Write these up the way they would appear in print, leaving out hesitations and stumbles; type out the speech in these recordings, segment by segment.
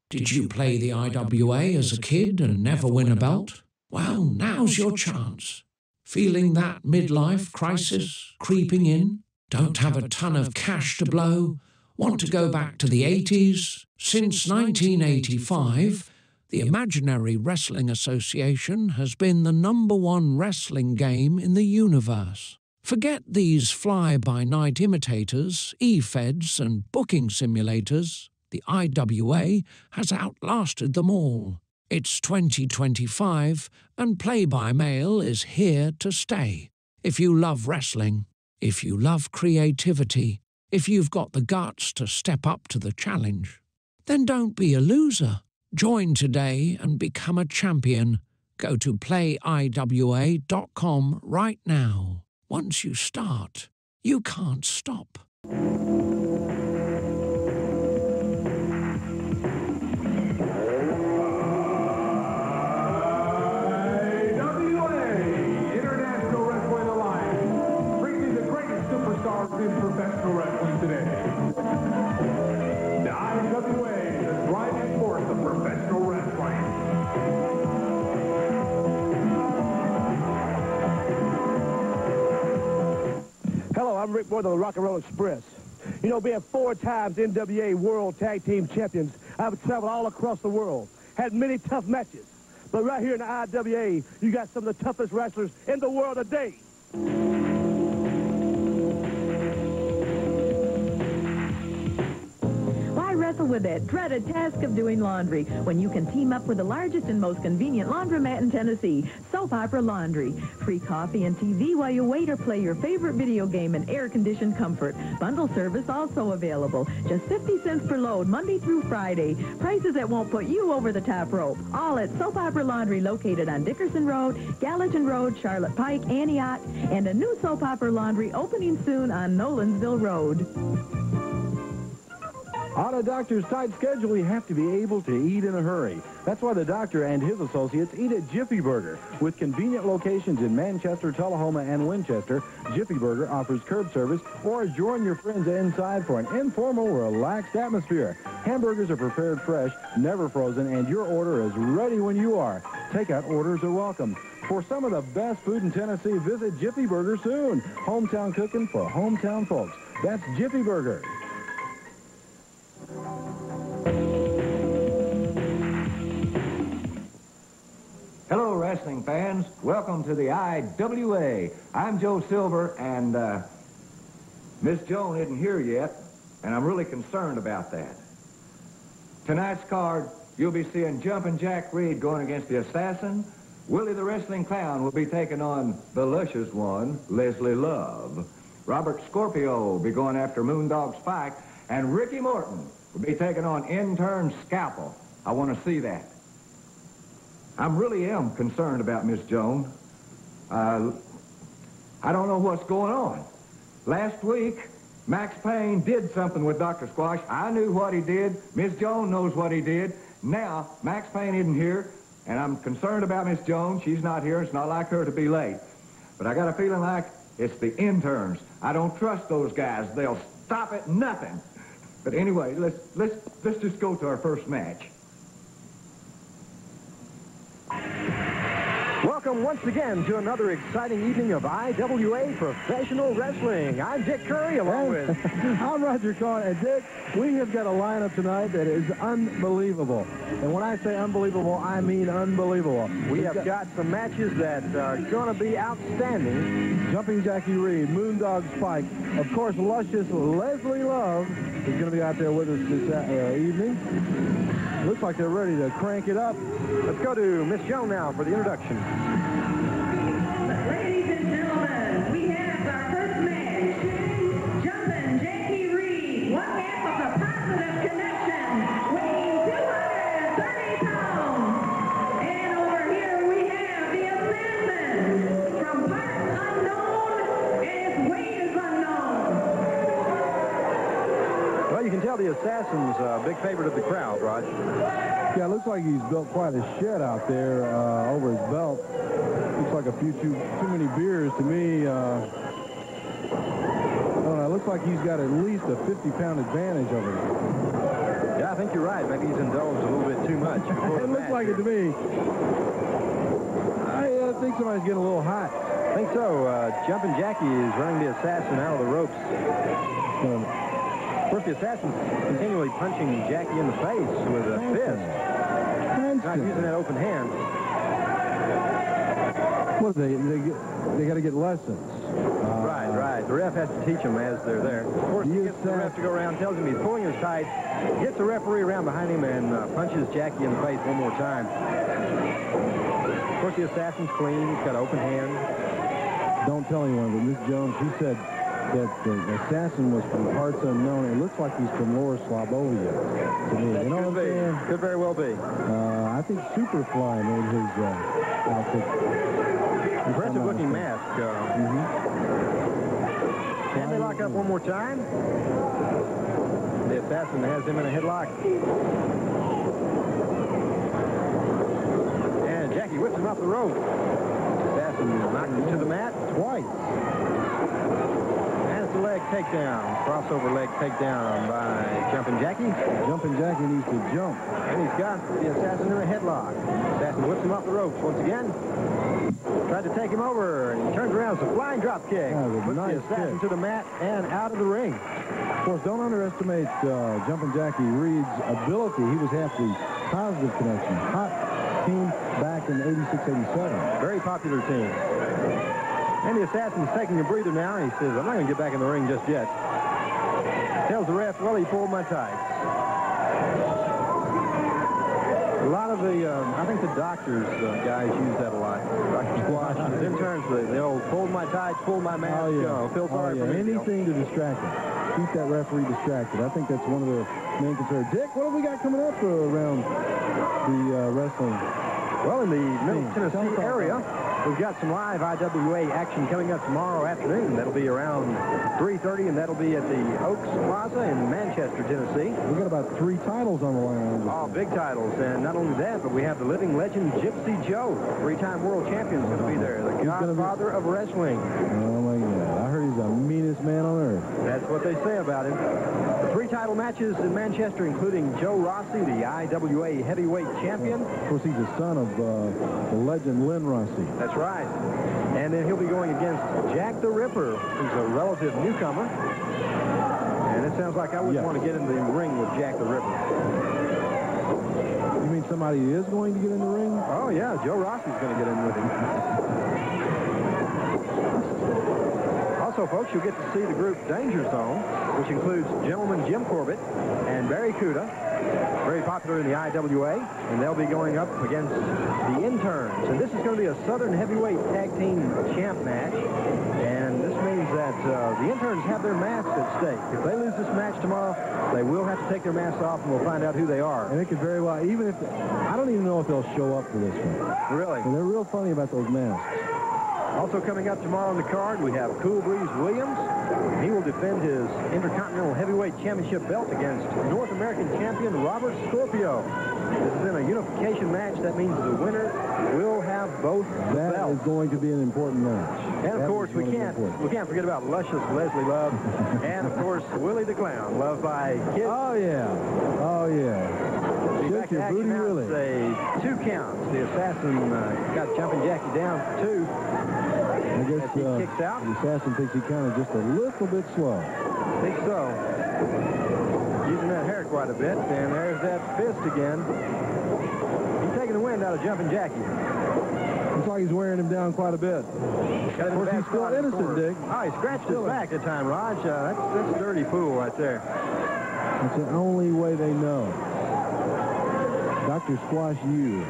Did you play the IWA as a kid and never win a belt? Well, now's your chance. Feeling that midlife crisis creeping in? Don't have a ton of cash to blow? Want to go back to the 80s? Since 1985, the Imaginary Wrestling Association has been the #1 wrestling game in the universe. Forget these fly-by-night imitators, e-feds and booking simulators. The IWA has outlasted them all. It's 2025 and play-by-mail is here to stay. If you love wrestling, if you love creativity, if you've got the guts to step up to the challenge, then don't be a loser. Join today and become a champion. Go to playiwa.com right now. Once you start, you can't stop. In professional wrestling today. The IWA, the driving force of professional wrestling. Hello, I'm Rick Boyd of the Rock and Roll Express. You know, being 4 times NWA World Tag Team Champions, I've traveled all across the world, had many tough matches. But right here in the IWA, you got some of the toughest wrestlers in the world today. Wrestle with that dreaded task of doing laundry when you can team up with the largest and most convenient laundromat in Tennessee, Soap Opera Laundry. Free coffee and TV while you wait or play your favorite video game in air-conditioned comfort. Bundle service also available. Just 50 cents per load, Monday through Friday. Prices that won't put you over the top rope. All at Soap Opera Laundry, located on Dickerson Road, Gallatin Road, Charlotte Pike, Antioch, and a new Soap Opera Laundry opening soon on Nolensville Road. On a doctor's tight schedule, you have to be able to eat in a hurry. That's why the doctor and his associates eat at Jiffy Burger. With convenient locations in Manchester, Tullahoma, and Winchester, Jiffy Burger offers curb service or join your friends inside for an informal, relaxed atmosphere. Hamburgers are prepared fresh, never frozen, and your order is ready when you are. Takeout orders are welcome. For some of the best food in Tennessee, visit Jiffy Burger soon. Hometown cooking for hometown folks. That's Jiffy Burger. Hello, wrestling fans. Welcome to the IWA. I'm Joe Silver, and Miss Joan isn't here yet, and I'm really concerned about that. Tonight's card, you'll be seeing Jumpin' Jack Reed going against the Assassin. Willie the Wrestling Clown will be taking on the luscious one, Leslie Love. Robert Scorpio will be going after Moondog Spike, and Ricky Morton will be taking on Intern Scalpel. I want to see that. I really am concerned about Miss Joan. I don't know what's going on. Last week, Max Payne did something with Dr. Squash. I knew what he did. Miss Joan knows what he did. Now, Max Payne isn't here, and I'm concerned about Miss Joan. She's not here. It's not like her to be late. But I got a feeling like it's the interns. I don't trust those guys. They'll stop at nothing. But anyway, let's just go to our first match. Welcome once again to another exciting evening of IWA Professional Wrestling. I'm Dick Curry, along with... I'm Roger Cohen, and Dick, we have got a lineup tonight that is unbelievable. And when I say unbelievable, I mean unbelievable. We have got some matches that are going to be outstanding. Jumping Jackie Reed, Moondog Spike, of course, luscious Leslie Love is going to be out there with us this evening. Looks like they're ready to crank it up. Let's go to Miss Joan now for the introduction. Ladies and gentlemen, we have our first match. Jumpin' Jackie Reed, one half of the Positive Connection, weighing 230 pounds. And over here we have the Assassin, from parts unknown, and his weight is unknown. Well, you can tell the Assassin's a big favorite of the crowd, Rod. Yeah, it looks like he's built quite a shed out there over his belt. Looks like a few too many beers to me. I don't know, it looks like he's got at least a 50-pound advantage over him. Yeah, I think you're right. Maybe he's indulged a little bit too much. It looks like it to me. I think somebody's getting a little hot. I think so. Jumping Jackie is running the assassin out of the ropes. Of course, the assassin's continually punching Jackie in the face with a fist. Not using that open hand. What they got to get lessons. Right. The ref has to teach them as they're there. Of course, he gets the ref to go around, tells him he's pulling his tight, gets the referee around behind him, and punches Jackie in the face one more time. Of course, the assassin's clean. He's got an open hand. Don't tell anyone, but Miss Jones, she said that the assassin was from parts unknown. It looks like he's from Lower Slobovia to me. That you know what I'm saying? Could very well be. I think Superfly made his outfit. Impressive looking mask. Can they lock up one more time? The assassin has him in a headlock. And Jackie whips him off the rope. The assassin knocked him to the mat twice. And it's a leg takedown. Crossover leg takedown by Jumping Jackie. Jumping Jackie needs to jump. And he's got the assassin in a headlock. The assassin whips him off the ropes once again. Tried to take him over, and he turns around. It's a flying drop kick. Puts the assassin to the mat and out of the ring. Of course, don't underestimate Jumping Jackie Reed's ability. He was half the Positive Connection. Hot team back in 86-87. Very popular team. And the assassin's taking a breather now. He says, I'm not going to get back in the ring just yet. Tells the ref, well, he pulled my tights. A lot of the, I think the doctors, guys use that a lot. Dr. Squash, the interns, the old pulled my tights, pulled my mask, feel sorry for me. Anything to distract him. Keep that referee distracted. I think that's one of the main concerns. Dick, what have we got coming up around the wrestling? Well, in the Middle Tennessee area, we've got some live IWA action coming up tomorrow afternoon. That'll be around 3:30, and that'll be at the Oaks Plaza in Manchester, Tennessee. We've got about 3 titles on the line. Oh, big titles. And not only that, but we have the living legend Gypsy Joe, 3-time world champion, is going to be there. The godfather of wrestling. Oh, my God. I heard he's the meanest man on earth. That's what they say about him. The 3 title matches in Manchester, including Joe Rossi, the IWA heavyweight champion. Of course, he's the son of the legend Lynn Rossi. That's right. And then he'll be going against Jack the Ripper, who's a relative newcomer. And it sounds like I wouldn't want to get in the ring with Jack the Ripper. You mean somebody is going to get in the ring? Oh, yeah. Joe Rossi's going to get in with him. Also, folks, you'll get to see the group Danger Zone, which includes Gentleman Jim Corbett and Barry Cuda, very popular in the IWA, and they'll be going up against the Interns. And this is going to be a Southern Heavyweight Tag Team Champ match, and this means that the Interns have their masks at stake. If they lose this match tomorrow, they will have to take their masks off, and we'll find out who they are. And it could very well, even if, I don't even know if they'll show up for this one. Really? And they're real funny about those masks. Also coming up tomorrow on the card, we have Cool Breeze Williams. He will defend his Intercontinental Heavyweight Championship belt against North American champion Robert Scorpio. This is in a unification match. That means the winner will have both belts. That is going to be an important match. And of course, we can't forget about luscious Leslie Love, and of course Willie the Clown, loved by kids. Oh yeah, oh yeah. Back to action now. It's a 2 counts. The assassin got Jumping Jackie down for 2. I guess he kicks out. The assassin thinks he kind of just a little bit slow. I think so. Using that hair quite a bit, and there's that fist again. He's taking the wind out of Jumping Jackie. Looks like he's wearing him down quite a bit. Of course, he's still innocent, Dick. Oh, he scratched his back that time, Raj. That's dirty pool right there. That's the only way they know. Dr. Squash U.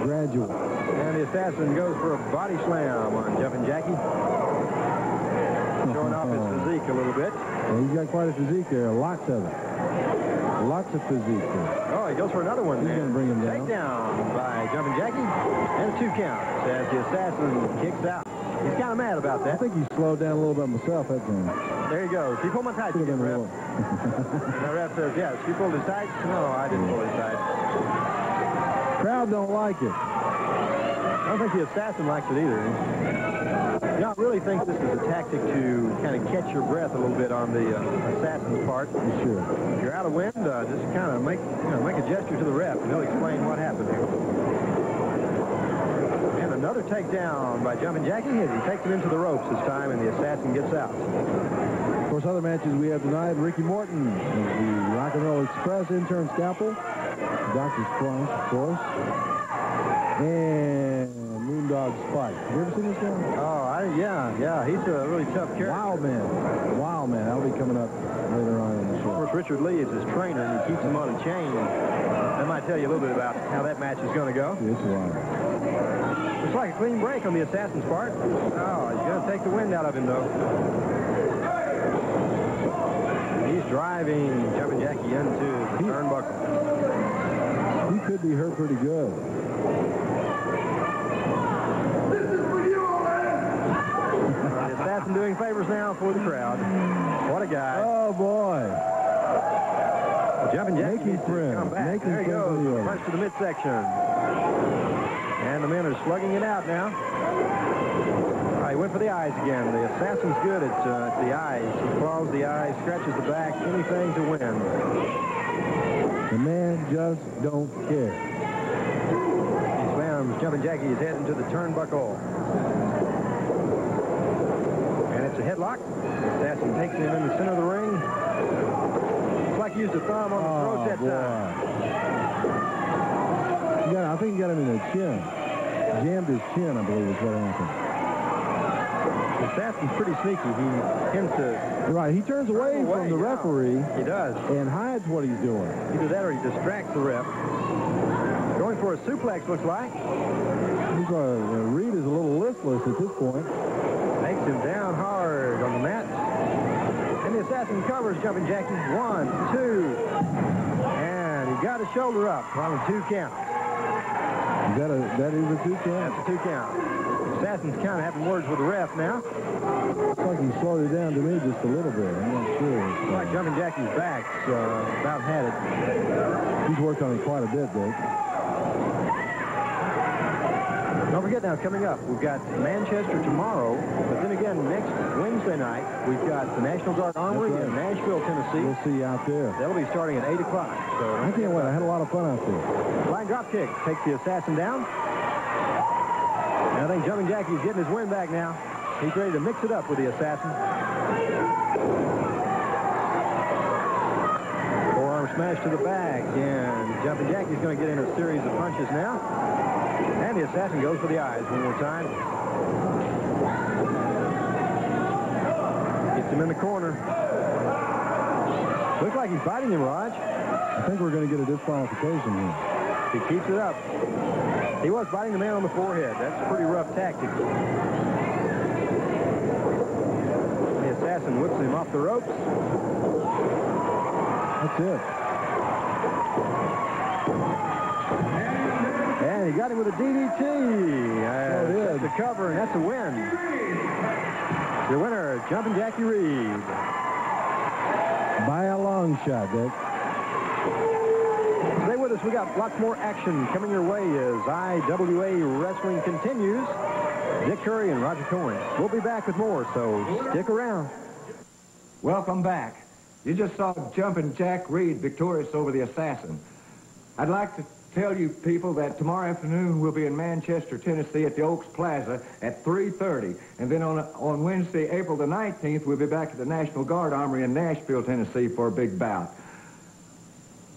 Graduate. And the assassin goes for a body slam on Jumping Jackie. Showing off his physique a little bit. Yeah, he's got quite a physique there. Lots of it. Lots of physique there. Oh, he goes for another one. He's going to bring him down. Takedown by Jumping Jackie. And 2 counts as the assassin kicks out. He's kind of mad about that. I think he slowed down a little bit myself that time. There he goes. He pulled my tights again, ref. The ref says, yes. You pulled his tights? No, I didn't pull his tights. Crowd don't like it. I don't think the assassin likes it either. John really thinks this is a tactic to kind of catch your breath a little bit on the assassin's part. Sure. If you're out of wind, just kind of make a gesture to the ref, and he'll explain what happened here. And another takedown by Jumpin' Jackie as he takes him into the ropes this time, and the assassin gets out. Of course, other matches we have tonight, Ricky Morton of the Rock and Roll Express intern scalpel, Dr. Squash, of course, and Moondog Spike. You ever seen this guy? Oh, yeah. He's a really tough character. Wild man. That'll be coming up later on in the show. Of course, Richard Lee is his trainer, and he keeps him on a chain. That might tell you a little bit about how that match is going to go. It's wild. Looks like a clean break on the assassin's part. Oh, he's going to take the wind out of him, though. He's driving Jumpin' Jackie into the turnbuckle. He could be hurt pretty good. The assassin doing favors now for the crowd. What a guy. Oh, boy. Jumpin' Jackie needs to come back. There he goes. Punch to the midsection. And the men are slugging it out now. All right, he went for the eyes again. The assassin's good at the eyes. He claws the eyes, scratches the back, anything to win. The man just don't care. He slams Jumpin' Jackie his head into the turnbuckle. And it's a headlock. The assassin takes him in the center of the ring. Looks like he used a thumb on the throat that time. I think he got him in the chin. Jammed his chin, I believe, is what happened. The assassin's pretty sneaky. He tends to... Right, he turns away from the referee. He does. And hides what he's doing. Either that or he distracts the ref. Going for a suplex, looks like. Reed is a little listless at this point. Makes him down hard on the mat. And the assassin covers Jumpin' Jackie. 1, 2. And he got his shoulder up on a 2 count. That is a 2 count? That's a 2 count. Assassin's kind of having words with the ref now. Looks like he slowed it down to me just a little bit. I'm not sure. Looks like Jumpin' Jackie's back's about had it. He's worked on it quite a bit, Dick. Don't forget now, coming up, we've got Manchester tomorrow, but then again, next Wednesday night, we've got the National Guard Armory in Nashville, Tennessee. We'll see you out there. That'll be starting at 8 o'clock. So I can't wait. I had a lot of fun out there. Flying drop kick takes the assassin down. And I think Jumpin' Jackie's getting his win back now. He's ready to mix it up with the assassin. Forearm smash to the back, and Jumpin' Jackie's going to get in a series of punches now. And the assassin goes for the eyes one more time. Gets him in the corner. Looks like he's biting him, Raj. I think we're going to get a disqualification here. He keeps it up. He was biting the man on the forehead. That's a pretty rough tactic. The assassin whips him off the ropes. That's it. And he got him with a DDT. That's the cover, and that's a win. The winner, Jumpin' Jackie Reed. By a long shot, Dick. Stay with us. We got lots more action coming your way as IWA Wrestling continues. Dick Curry and Roger Torrance. We'll be back with more, so stick around. Welcome back. You just saw Jumpin' Jack Reed victorious over the assassin. I'd like to tell you people that tomorrow afternoon we'll be in Manchester, Tennessee at the Oaks Plaza at 3:30. And then on Wednesday, April the 19th, we'll be back at the National Guard Armory in Nashville, Tennessee for a big bout.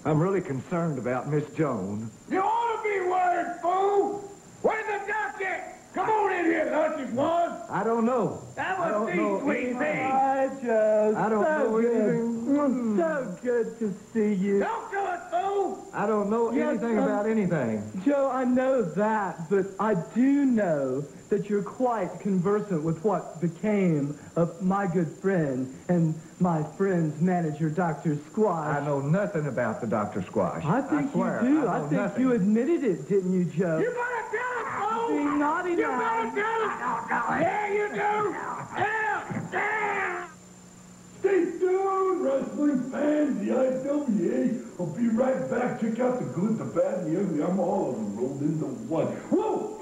I'm really concerned about Miss Joan. You ought to be worried, fool! Where's the doctor? Come on in here, Luscious one! I don't know. That was the sweet thing! I don't know anything. So good to see you. Don't do it, fool! I don't know anything about anything. Joe, I know that, but I do know that you're quite conversant with what became of my good friend and my friend's manager, Dr. Squash. I know nothing about the Dr. Squash. I think you do. I think nothing. you admitted it, didn't you, Joe? You better tell it, fool! Being naughty You now. better tell it! Yeah, you do! Yeah! Stay tuned, wrestling fans. The IWA will be right back. Check out the good, the bad, and the ugly. I'm all of them rolled into one. Whoa!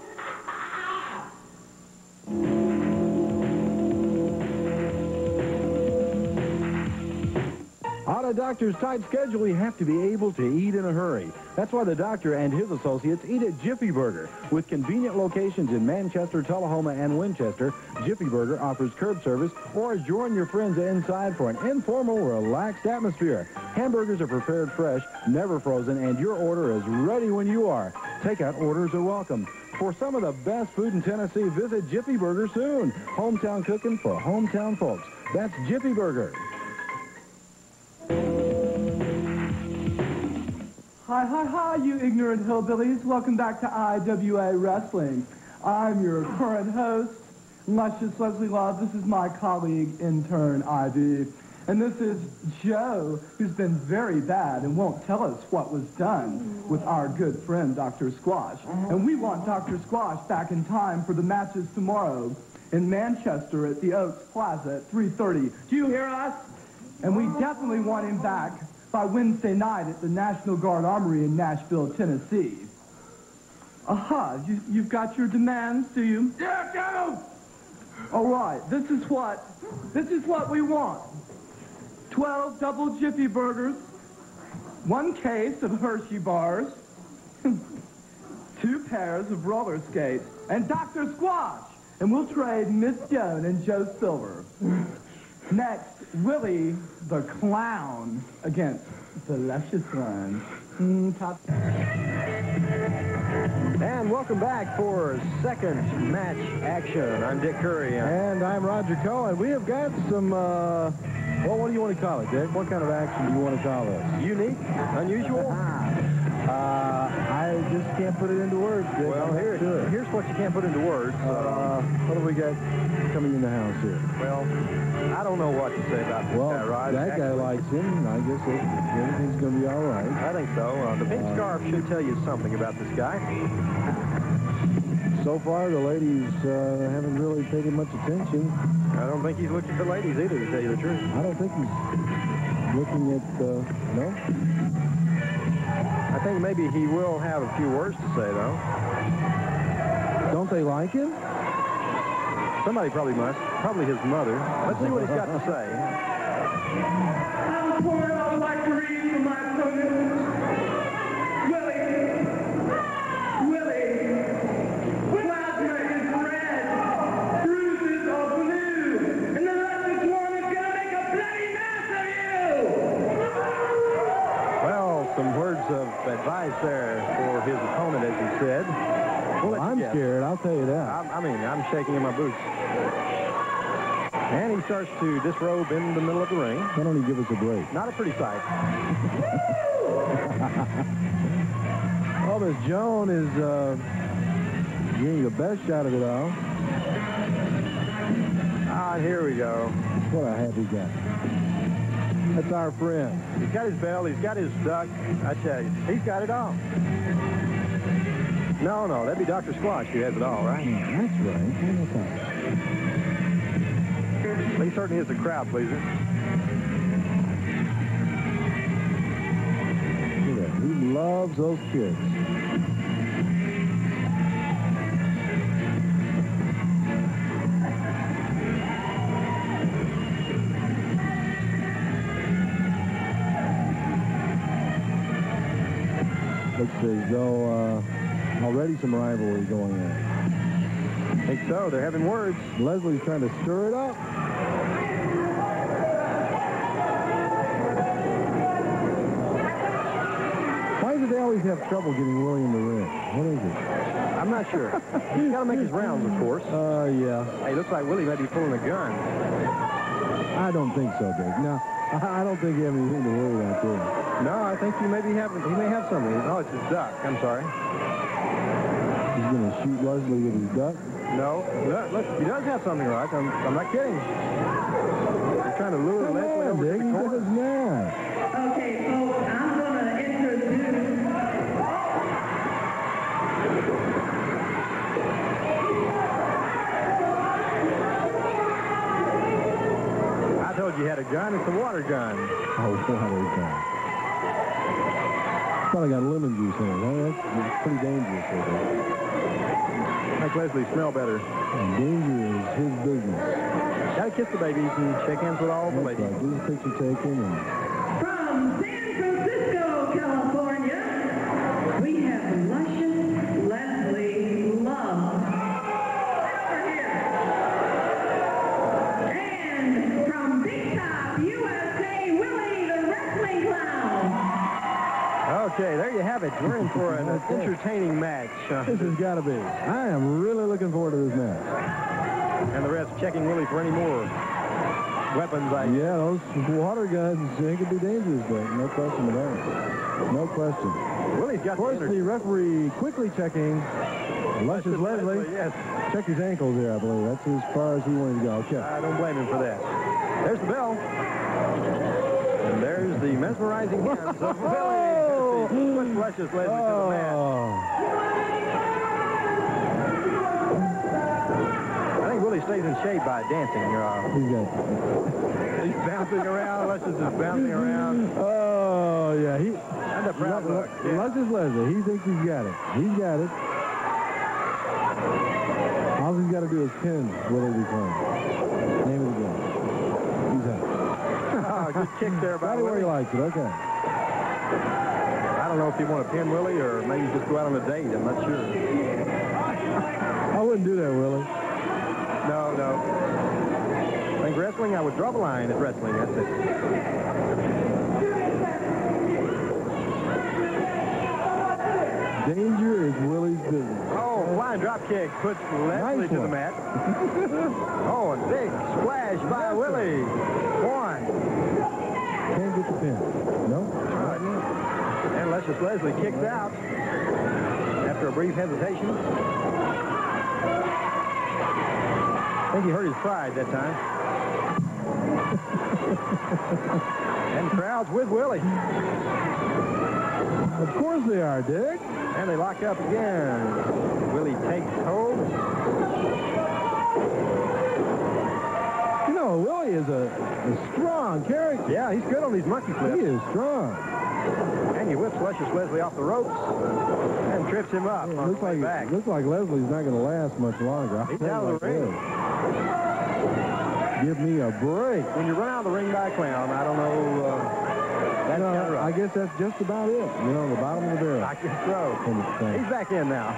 a doctor's tight schedule, you have to be able to eat in a hurry. That's why the doctor and his associates eat at Jiffy Burger. With convenient locations in Manchester, Tullahoma, and Winchester, Jiffy Burger offers curb service or join your friends inside for an informal, relaxed atmosphere. Hamburgers are prepared fresh, never frozen, and your order is ready when you are. Takeout orders are welcome. For some of the best food in Tennessee, visit Jiffy Burger soon. Hometown cooking for hometown folks. That's Jiffy Burger. Hi, hi, hi, you ignorant hillbillies. Welcome back to IWA Wrestling. I'm your current host, Luscious Leslie Love. This is my colleague, intern Ivy. And this is Joe, who's been very bad and won't tell us what was done with our good friend, Dr. Squash. And we want Dr. Squash back in time for the matches tomorrow in Manchester at the Oaks Plaza at 3:30. Do you hear us? And we definitely want him back by Wednesday night at the National Guard Armory in Nashville, Tennessee. Aha, you've got your demands, do you? Yeah, got 'em! All right, this is what we want. 12 double Jiffy Burgers, 1 case of Hershey bars, 2 pairs of roller skates, and Dr. Squash. And we'll trade Miss Joan and Joe Silver. Next, Willie the Clown against the Luscious One. And welcome back for second match action. I'm Dick Curry. And I'm Roger Cohen. We have got some, well, what do you want to call it, Dick? What kind of action do you want to call this? Unique? Unusual? I just can't put it into words, Dick. Well, here's what you can't put into words. What do we got coming in the house here? Well, I don't know what to say about this guy, Rod. That guy likes him. I guess everything's going to be all right. I think so. The pink scarf should tell you something about this guy. So far, the ladies haven't really taken much attention. I don't think he's looking for ladies either, to tell you the truth. I don't think he's looking at, no? I think maybe he will have a few words to say, though. Don't they like him? Somebody probably must. Probably his mother. Let's see what he's got to say. I'm pouring out like to read for my opponent. Plasma is red, bruises are blue, and the Luscious One is going to make a bloody mess of you! Well, some words of advice there for his opponent, as he said. Well, I'm scared, I'll tell you that. I'm shaking in my boots. And he starts to disrobe in the middle of the ring. Why don't he give us a break? Not a pretty sight. Oh, Miss Joan is getting the best shot of it all. Ah, here we go. What a happy guy. That's our friend. He's got his bell, he's got his duck. I tell you, he's got it all. No, that'd be Dr. Squash who has it all, right? Yeah, that's right. He certainly is a crowd pleaser. Look at that. He loves those kids. Looks as though already some rivalry going on. I think so. They're having words. Leslie's trying to stir it up. Why do they always have trouble getting Willie in the ring? What is it? I'm not sure. He's got to make his rounds, of course. Yeah. Hey, looks like Willie may be pulling a gun. I don't think so, Dick. No, I don't think you have anything to worry about there. No, I think he may have something. Oh, it's his duck. I'm sorry. He's going to shoot Leslie with his duck? No. Look, he does have something, right? I'm not kidding. He's trying to lure Leslie over to the corner. Okay, folks, I'm going to introduce... I told you had a gun. It's a water gun. Oh, water gun. Probably got lemon juice in it. That's pretty dangerous. Make Leslie smell better. And danger is his business. Gotta kiss the babies and shake hands with all the ladies. Right. Do the picture taking and... From have it. We're in for an entertaining match. This has got to be. I am really looking forward to this match. And the refs checking Willie for any more weapons. Yeah, those water guns, they could be dangerous, but no question about it. No question. Willie's got Of course, the referee quickly checking. Luscious Leslie. Yes. Check his ankles there, I believe. That's as far as he wanted to go. Okay. I don't blame him for that. There's the bell. And there's the mesmerizing hands of Willie. Puts Luscious Leslie to the mat. I think Willie stays in shape by dancing. He's bouncing around. Luscious is bouncing around. Oh, yeah. And a proud look. Yeah. Luscious Leslie. He thinks he's got it. He's got it. All he's got to do is pin Willie Buchanan. Name of the game. He's out. Good kick there by Right where he Willie. likes it. Okay. I don't know if you want to pin Willie or maybe just go out on a date. I'm not sure. I wouldn't do that, Willie. No. I think wrestling, I would draw the line at wrestling. That's it. Danger is Willie's business. Oh, flying drop kick puts Leslie to the mat. Oh, a big splash by Willie. One. Can't get the pin. No? And Luscious Leslie kicks out after a brief hesitation. I think he hurt his pride that time. And crowds with Willie. Of course they are, Dick. And they lock up again. Willie takes hold. You know, Willie is a strong character. Yeah, he's good on these monkey flips. He is strong. And he whips Luscious Leslie off the ropes and trips him up. It On looks the way like back. Leslie's not going to last much longer. He's out of the ring. Give me a break. When you run out of the ring by a clown, I don't know. That's kind of rough. I guess that's just about it. You know, the bottom of the barrel. I guess so. He's back in now.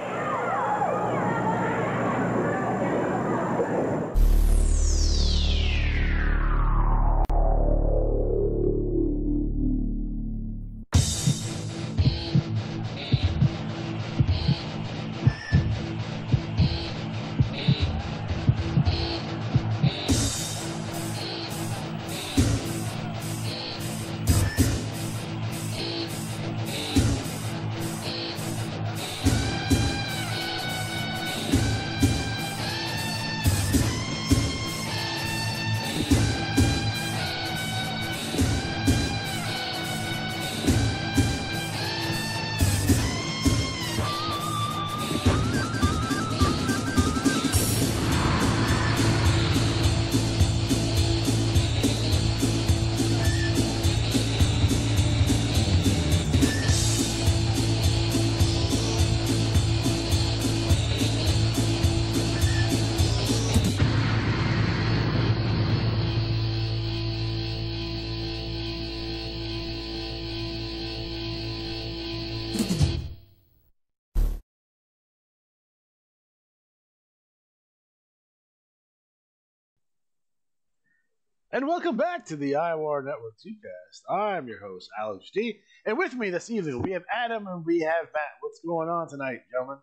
And welcome back to the IWAR Network Tubecast. I'm your host, Alex G. And with me this evening, we have Adam and we have Matt. What's going on tonight, gentlemen?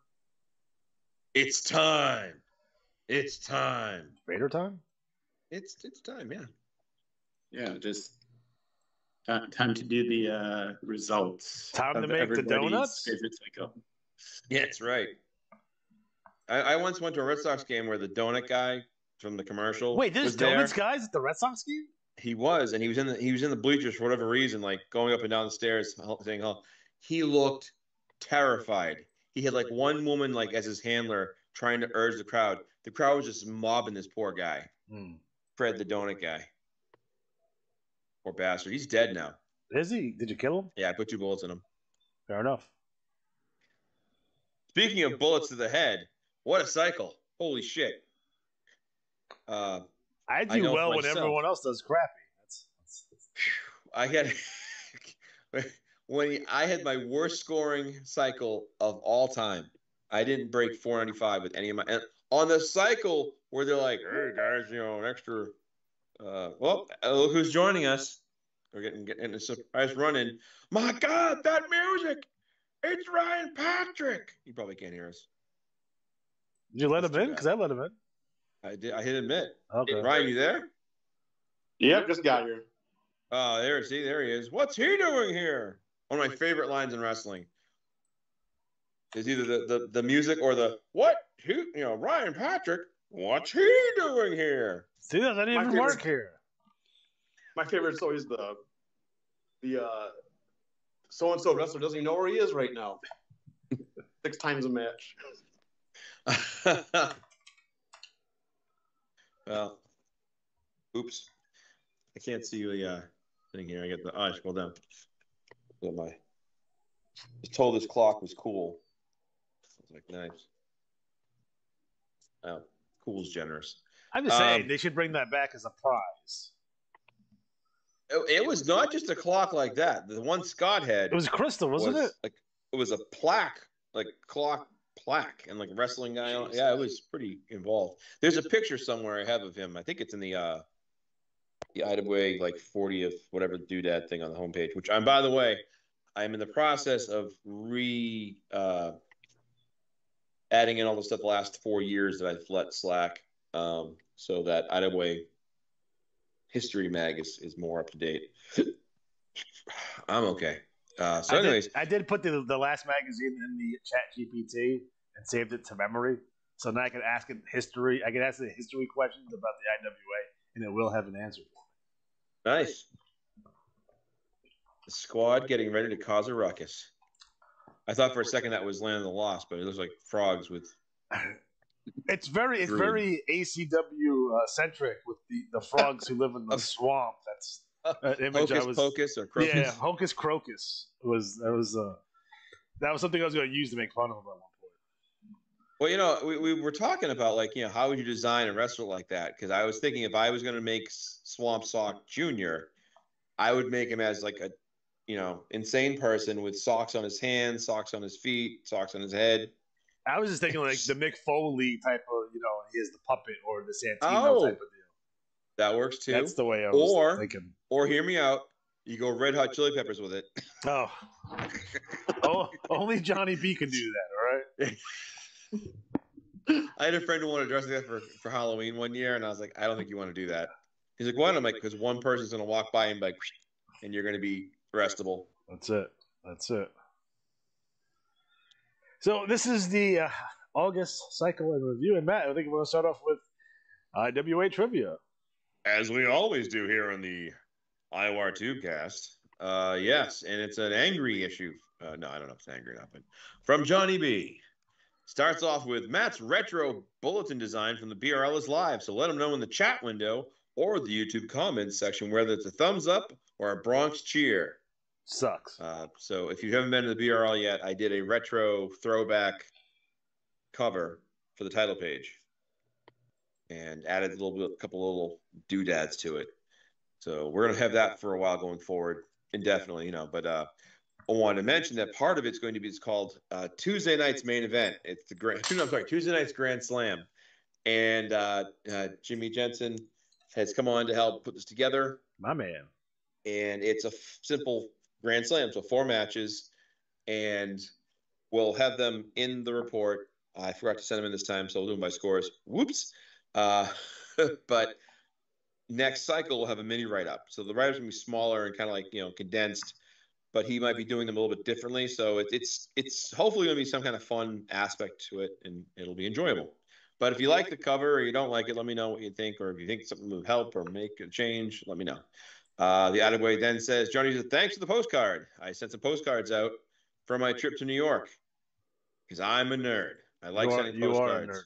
It's time. It's time. Vader time? It's time, yeah. Yeah, just time to do the results. Time to of make the everybody's donuts? favorite cycle. Yeah, that's right. I once went to a Red Sox game where the donut guy from the commercial Wait, there's was there. donuts guys at the Red Sox game? He was, and he was in the bleachers for whatever reason, like going up and down the stairs saying hello. He looked terrified. He had like one woman like as his handler trying to urge the crowd. The crowd was just mobbing this poor guy. Fred the donut guy. Poor bastard. He's dead now. Is he? Did you kill him? Yeah, I put 2 bullets in him. Fair enough. Speaking of bullets to the head, what a cycle. Holy shit. I do well when everyone else does crappy. I had I had my worst scoring cycle of all time. I didn't break 495 with any of my on the cycle where they're like, "Hey guys, you know, an extra." Look who's joining us. We're getting a surprise run in. My God, that music! It's Ryan Patrick. You probably can't hear us. Did you let him in? Because I let him in. I did. I hit admit. Okay. Ryan, you there? Yep, just got here. Oh, there he is. What's he doing here? One of my favorite lines in wrestling is either the music or the what? Who? Ryan Patrick. What's he doing here? See, that didn't even work here. My favorite's always the so-and-so wrestler doesn't even know where he is right now. 6 times a match. Well, oops. I can't see the thing here. I get the scroll down. I was told this clock was cool. I was like, nice. Oh, cool's generous. I'm just saying they should bring that back as a prize. It was not just a clock like that. The one Scott had. It was crystal, wasn't it? Like it was a plaque, like clock plaque, and like wrestling guy. Yeah, it was pretty involved. There's a picture somewhere I have of him. I think it's in the IWA like 40th whatever doodad thing on the homepage. Which by the way, I'm in the process of adding in all the stuff the last 4 years that I've let slack, so that IWA History Mag is more up to date. I'm okay. So anyways, I did put the last magazine in the Chat GPT and saved it to memory. So now I can ask it history. I can ask it history questions about the IWA, and it will have an answer for me. Nice. The squad getting ready to cause a ruckus. I thought for a second that was Land of the Lost, but it looks like frogs with. It's very ACW centric with the frogs who live in the swamp. That's an image Pocus or Crocus. Yeah, Hocus Crocus that was something I was going to use to make fun of him at one point. Well, we were talking about how would you design a wrestler like that? Because I was thinking if I was going to make Swamp Sock Jr., I would make him as like a insane person with socks on his hands, socks on his feet, socks on his head. I was just thinking like the Mick Foley type of, he is the puppet or the Santino type of deal. That works too. That's the way I was thinking. Or hear me out. You go Red Hot Chili Peppers with it. Oh, only Johnny B can do that. All right. I had a friend who wanted to dress like that for Halloween one year, and I was like, I don't think you want to do that. He's like, what? I'm like, because one person's going to walk by and be like, and you're going to be arrestable. That's it. So this is the August cycle and review. And Matt, I think we're going to start off with IWA trivia. As we always do here on the IWAR Tubecast. Yes, and it's an angry issue. No, I don't know if it's angry or not, but from Johnny B. Starts off with Matt's retro bulletin design from the BRL is live. So let him know in the chat window or the YouTube comments section whether it's a thumbs up or a Bronx cheer. Sucks. So if you haven't been to the BRL yet, I did a retro throwback cover for the title page and added a couple little doodads to it. So we're going to have that for a while going forward, indefinitely, But I wanted to mention that part of it's going to be called Tuesday night's main event. It's Tuesday night's Grand Slam, and Jimmy Jensen has come on to help put this together. My man. And it's a simple Grand Slam, so 4 matches, and we'll have them in the report. I forgot to send them in this time, so we'll do them by scores. Whoops. But next cycle we'll have a mini write-up. So the write-up's going to be smaller and kind of condensed, but he might be doing them a little bit differently. So it's hopefully going to be some kind of fun aspect to it, and it'll be enjoyable. But if you like the cover or you don't like it, let me know what you think, or if you think something will help or make a change, let me know. The Attaway then says, Johnny says, thanks for the postcard. I sent some postcards out for my trip to New York because I'm a nerd. I like sending postcards. You are a nerd.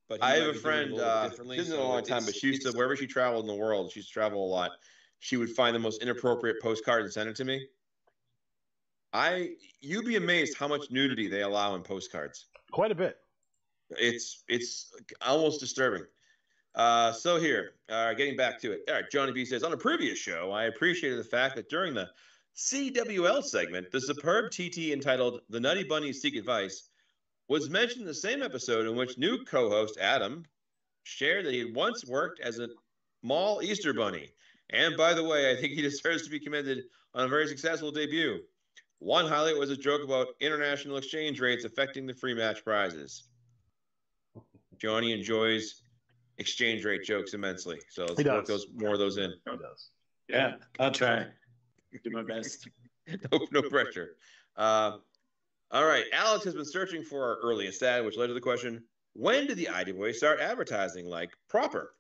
But I have a friend, this isn't a long time, but she used to, wherever she traveled in the world, she used to travel a lot, she would find the most inappropriate postcard and send it to me. You'd be amazed how much nudity they allow in postcards. Quite a bit. It's almost disturbing. So here, getting back to it. All right, Johnny B says, on a previous show, I appreciated the fact that during the CWL segment, the superb TT entitled The Nutty Bunnies Seek Advice was mentioned in the same episode in which new co-host Adam shared that he had once worked as a mall Easter bunny. And by the way, I think he deserves to be commended on a very successful debut. One highlight was a joke about international exchange rates affecting the free match prizes. Johnny enjoys exchange rate jokes immensely, so let's work more of those in. He does. Yeah, I'll try. Do my best. No pressure. All right, Alex has been searching for our earliest ad, which led to the question, when did the IWA start advertising like proper?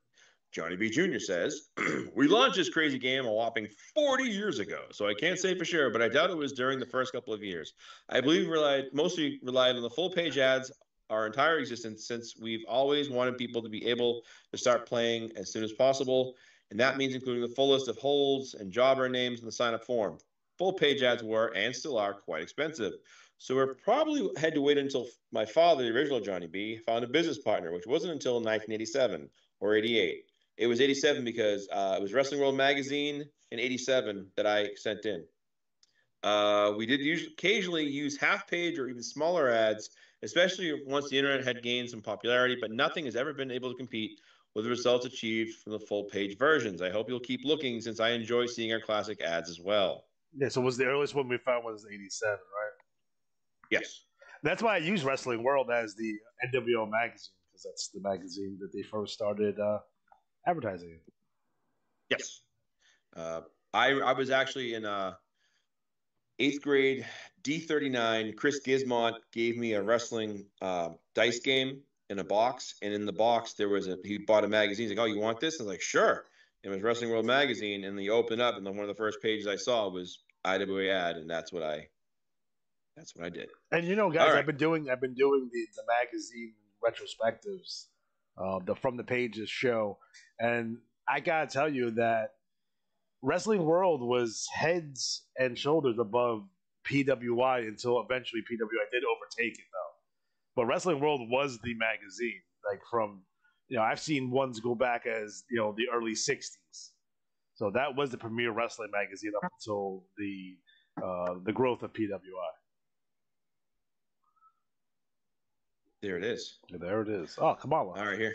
Johnny B. Jr. says, we launched this crazy game a whopping 40 years ago, so I can't say for sure, but I doubt it was during the first couple of years. I believe we mostly relied on the full-page ads our entire existence, since we've always wanted people to be able to start playing as soon as possible, and that means including the full list of holds and jobber names in the sign-up form. Full-page ads were, and still are, quite expensive. So we probably had to wait until my father, the original Johnny B., found a business partner, which wasn't until 1987 or 88. It was 87 because it was Wrestling World Magazine in 87 that I sent in. We did occasionally use half-page or even smaller ads, especially once the internet had gained some popularity, but nothing has ever been able to compete with the results achieved from the full-page versions. I hope you'll keep looking, since I enjoy seeing our classic ads as well. Yeah, so was the earliest one we found was 87, right? Yes. That's why I use Wrestling World as the NWO magazine, because that's the magazine that they first started advertising. Yes. I was actually in 8th grade, D39. Chris Gizmont gave me a wrestling dice game in a box, and in the box he bought a magazine. He's like, "Oh, you want this?" I was like, "Sure." It was Wrestling World Magazine, and he opened up, and then one of the first pages I saw was IWA ad, and that's what I did. And guys, right. I've been doing the magazine retrospectives, the From the Pages show, and I gotta tell you that Wrestling World was heads and shoulders above PWI until eventually PWI did overtake it, though. But Wrestling World was the magazine, like from I've seen ones go back as the early '60s. So that was the premier wrestling magazine up until the growth of PWI. There it is. There it is. Oh, come on. All right, here.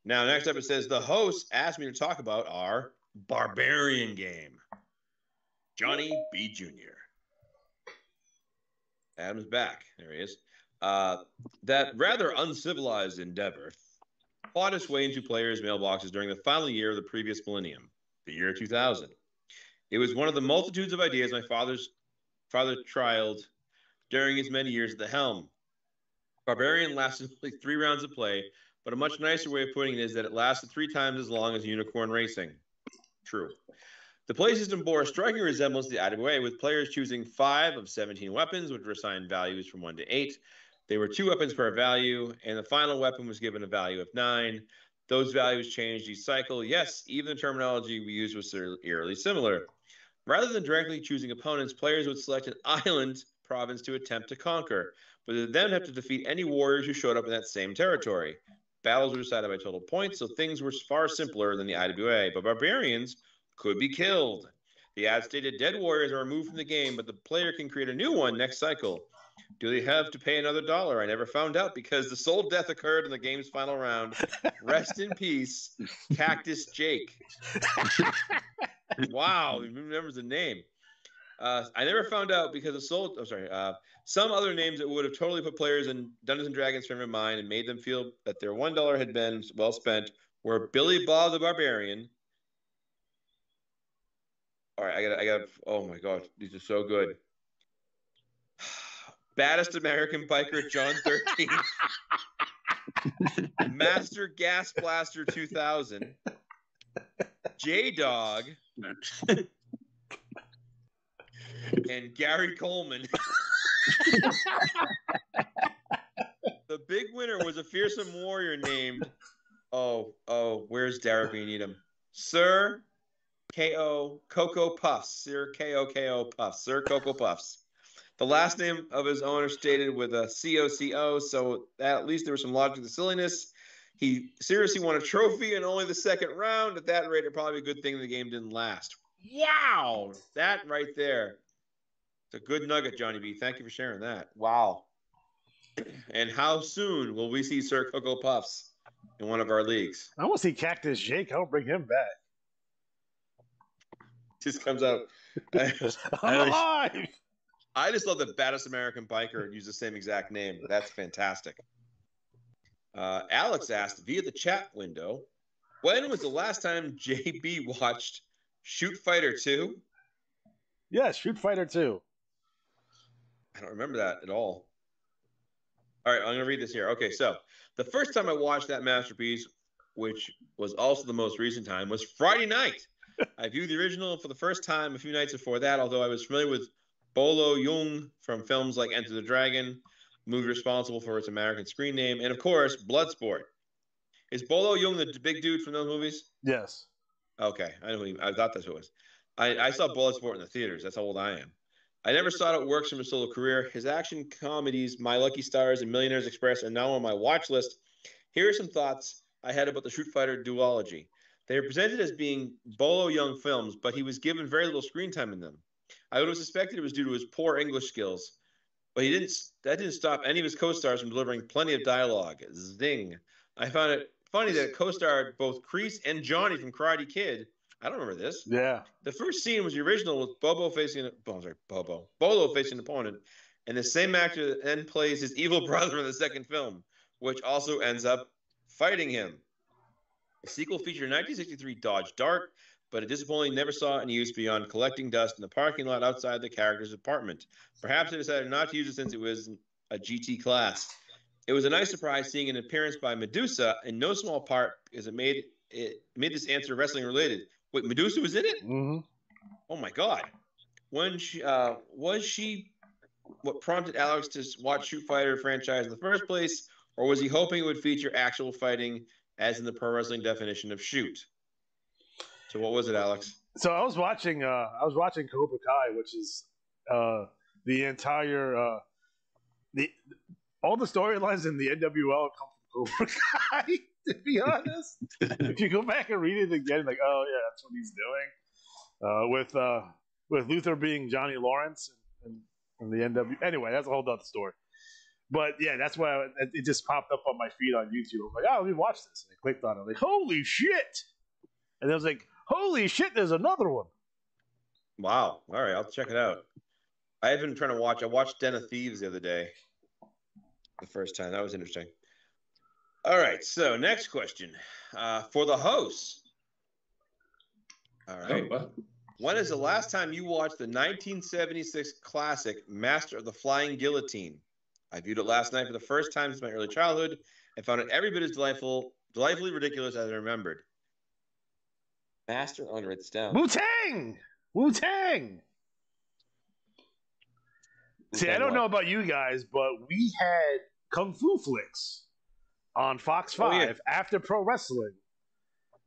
Now, next up it says, the host asked me to talk about our Barbarian game. Johnny B. Jr. Adam's back. There he is. That rather uncivilized endeavor fought its way into players' mailboxes during the final year of the previous millennium, the year 2000. It was one of the multitudes of ideas my father trialed during his many years at the helm. Barbarian lasted only 3 rounds of play, but a much nicer way of putting it is that it lasted 3 times as long as Unicorn Racing. True. The play system bore a striking resemblance to the IWA, with players choosing 5 of 17 weapons, which were assigned values from 1 to 8. There were 2 weapons per value, and the final weapon was given a value of 9. Those values changed each cycle. Yes, even the terminology we used was eerily similar. Rather than directly choosing opponents, players would select an island province to attempt to conquer, but they then have to defeat any warriors who showed up in that same territory. Battles were decided by total points, so things were far simpler than the IWA, but barbarians could be killed. The ad stated dead warriors are removed from the game, but the player can create a new one next cycle. Do they have to pay another $1? I never found out because the sole death occurred in the game's final round. Rest in peace, Cactus Jake. Wow, he remembers the name. I never found out because some other names that would have totally put players in Dungeons & Dragons frame of mind and made them feel that their $1 had been well spent were Billy Bob the Barbarian. All right, I got. Oh my God, these are so good. Baddest American Biker John 13. Master Gas Blaster 2000. J-Dog. And Gary Coleman. The big winner was a fearsome warrior named, where's Derek when you need him? Sir K.O. Cocoa Puffs. Sir K.O. Puffs. Sir Cocoa Puffs. The last name of his owner stated with a C-O-C-O, so at least there was some logic to the silliness. He seriously won a trophy in only the second round. At that rate, it'd probably be a good thing the game didn't last. Wow! That right there. It's a good nugget, Johnny B. Thank you for sharing that. Wow. And how soon will we see Sir Cocoa Puffs in one of our leagues? I want to see Cactus Jake. I'll bring him back. Just comes out. I'm alive! I just love that Baddest American Biker used the same exact name. That's fantastic. Alex asked via the chat window, when was the last time JB watched Shoot Fighter 2? Yes, Shoot Fighter 2. I don't remember that at all. All right, I'm going to read this here. Okay, so the first time I watched that masterpiece, which was also the most recent time, was Friday night. I viewed the original for the first time a few nights before that, although I was familiar with Bolo Yeung from films like Enter the Dragon, movie responsible for its American screen name, and of course, Bloodsport. Is Bolo Yeung the big dude from those movies? Yes. Okay, I thought that's who it was. I saw Bloodsport in the theaters. That's how old I am. I never saw it works from his solo career. His action comedies, My Lucky Stars and Millionaires Express, are now on my watch list. Here are some thoughts I had about the Shoot Fighter duology. They are presented as being Bolo Yeung films, but he was given very little screen time in them. I would have suspected it was due to his poor English skills, but that didn't stop any of his co-stars from delivering plenty of dialogue. Zing. I found it funny that it co-starred both Kreese and Johnny from Karate Kid. I don't remember this. Yeah. The first scene was the original with Bolo facing an opponent, and the same actor then plays his evil brother in the second film, which also ends up fighting him. The sequel featured a 1963 Dodge Dart, but it disappointingly never saw any use beyond collecting dust in the parking lot outside the character's apartment. Perhaps they decided not to use it since it was a GT class. It was a nice surprise seeing an appearance by Medusa, in no small part because it made this answer wrestling related. Wait, Medusa was in it? Mm-hmm. Oh my God! Was she what prompted Alex to watch Shoot Fighter franchise in the first place, or was he hoping it would feature actual fighting, as in the pro wrestling definition of shoot? So what was it, Alex? So I was watching Cobra Kai, which is the entire all the storylines in the NWL come from Cobra Kai. To be honest, if you go back and read it again, like, oh yeah, that's what he's doing. With Luther being Johnny Lawrence and the NW. Anyway, that's a whole other story. But yeah, that's why it just popped up on my feed on YouTube. I'm like, oh, let me watch this. And I clicked on it. I'm like, holy shit! And I was like, holy shit, there's another one. Wow. All right, I'll check it out. I have been trying to watch. I watched Den of Thieves the other day. The first time. That was interesting. All right, so next question. For the hosts. All right. When is the last time you watched the 1976 classic Master of the Flying Guillotine? I viewed it last night for the first time since my early childhood and found it every bit as delightfully ridiculous as I remembered. Master, I'm going to write this down. Wu-Tang! Wu-Tang! See, I don't know about you guys, but we had Kung Fu flicks on Fox 5 after pro wrestling.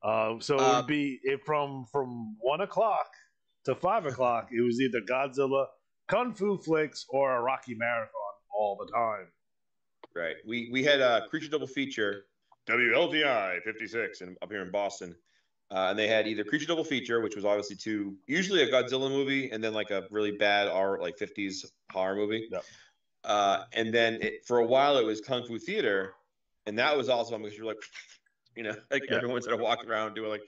So it would be from 1 o'clock to 5 o'clock. It was either Godzilla, Kung Fu flicks, or a Rocky Marathon all the time. Right. We had a Creature Double Feature, WLTI 56, up here in Boston. And they had either Creature Double Feature, which was obviously usually a Godzilla movie, and then like a really bad 50s horror movie. Yep. And then for a while it was Kung Fu Theater, and that was also because you're like, everyone started walking around doing like.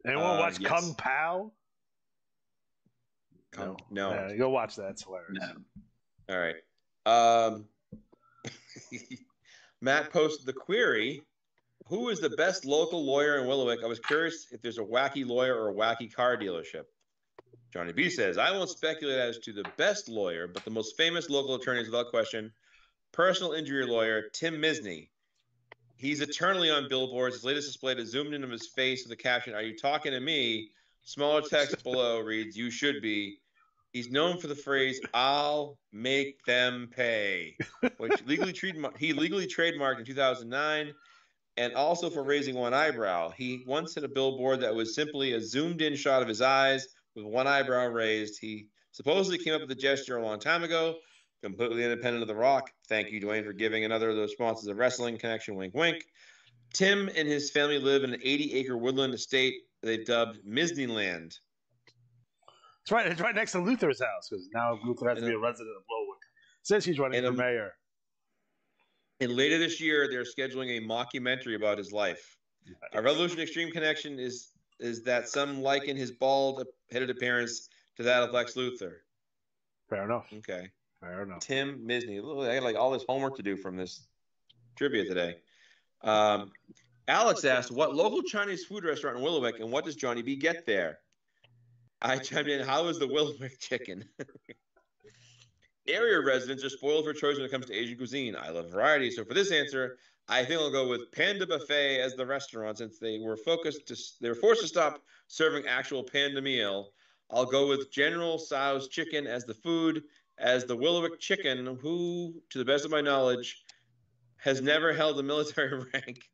Anyone watch Kung Pao? No. Yeah, go watch that. It's hilarious. No. All right. Matt posted the query. Who is the best local lawyer in Willowick? I was curious if there's a wacky lawyer or a wacky car dealership. Johnny B says, I won't speculate as to the best lawyer, but the most famous local attorney is without question personal injury lawyer Tim Misney. He's eternally on billboards. His latest display is zoomed into his face with the caption, "Are you talking to me?" Smaller text below reads, "You should be." He's known for the phrase, "I'll make them pay," which he legally trademarked in 2009, and also for raising one eyebrow. He once had a billboard that was simply a zoomed-in shot of his eyes with one eyebrow raised. He supposedly came up with the gesture a long time ago, completely independent of The Rock. Thank you, Dwayne, for giving another of those sponsors a wrestling connection. Wink, wink. Tim and his family live in an 80-acre woodland estate they've dubbed Misneyland. It's right. It's right next to Luther's house because now Luther has to be a resident of Willowick. Since he's running for mayor. And later this year, they're scheduling a mockumentary about his life. Nice. A Revolution Extreme connection is that some liken his bald-headed appearance to that of Lex Luthor. Fair enough. Okay. Fair enough. Tim Misney. Look, I got like all this homework to do from this trivia today. Alex asked, what local Chinese food restaurant in Willowick and what does Johnny B get there? I chimed in, how is the Willowick chicken? Area residents are spoiled for choice when it comes to Asian cuisine. I love variety. So for this answer, I think I'll go with Panda Buffet as the restaurant since they were forced to stop serving actual panda meal. I'll go with General Tso's chicken as the food, as the Willowick chicken, who, to the best of my knowledge, has never held a military rank.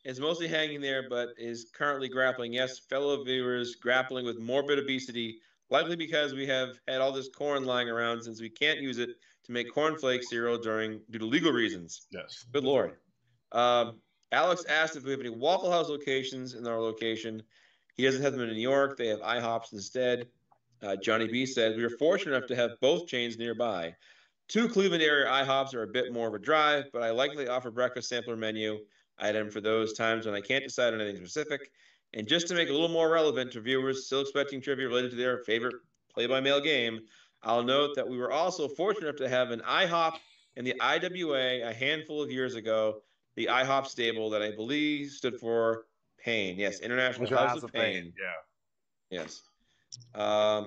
Is mostly hanging there, but is currently grappling. Yes, fellow viewers, grappling with morbid obesity, likely because we have had all this corn lying around since we can't use it to make cornflake cereal due to legal reasons. Yes. Good Lord. Alex asked if we have any Waffle House locations in our location. He doesn't have them in New York. They have IHOPs instead. Johnny B said, we are fortunate enough to have both chains nearby. 2 Cleveland area IHOPs are a bit more of a drive, but I likely offer breakfast sampler menu item for those times when I can't decide on anything specific. And just to make it a little more relevant to viewers still expecting trivia related to their favorite play-by-mail game, I'll note that we were also fortunate enough to have an IHOP in the IWA a handful of years ago, the IHOP stable that I believe stood for Pain. Yes, International House of Pain. Yeah. Yes. A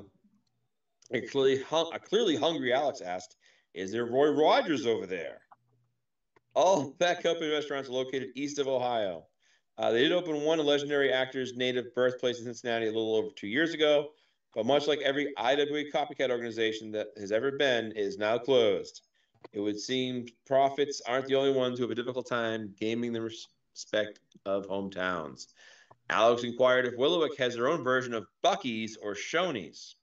clearly hungry Alex asked, is there Roy Rogers over there? All that company restaurants are located east of Ohio. They did open one legendary actor's native birthplace in Cincinnati a little over 2 years ago, but much like every IWA copycat organization that has ever been, is now closed. It would seem profits aren't the only ones who have a difficult time gaining the respect of hometowns. Alex inquired if Willowick has their own version of Buc-ee's or Shoney's.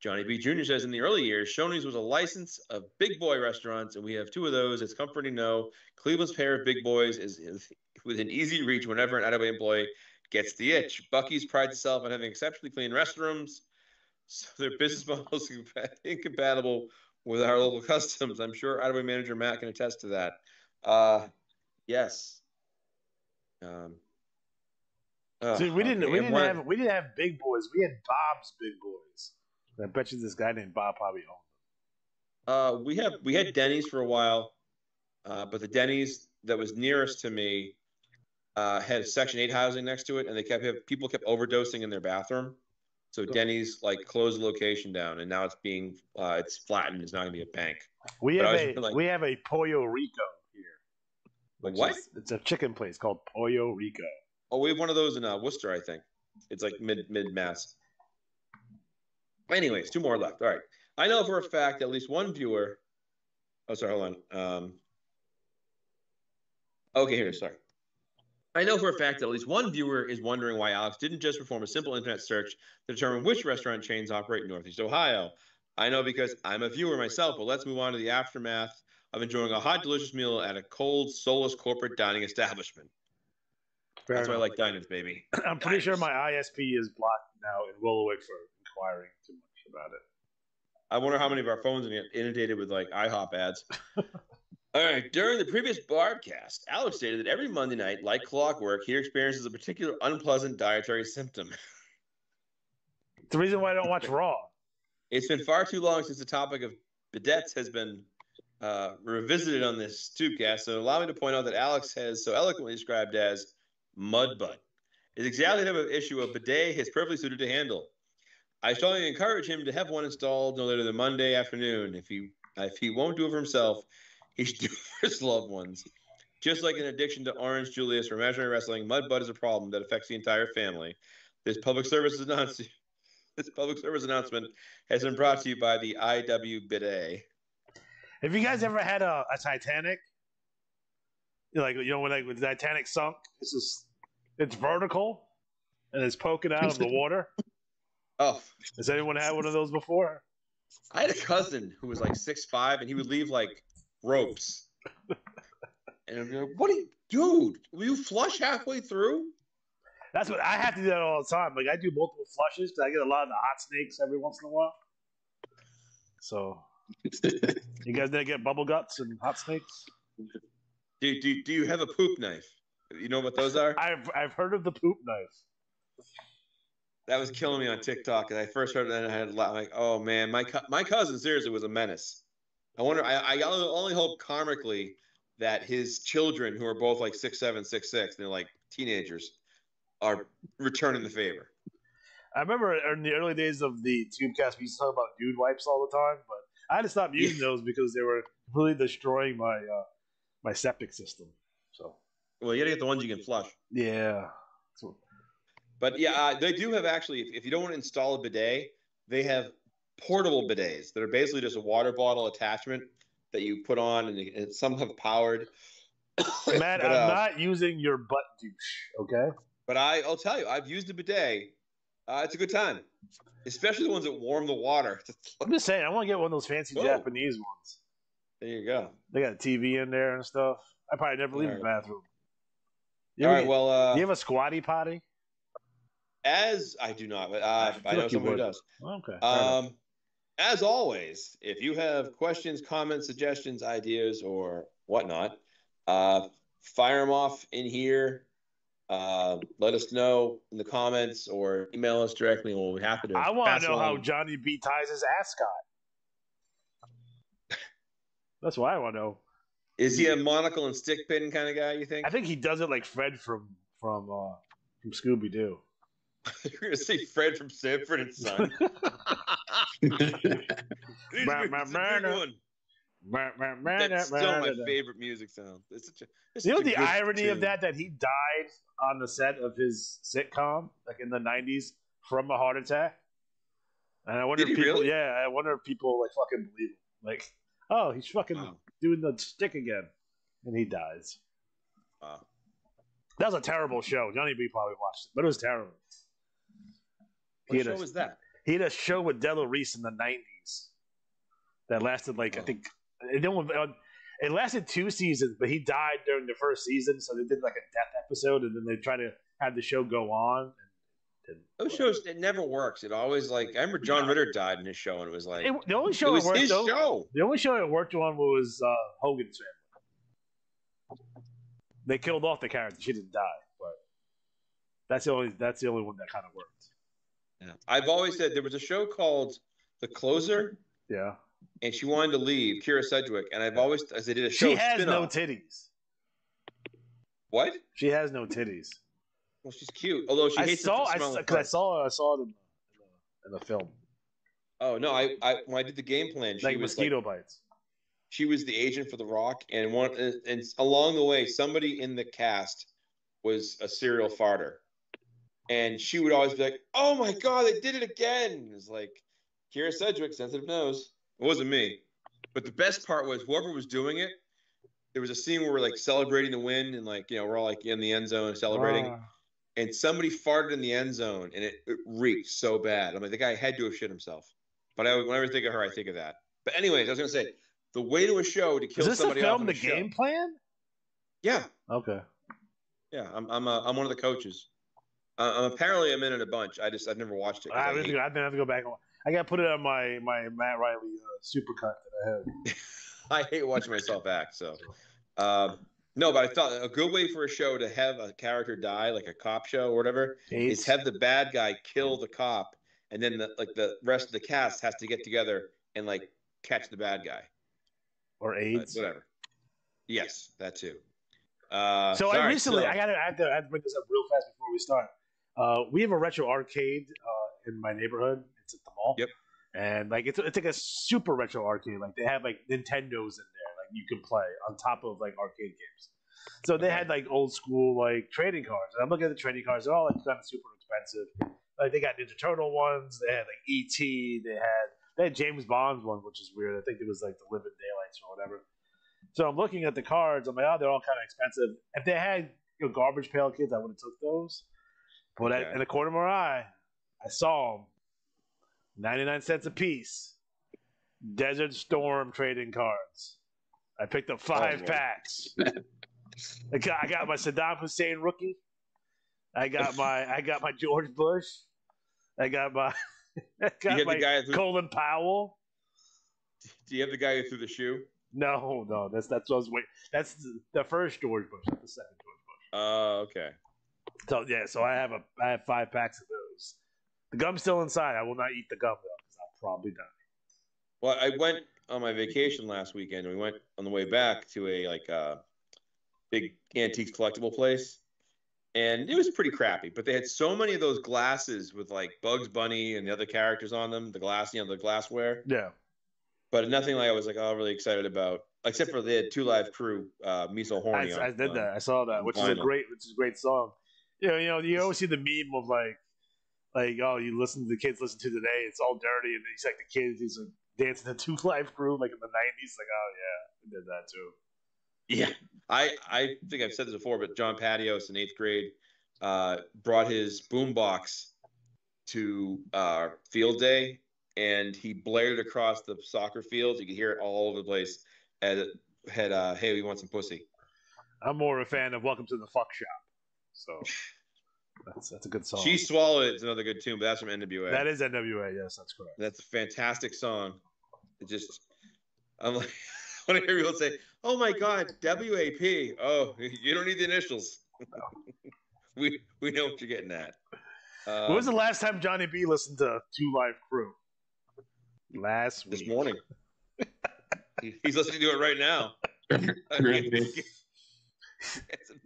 Johnny B. Jr. says in the early years, Shoney's was a license of big boy restaurants, and we have 2 of those. It's comforting to know Cleveland's pair of big boys is within easy reach whenever an IWA employee gets the itch. Buc-ee's prides itself on having exceptionally clean restrooms, so their business model is incompatible with our local customs. I'm sure IWA manager Matt can attest to that. Yes. See, we didn't have big boys. We had Bob's Big Boys. I bet you this guy named Bob probably owned them. We had Denny's for a while, but the Denny's that was nearest to me had Section 8 housing next to it, and people kept overdosing in their bathroom. So Denny's like closed the location down, and now it's being it's flattened. It's not going to be a bank. We have a Pollo Rico here. What? It's a chicken place called Pollo Rico. Oh, we have one of those in Worcester, I think. It's like mid-mass. Anyways, 2 more left. All right. I know for a fact that at least one viewer. Oh, sorry. Hold on. Okay, here. Sorry. I know for a fact that at least one viewer is wondering why Alex didn't just perform a simple internet search to determine which restaurant chains operate in Northeast Ohio. I know because I'm a viewer myself, but let's move on to the aftermath of enjoying a hot, delicious meal at a cold, soulless corporate dining establishment. That's why I like diners, baby. I'm pretty sure my ISP is blocked now in Willowick for inquiring too much about it. I wonder how many of our phones are inundated with like IHOP ads. All right. During the previous broadcast, Alex stated that every Monday night, like clockwork, he experiences a particular unpleasant dietary symptom. It's the reason why I don't watch Raw. It's been far too long since the topic of bidets has been revisited on this Tubecast, so allow me to point out that Alex has so eloquently described as mud butt. It's exactly the type of issue a bidet is perfectly suited to handle. I strongly encourage him to have one installed no later than Monday afternoon. If he won't do it for himself, he should do it for his loved ones. Just like an addiction to Orange Julius or imaginary wrestling, mud butt is a problem that affects the entire family. This public service announcement has been brought to you by the IW Bidet. Have you guys ever had a Titanic? When the Titanic sunk, it's vertical and it's poking out of the water. Oh, has anyone had one of those before? I had a cousin who was like 6'5", and he would leave like ropes. And I'd be like, "What are you, dude? Will you flush halfway through?" That's what I have to do that all the time. Like I do multiple flushes because I get a lot of the hot snakes every once in a while. So, you guys didn't get bubble guts and hot snakes? Do you have a poop knife? You know what those are? I've heard of the poop knife. That was killing me on TikTok. And I first heard it, and I had a lot. I'm like, oh man, my cousin seriously was a menace. I wonder. I only hope karmically that his children, who are both like 6'7", 6'6", they're like teenagers, are returning the favor. I remember in the early days of the Tubecast, we used to talk about dude wipes all the time, but I had to stop using those because they were completely destroying my my septic system. So, well, you gotta get the ones you can flush. Yeah. But yeah, they do have actually. If you don't want to install a bidet, they have portable bidets that are basically just a water bottle attachment that you put on, and some have powered. Matt, I'm not using your butt douche, okay? But I'll tell you, I've used a bidet. It's a good time, especially the ones that warm the water. I'm just saying, I want to get one of those fancy Japanese ones. There you go. They got a TV in there and stuff. I probably never leave the bathroom. All right, well, you have a squatty potty? As I do not, but I know someone who does. Okay. As always, if you have questions, comments, suggestions, ideas, or whatnot, fire them off in here. Let us know in the comments or email us directly, and we'll be happy to. I want to know how Johnny B ties his ascot. That's what I want to know. Is he a monocle and stick pin kind of guy, you think? I think he does it like Fred from Scooby Doo. You're gonna say Fred from Sanford and Son. That's still my favorite music sound. It's such a, you know the irony tune of that he died on the set of his sitcom, like in the 90s, from a heart attack. And I wonder if people, I wonder if people like fucking believe him. Like, oh, he's fucking doing the stick again, and he dies. Wow. That was a terrible show. Johnny B probably watched it, but it was terrible. What show was that? He had a show with Della Reese in the 90s that lasted I think it lasted 2 seasons, but he died during the first season, so they did like a death episode, and then they tried to have the show go on. Those shows, it never works. It always I remember John Ritter died in his show, and it was like the only show it was his show. The only show it worked on was Hogan's Family. They killed off the character; she didn't die, but that's the only one that kind of worked. Yeah. I've always said there was a show called The Closer. Yeah. And she wanted to leave, Kira Sedgwick, and I've always, as they did a show, she has no titties. What? She has no titties. Well, she's cute, although she hates the smell of because I saw it in the film. Oh no! I when I did the game plan, she was mosquito bites. She was the agent for The Rock, and along the way, somebody in the cast was a serial farter. And she would always be like, "Oh my God, they did it again!" It was like Kira Sedgwick, sensitive nose. It wasn't me, but the best part was whoever was doing it. There was a scene where we're celebrating the win, and we're all in the end zone celebrating, and somebody farted in the end zone, and it reeked so bad. I'm like, the guy had to have shit himself. But whenever I think of her, I think of that. But anyways, I was gonna say the way to a show to kill somebody off. Is this the film, The Game Plan? Yeah. Okay. Yeah, I'm one of the coaches. Apparently, I'm in it a bunch. I've never watched it. I have to go back. I got to put it on my Matt Riley supercut that I have. I hate watching myself act. So, no, but I thought a good way for a show to have a character die, like a cop show or whatever, is have the bad guy kill the cop, and then the rest of the cast has to get together and catch the bad guy. Or AIDS. Whatever. Yes, that too. I have to bring this up real fast before we start. We have a retro arcade in my neighborhood. It's at the mall. Yep. And it's like a super retro arcade. They have Nintendos in there, you can play on top of arcade games. So they had old school trading cards. And I'm looking at the trading cards. They're all kind of super expensive. They got Ninja Turtle ones. They had E.T. They had James Bond's one, which is weird. I think it was the Living Daylights or whatever. So I'm looking at the cards. I'm like, oh, they're all kind of expensive. If they had Garbage Pail Kids, I would have took those. But in the corner of my eye, I saw them. 99 cents a piece. Desert Storm trading cards. I picked up 5 packs. I got my Saddam Hussein rookie. I got my George Bush. I got my Colin Powell. Do you have the guy who threw the shoe? No, that's what I was waiting. That's the first George Bush, not the second George Bush. Oh, okay. So I have 5 packs of those. The gum's still inside. I will not eat the gum, though, because I'll probably die. Well, I went on my vacation last weekend, and we went on the way back to a big antiques collectible place, and it was pretty crappy. But they had so many of those glasses with like Bugs Bunny and the other characters on them, the glassware. Yeah. But nothing like I was like really excited about, except for they had Two Live Crew, Me So Horny. I did that. I saw that, which is a great song. You always see the meme of like the kids listen to today. It's all dirty, and then he's like the kids. He's like dancing to Two Live Crew like in the '90s. Like, oh yeah, I did that too. Yeah, I think I've said this before, but John Patios in 8th grade brought his boombox to field day, and he blared across the soccer field. You could hear it all over the place. And it had "Hey, we want some pussy." I'm more a fan of "Welcome to the Fuck Shop," so that's a good song. She Swallowed It's another good tune, but that's from NWA. That is NWA. Yes, that's correct. That's a fantastic song. I'm like, when I hear people say, "Oh my God, WAP." Oh, you don't need the initials. we know what you're getting at. When was the last time Johnny B listened to Two Live Crew? Last week. This morning. He's listening to it right now.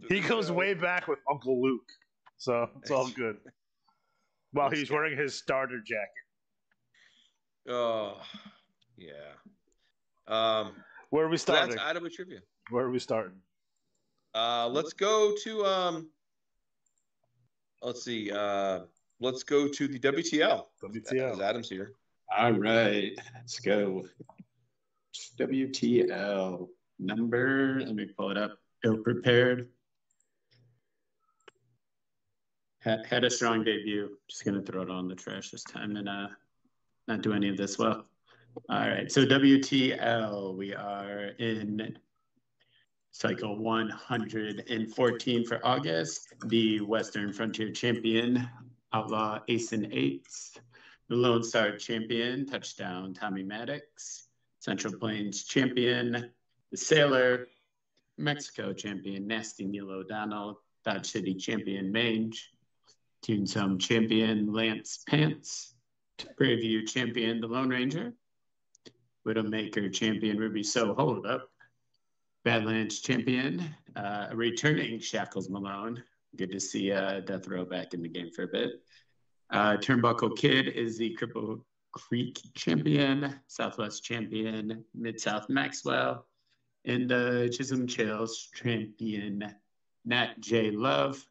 He goes way back with Uncle Luke, so it's all good. While he's wearing his starter jacket. Oh, yeah. Where are we starting? So that's Iowa trivia. Where are we starting? Let's go to let's see. Let's go to the WTL. WTL. Adam's here. All right, let's go. WTL number. Let me pull it up. Ill prepared. Had a strong debut. Just gonna throw it on the trash this time and not do any of this well. All right, so WTL, we are in cycle 114 for August. The Western Frontier Champion, Outlaw Ace and Eights. The Lone Star Champion, Touchdown Tommy Maddox. Central Plains Champion, the Sailor. Mexico Champion, Nasty Neil O'Donnell. Dodge City Champion, Mange. Toonsome Champion, Lance Pants. Prairie Champion, the Lone Ranger. Widowmaker Champion, Ruby So Hold Up. Badlands Champion, returning Shackles Malone. Good to see Death Row back in the game for a bit. Turnbuckle Kid is the Cripple Creek Champion. Southwest Champion, Mid-South Maxwell. And the Chisholm Trails Champion, Nat J. Love.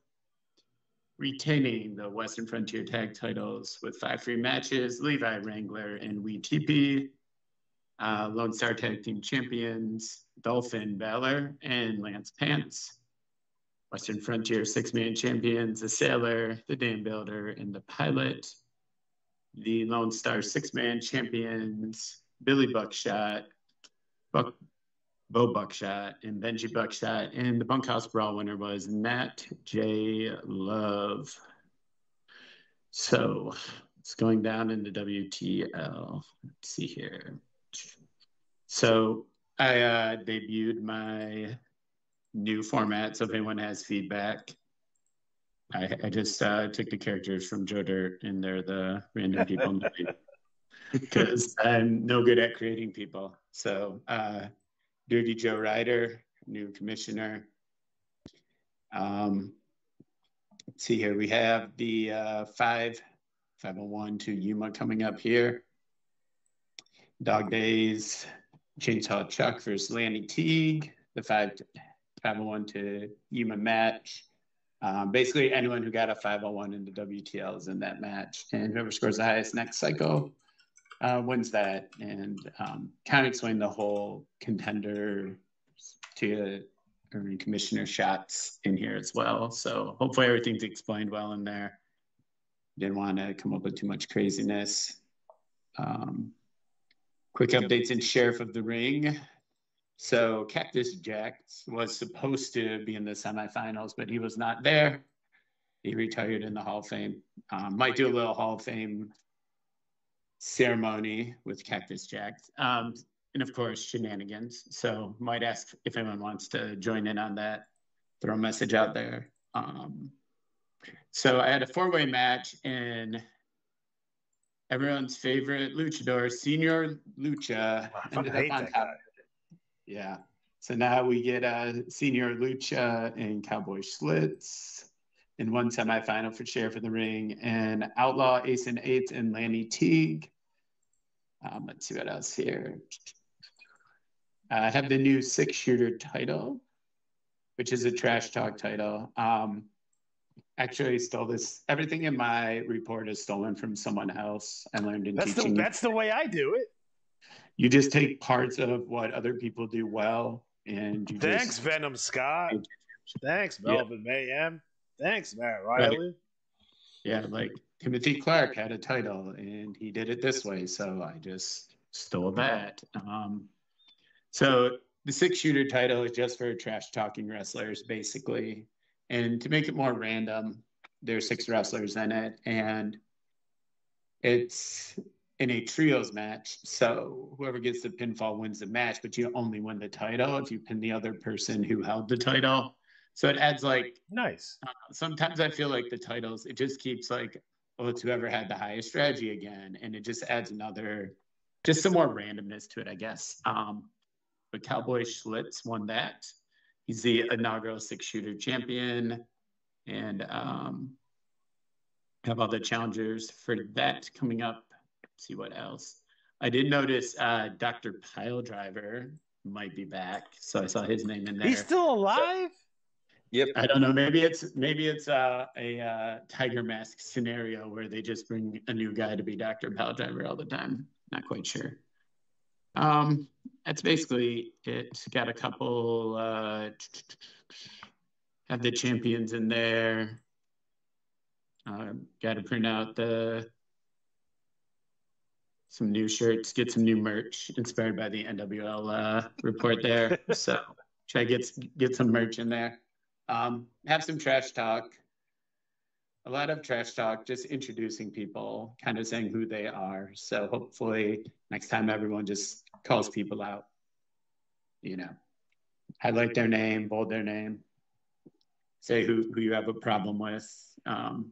Retaining the Western Frontier Tag titles with 5 free matches, Levi Wrangler and Wee TP. Lone Star Tag Team Champions, Dolphin Valor and Lance Pants. Western Frontier 6-man champions, the Sailor, the Dam Builder, and the Pilot. The Lone Star 6-man champions, Billy Buckshot, Bo Buckshot, and Benji Buckshot. And the Bunkhouse Brawl winner was Nat J. Love. So it's going down into WTL. Let's see here. So I debuted my new format. So if anyone has feedback, I just took the characters from Joe Dirt, and they're the random people because I'm no good at creating people. So Dirty Joe Ryder, new commissioner. Let's see here. We have the 501 to Yuma coming up here. Dog Days, Chainsaw Chuck versus Lanny Teague, the 501 to Yuma match. Basically, anyone who got a 501 in the WTL is in that match. And whoever scores the highest next cycle wins that. And kind of explain the whole contender to commissioner shots in here as well. So hopefully everything's explained well in there. Didn't want to come up with too much craziness. Quick updates in Sheriff of the Ring. So Cactus Jack was supposed to be in the semifinals, but he was not there. He retired in the Hall of Fame. Might do a little Hall of Fame ceremony with Cactus Jack. And of course, shenanigans. So might ask if anyone wants to join in on that. Throw a message out there. So I had a 4-way match in everyone's favorite luchador, Senior Lucha, ended up on top. Yeah. So now we get Senior Lucha and Cowboy Schlitz in one semifinal for Sheriff of the Ring, and Outlaw Ace and Eights and Lanny Teague. Let's see what else here. I have the new 6-shooter title, which is a trash talk title. Actually stole this. Everything in my report is stolen from someone else. I learned in teaching. That's the way I do it. You just take parts of what other people do well, and you Thanks, Venom Scott. Thanks, Melvin Mayhem. Thanks, Matt Riley. Right. Yeah, like Timothy Clark had a title, and he did it this way, so I just stole that. So the 6-shooter title is just for trash-talking wrestlers, basically. And to make it more random, there's 6 wrestlers in it, and it's in a trios match. So whoever gets the pinfall wins the match, but you only win the title if you pin the other person who held the title. So it adds like nice. Sometimes I feel like the titles, it just keeps like, oh, it's whoever had the highest strategy again, and it just adds just some more randomness to it, I guess. But Cowboy Schlitz won that. He's the inaugural 6-shooter champion, and have all the challengers for that coming up. Let's see what else. I did notice Dr. Piledriver might be back, so I saw his name in there. He's still alive? Yep. I don't know. Maybe it's a Tiger Mask scenario where they just bring a new guy to be Dr. Piledriver all the time. Not quite sure. That's basically it. Got a couple, have the champions in there. Got to print out some new shirts, get some new merch inspired by the NWL report there. So try to get some merch in there. Have some trash talk. A lot of trash talk, just introducing people, kind of saying who they are. So hopefully next time everyone just calls people out, highlight their name, bold their name, say who you have a problem with, kind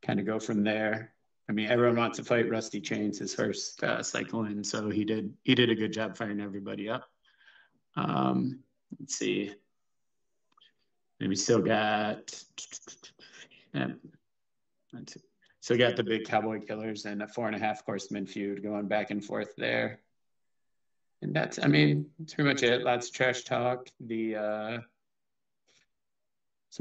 of go from there. I mean, everyone wants to fight Rusty Chains his first cycle in, so he did a good job firing everybody up. Let's see. And we still got still got the big Cowboy Killers and a 4.5 Horsemen feud going back and forth there. And that's pretty much it. Lots of trash talk. Some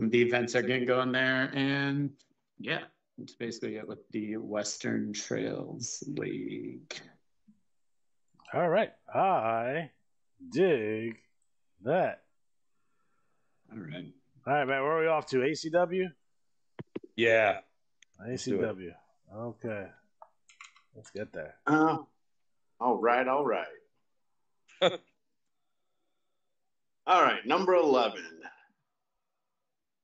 of the events are getting going there, and yeah, that's basically it with the Western Trails League. All right, I dig that. All right, man. Where are we off to? ACW? Yeah. ACW. Okay. Let's get there. All right. All right, number 11.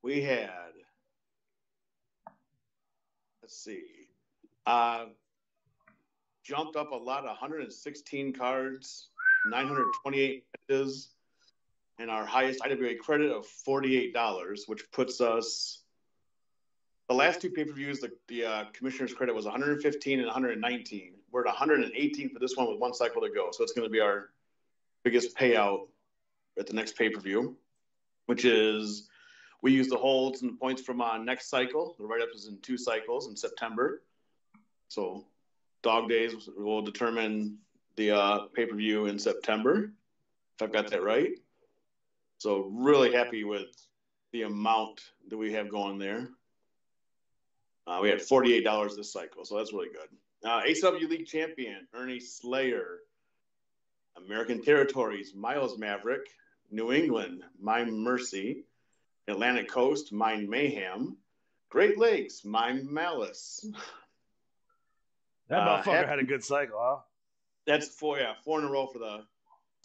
We had, let's see, jumped up a lot, 116 cards, 928 matches, and our highest IWA credit of $48, which puts us, the last 2 pay-per-views, the commissioner's credit was 115 and 119. We're at 118 for this one with 1 cycle to go. So it's going to be our biggest payout at the next pay-per-view, which is, we use the holds and points from next cycle. The write-up is in 2 cycles in September. So dog days will determine the pay-per-view in September, if I've got that right. So really happy with the amount that we have going there. We had $48 this cycle, so that's really good. ACW League champion, Ernie Slayer. American Territories, Miles Maverick. New England, Mime Mercy. Atlantic Coast, Mine Mayhem. Great Lakes, Mime Malice. That motherfucker had a good cycle, huh? That's 4 in a row for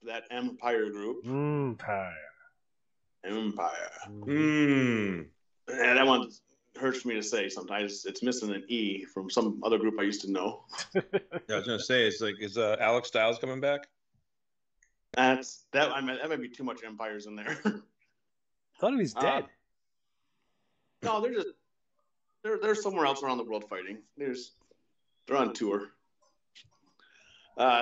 that Empire group. Empire. And that one hurts me to say sometimes. It's missing an E from some other group I used to know. Yeah, I was gonna say, is Alex Styles coming back? That might be too much Empires in there. I thought he was dead. No, they're somewhere else around the world fighting. They're on tour.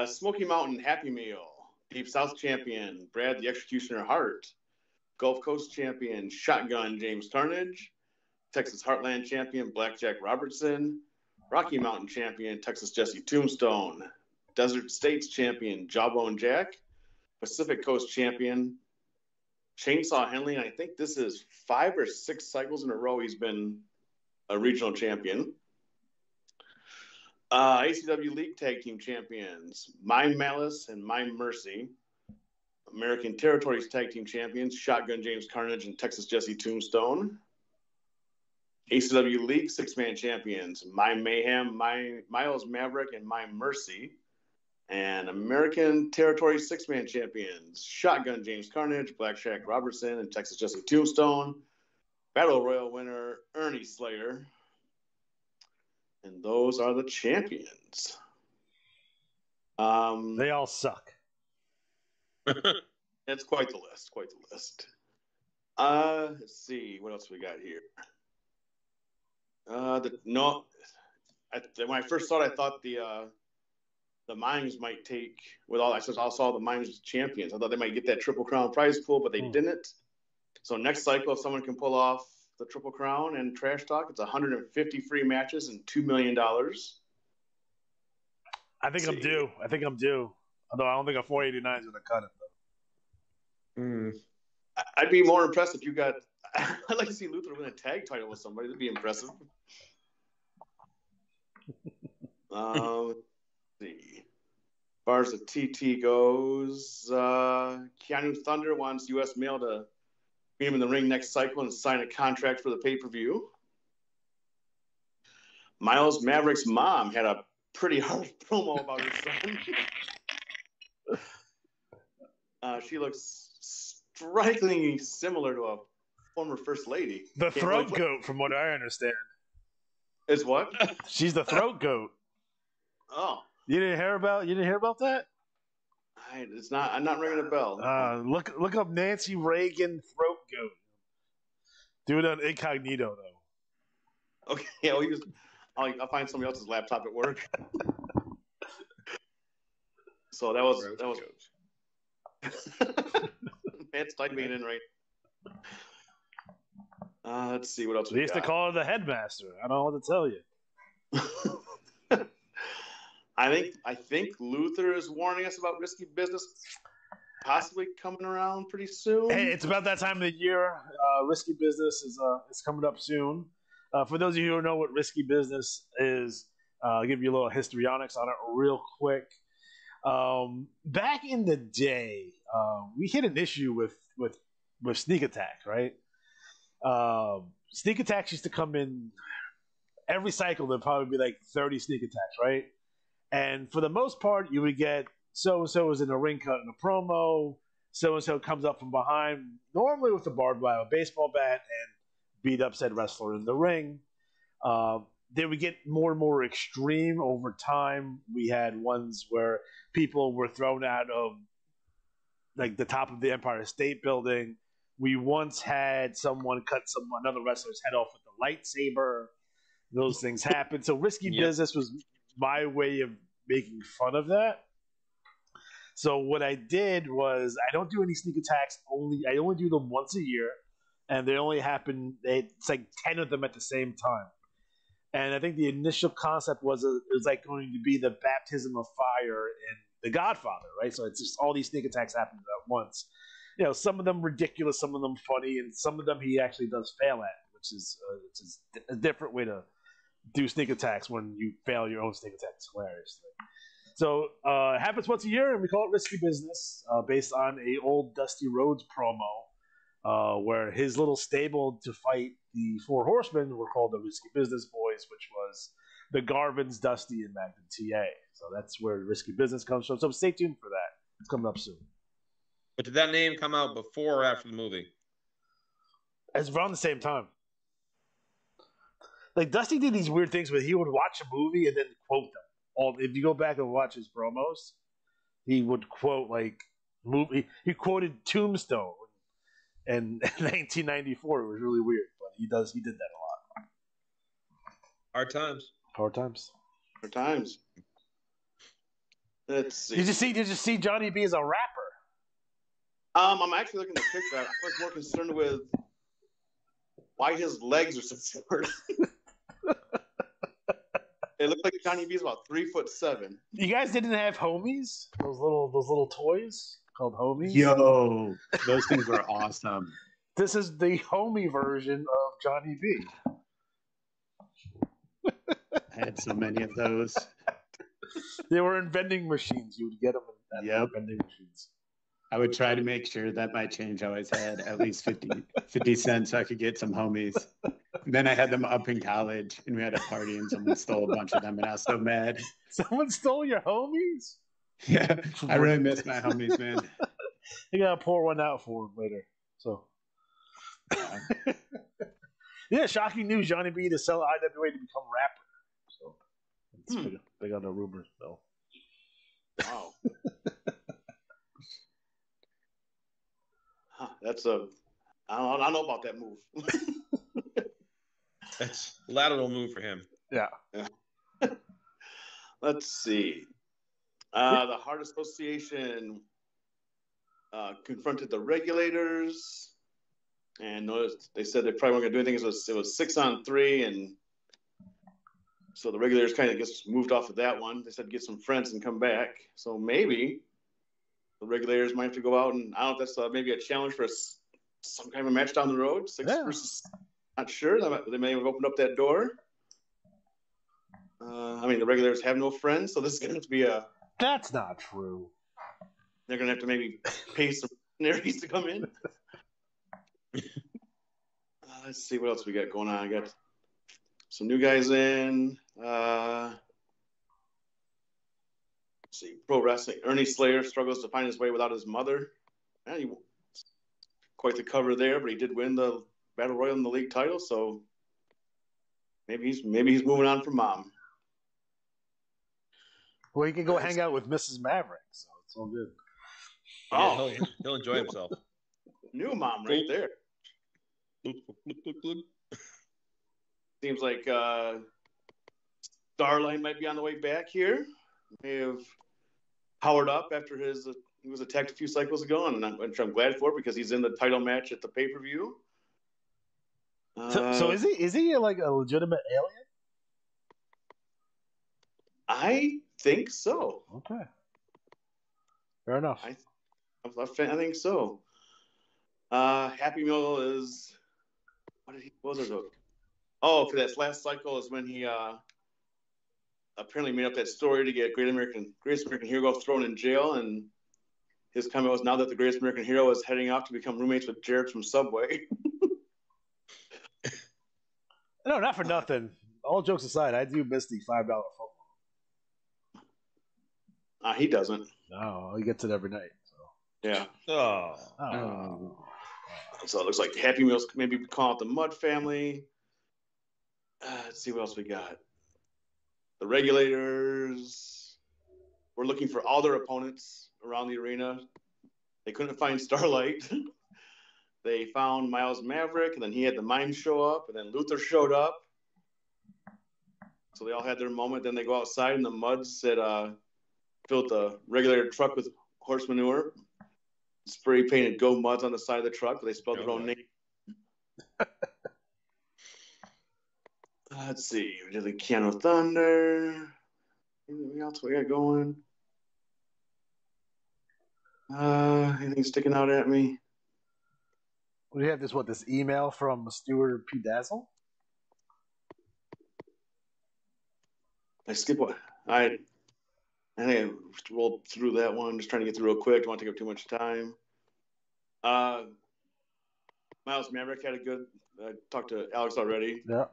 Smoky Mountain Happy Meal. Deep South champion, Brad the Executioner Hart. Gulf Coast champion, Shotgun James Carnage. Texas Heartland champion, Blackjack Robertson. Rocky Mountain champion, Texas Jesse Tombstone. Desert States champion, Jawbone Jack. Pacific Coast champion, Chainsaw Henley. And I think this is 5 or 6 cycles in a row he's been a regional champion. ACW League Tag Team Champions, Mime Malice and Mime Mercy. American Territories Tag Team Champions, Shotgun James Carnage and Texas Jesse Tombstone. ACW League 6-Man Champions, Mime Mayhem, Miles Maverick, and Mime Mercy. And American Territories 6-Man Champions, Shotgun James Carnage, Blackjack Robertson, and Texas Jesse Tombstone. Battle Royal winner, Ernie Slayer. And those are the champions. They all suck. It's quite the list. Quite the list. Let's see. What else we got here? When I first saw it, I thought the Mimes might take, with all I saw the Mimes champions. I thought they might get that Triple Crown prize pool, but they didn't. So next cycle, if someone can pull off the Triple Crown and Trash Talk, it's 150 free matches and $2 million. I think I'm due. Although I don't think a 489 is going to cut it, though. I'd be more impressed if you got – I'd like to see Luther win a tag title with somebody. That'd be impressive. Let's see. As far as the TT goes, Keanu Thunder wants U.S. Mail to meet him in the ring next cycle and sign a contract for the pay-per-view. Miles Maverick's mom had a pretty harsh promo about her son. She looks strikingly similar to a former first lady. The throat goat, from what I understand. Is what? She's the throat goat. Oh. You didn't hear about that? It's not. I'm not ringing a bell. Look up Nancy Reagan throat goat. Do it on incognito though. Okay, I'll find somebody else's laptop at work. So that was Matt's typing it in right. Let's see what else we used to call her the headmaster. I don't know what to tell you. I think Luther is warning us about Risky Business possibly coming around pretty soon. Hey, it's about that time of the year. Risky Business is coming up soon. For those of you who don't know what Risky Business is, I'll give you a little histrionics on it real quick. Back in the day, we hit an issue with sneak attacks, right? Sneak attacks used to come in every cycle. There'd probably be like 30 sneak attacks, right? And for the most part, you would get so-and-so is in a ring cut in a promo, so-and-so comes up from behind, normally with a barbed wire baseball bat, and beat up said wrestler in the ring. They would get more and more extreme over time. We had ones where people were thrown out of like the top of the Empire State Building. We once had someone cut another wrestler's head off with a lightsaber. Those things happen. So Risky Business was my way of making fun of that. So what I did was I don't do any sneak attacks. I only do them once a year, and they only happen. It's like 10 of them at the same time. And I think the initial concept was it was like going to be the baptism of fire in The Godfather, right? So it's just all these sneak attacks happen at once. You know, some of them ridiculous, some of them funny, and some of them he actually does fail at, which is a different way to do sneak attacks when you fail your own sneak attacks hilariously. So it happens once a year, and we call it Risky Business, based on a old Dusty Rhodes promo, where his little stable to fight the Four Horsemen were called the Risky Business Boys, which was the Garvins, Dusty, and Magnum TA. So that's where Risky Business comes from. So stay tuned for that. It's coming up soon. But did that name come out before or after the movie? It's around the same time. Like, Dusty did these weird things where he would watch a movie and then quote them. If you go back and watch his promos, he would quote, like, movie. He quoted Tombstone in 1994. It was really weird, but he did that a lot. Hard times. Hard times. times. Let's see. Did you see Johnny B as a rapper? I'm actually looking at the picture. I was more concerned with why his legs are so short. It looked like Johnny B is about 3'7". You guys didn't have homies? Those little toys called homies? Yo, those things were awesome. This is the homie version of Johnny B. I had so many of those. They were in vending machines. You would get them at vending machines. I would try to make sure that my change always had at least 50 cents so I could get some homies. And then I had them up in college, and we had a party, and someone stole a bunch of them, and I was so mad. Someone stole your homies? Yeah, I really miss my homies, man. You gotta pour one out for them later. So, yeah, shocking news: Johnny B to sell IWA to become rapper. So, it's big on the rumors, though. Wow. That's a. I don't know about that move. That's a lateral move for him. Yeah. Let's see. The Heart Association confronted the regulators, and noticed they said they probably weren't going to do anything. It was 6-on-3, and so the regulators kind of just moved off of that one. They said get some friends and come back. So maybe the regulators might have to go out and I don't know if that's maybe a challenge for some kind of a match down the road. 6 versus, not sure. They may have opened up that door. I mean, the regulators have no friends, so this is going to be a. That's not true. They're going to have to maybe pay some mercenaries to come in. Let's see what else we got going on. I got some new guys in. Let's see, pro wrestling. Ernie Slayer struggles to find his way without his mother. Quite the cover there, but he did win the Battle Royal and the league title, so maybe he's moving on from mom. Well, he can go hang out with Mrs. Maverick, so it's all good. Oh, yeah, he'll enjoy himself. New mom right there. Seems like Starline might be on the way back here. May have powered up after he was attacked a few cycles ago, and which I'm glad for because he's in the title match at the pay-per-view. So is he like a legitimate alien? I think so. Okay. Fair enough. I think so. Happy Meal is what was it? Oh, for that last cycle is when he apparently made up that story to get Greatest American Hero thrown in jail, and his comment was now that the Greatest American Hero is heading off to become roommates with Jared from Subway. No, not for nothing. All jokes aside, I do miss the $5 football. He doesn't. No, he gets it every night. So. Yeah. Oh. So it looks like Happy Meals maybe call out the Mud family. Let's see what else we got. The regulators were looking for all their opponents around the arena. They couldn't find Starlight. They found Miles Maverick, and then he had the mime show up, and then Luther showed up. So they all had their moment. Then they go outside, and the Muds said, filled the regulator truck with horse manure, spray painted Go Muds on the side of the truck, but they spelled their own name. Let's see. We did the Keanu Thunder. Anything else we got going? Anything sticking out at me? We have this email from Stuart P. Dazzle? I skipped one. I think I rolled through that one. Just trying to get through real quick. Don't want to take up too much time. Miles Maverick had a good. I talked to Alex already. Yeah.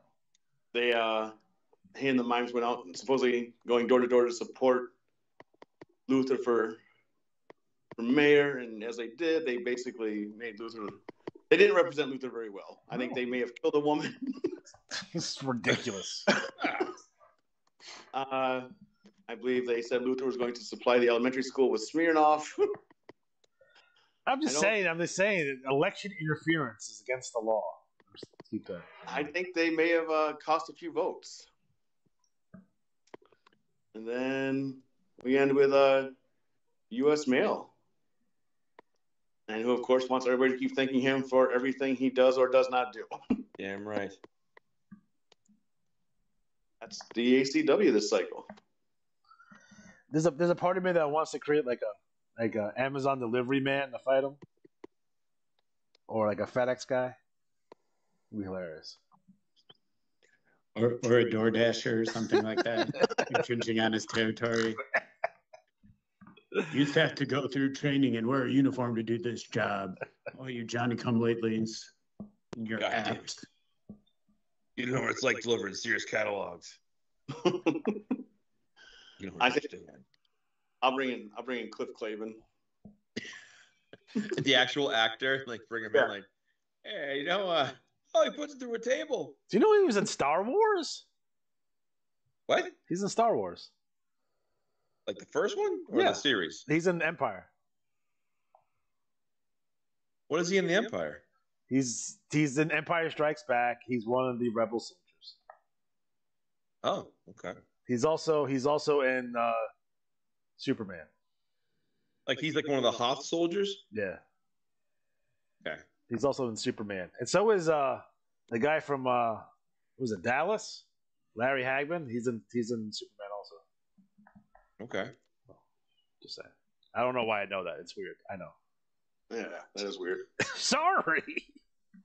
They he and the mimes went out and supposedly going door to door to support Luther for mayor, and as they did, they basically made Luther. They didn't represent Luther very well. I think they may have killed a woman. It's ridiculous. I believe they said Luther was going to supply the elementary school with Smirnoff. I'm just saying that election interference is against the law. I think they may have cost a few votes. And then we end with U.S. Mail. And who, of course, wants everybody to keep thanking him for everything he does or does not do. Damn right. That's the ACW this cycle. There's a part of me that wants to create like a Amazon delivery man to fight him, or like a FedEx guy. It'd be hilarious. Or a DoorDasher or something like that, infringing on his territory. You have to go through training and wear a uniform to do this job. Oh, you Johnny-come-latelys, you're out. You know what it's like delivering Sears catalogs. I think I'll bring in Cliff Clavin. The actual actor, like bring him in, like, hey, you know, he puts it through a table. Do you know he was in Star Wars? What? He's in Star Wars. Like the first one or the series? He's in Empire. What is he in the Empire? He's in Empire Strikes Back. He's one of the rebel soldiers. Oh, okay. He's also in Superman. Like he's like one of the Hoth soldiers? Yeah. Okay. He's also in Superman. And so is the guy from was it Dallas? Larry Hagman. He's in Superman also. Okay. Just saying. I don't know why I know that. It's weird. I know. Yeah, that is weird. Sorry.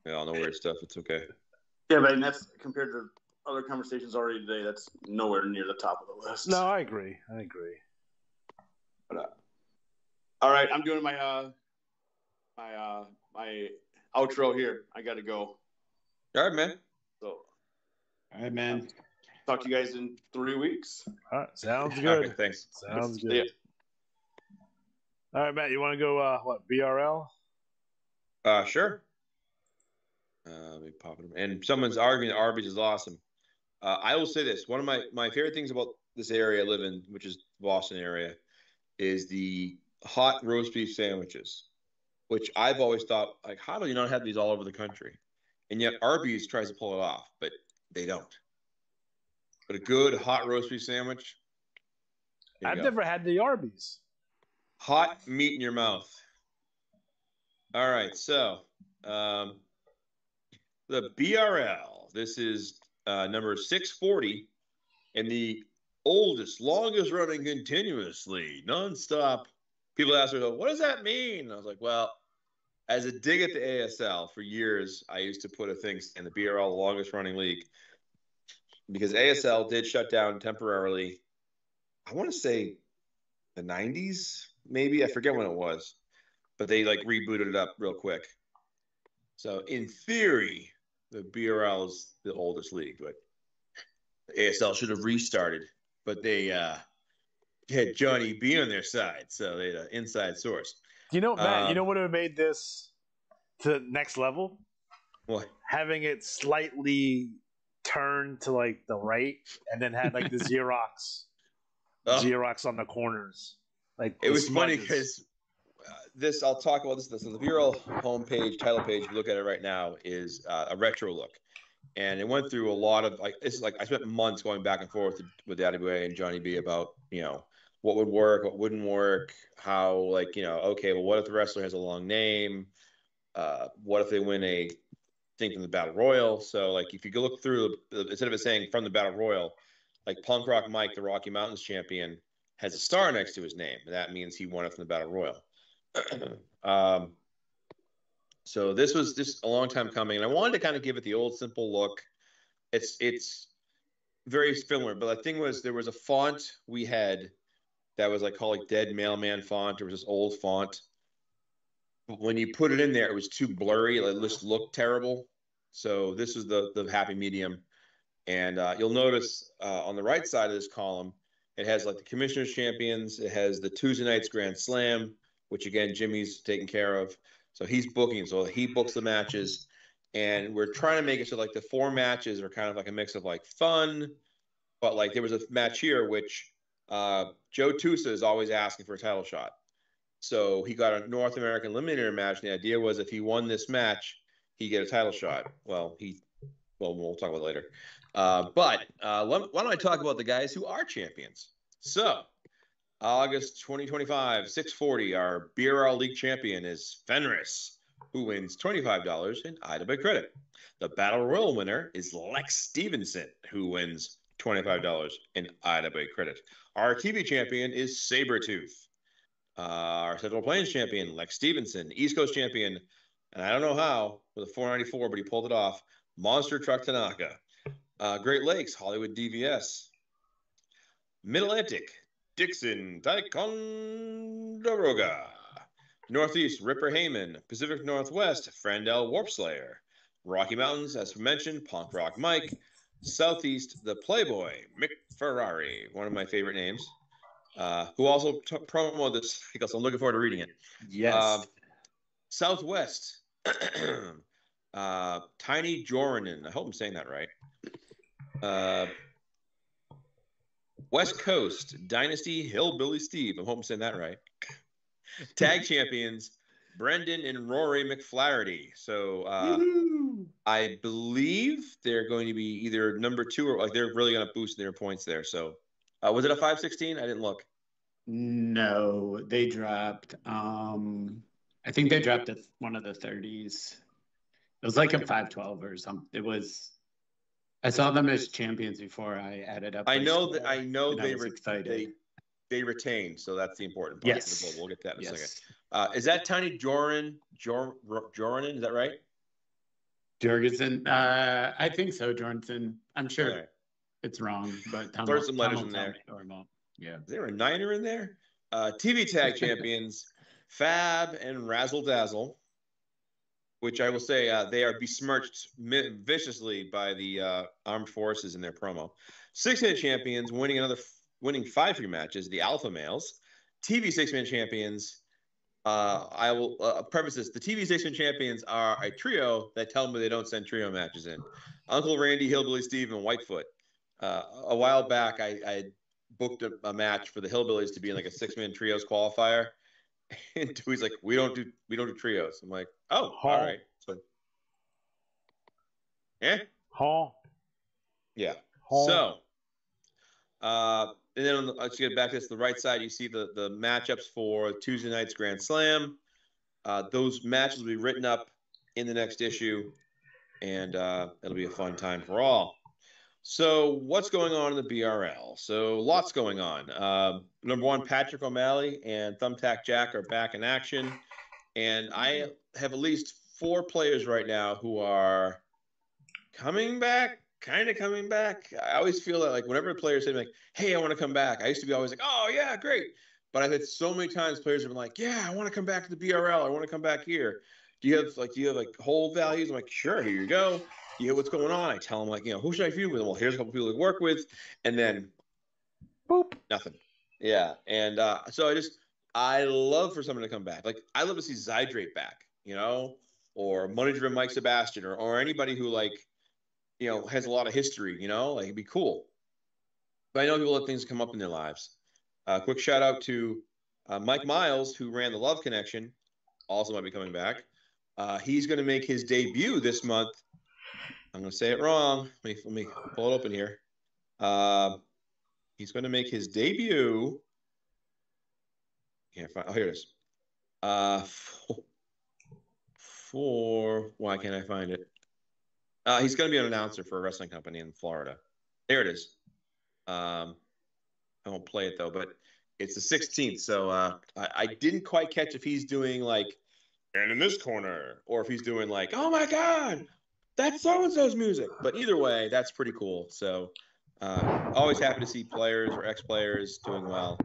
Yeah, all the weird stuff. It's okay. Yeah, but that's compared to other conversations already today. That's nowhere near the top of the list. No, I agree. But, all right, I'm doing my my outro here. I got to go. All right, man. So, all right, man. Talk to you guys in 3 weeks. All right, sounds good. Okay, thanks. Sounds good. Yeah. All right, Matt, you want to go, BRL? Sure. Let me pop it. And someone's arguing that Arby's is awesome. I will say this. One of my favorite things about this area I live in, which is the Boston area, is the hot roast beef sandwiches, which I've always thought, like, how do you not have these all over the country? And yet Arby's tries to pull it off, but they don't. But a good hot roast beef sandwich. I've never had the Arby's. Hot meat in your mouth. All right, so the BRL. This is number 640, and the oldest, longest running continuously, nonstop. People ask me, "What does that mean?" I was like, "Well, as a dig at the ASL for years, I used to put a thing in the BRL, longest running league." Because ASL did shut down temporarily, I want to say the 90s, maybe. I forget when it was. But they, like, rebooted it up real quick. So, in theory, the BRL is the oldest league. But the ASL should have restarted. But they had Johnny B on their side. So, they had an inside source. You know, Matt, you know what would have made this to the next level? What? Having it slightly turned to like the right, and then had like the Xerox on the corners. Like it was funny because this, I'll talk about this. So the BRL homepage, title page, if you look at it right now, is a retro look, and it went through a lot of like this is like I spent months going back and forth with the IWA and Johnny B about what would work, what wouldn't work, how okay, well, what if the wrestler has a long name? What if they win a thing from the Battle Royal? So, like, if you go look through, instead of it saying from the Battle Royal, like Punk Rock Mike, the Rocky Mountains champion, has a star next to his name, and that means he won it from the Battle Royal. So this was just a long time coming, and I wanted to kind of give it the old simple look. It's very similar, but the thing was, there was a font we had that was like called like Dead Mailman font. There was this old font. But when you put it in there, it was too blurry. It just looked terrible. So this is the happy medium. And you'll notice on the right side of this column, it has like the Commissioner's Champions. It has the Tuesday Nights Grand Slam, which again, Jimmy's taking care of. So he's booking. So he books the matches. And we're trying to make it so like the 4 matches are kind of like a mix of like fun. But like there was a match here, which Joe Tusa is always asking for a title shot. So he got a North American Eliminator match. And the idea was if he won this match, he'd get a title shot. Well, we'll talk about it later. But why don't I talk about the guys who are champions? So, August 2025, 640, our BRL League champion is Fenris, who wins $25 in IWA credit. The Battle Royal winner is Lex Stevenson, who wins $25 in IWA credit. Our TV champion is Sabretooth. Our Central Plains champion, Lex Stevenson. East Coast champion, and I don't know how, with a 494, but he pulled it off, Monster Truck Tanaka. Great Lakes, Hollywood DVS. Mid-Atlantic, Dixon Ticonderoga. Northeast, Ripper Heyman. Pacific Northwest, Frandell Warpslayer. Rocky Mountains, as mentioned, Punk Rock Mike. Southeast, the Playboy, Mick Ferrari, one of my favorite names, who also promoted this because I'm looking forward to reading it. Yes. Southwest, Tiny Jordan. I hope I'm saying that right. West Coast, Dynasty Hillbilly Steve. I hope I'm saying that right. Tag champions, Brendan and Rory McFlaherty. So I believe they're going to be either number 2 or like they're really going to boost their points there. So was it a 516? I didn't look. No, they dropped. I think they dropped one of the 30s. It was like a 512 or something. It was. I saw them as champions before I added up. I know they retained, so that's the important part. Yes, we'll get that in a second. Is that Tiny Jordan? Is that right? Jorgensen. I think so, Jorgensen. I'm sure it's wrong, but throw some letters in there. Yeah. Is there a Niner in there? TV tag champions, Fab and Razzle Dazzle, which I will say they are besmirched viciously by the armed forces in their promo. 6-man champions winning 5 free matches, the Alpha Males. TV 6-man champions, I will preface this. The TV 6-man champions are a trio that tell me they don't send trio matches in. Uncle Randy, Hillbilly Steve, and Whitefoot. A while back, I booked a match for the Hillbillies to be in like a 6-man trios qualifier. And Dewey's like, we don't do trios. I'm like, oh, all right. So, yeah. Yeah. So, and then let's get back to this. The right side, you see the matchups for Tuesday night's Grand Slam. Those matches will be written up in the next issue, and it'll be a fun time for all. So what's going on in the BRL? So lots going on. Number 1, Patrick O'Malley and Thumbtack Jack are back in action. And I have at least 4 players right now who are coming back, kind of coming back. I always feel that like whenever a player says like, hey, I want to come back, I used to be always like, oh, yeah, great. But I've had so many times players have been like, yeah, I want to come back to the BRL. I want to come back here. Do you have whole values? I'm like, sure, here you go. You know what's going on? I tell them like, who should I feud with? Well, here's a couple people to work with, and then, boop, nothing. Yeah, and so I love for someone to come back. Like I love to see Zydrate back, or Money Driven Mike Sebastian, or anybody who has a lot of history. Like it'd be cool. But I know people let things come up in their lives. Quick shout out to Mike Miles, who ran the Love Connection, also might be coming back. He's going to make his debut this month. I'm going to say it wrong. Let me pull it open here. He's going to make his debut. Can't find. Oh, here it is. Why can't I find it? He's going to be an announcer for a wrestling company in Florida. There it is. I won't play it though, but it's the 16th. So I didn't quite catch if he's doing and in this corner, or if he's doing oh my God, that's so-and-so's music. But either way, that's pretty cool. So always happy to see players or ex-players doing well.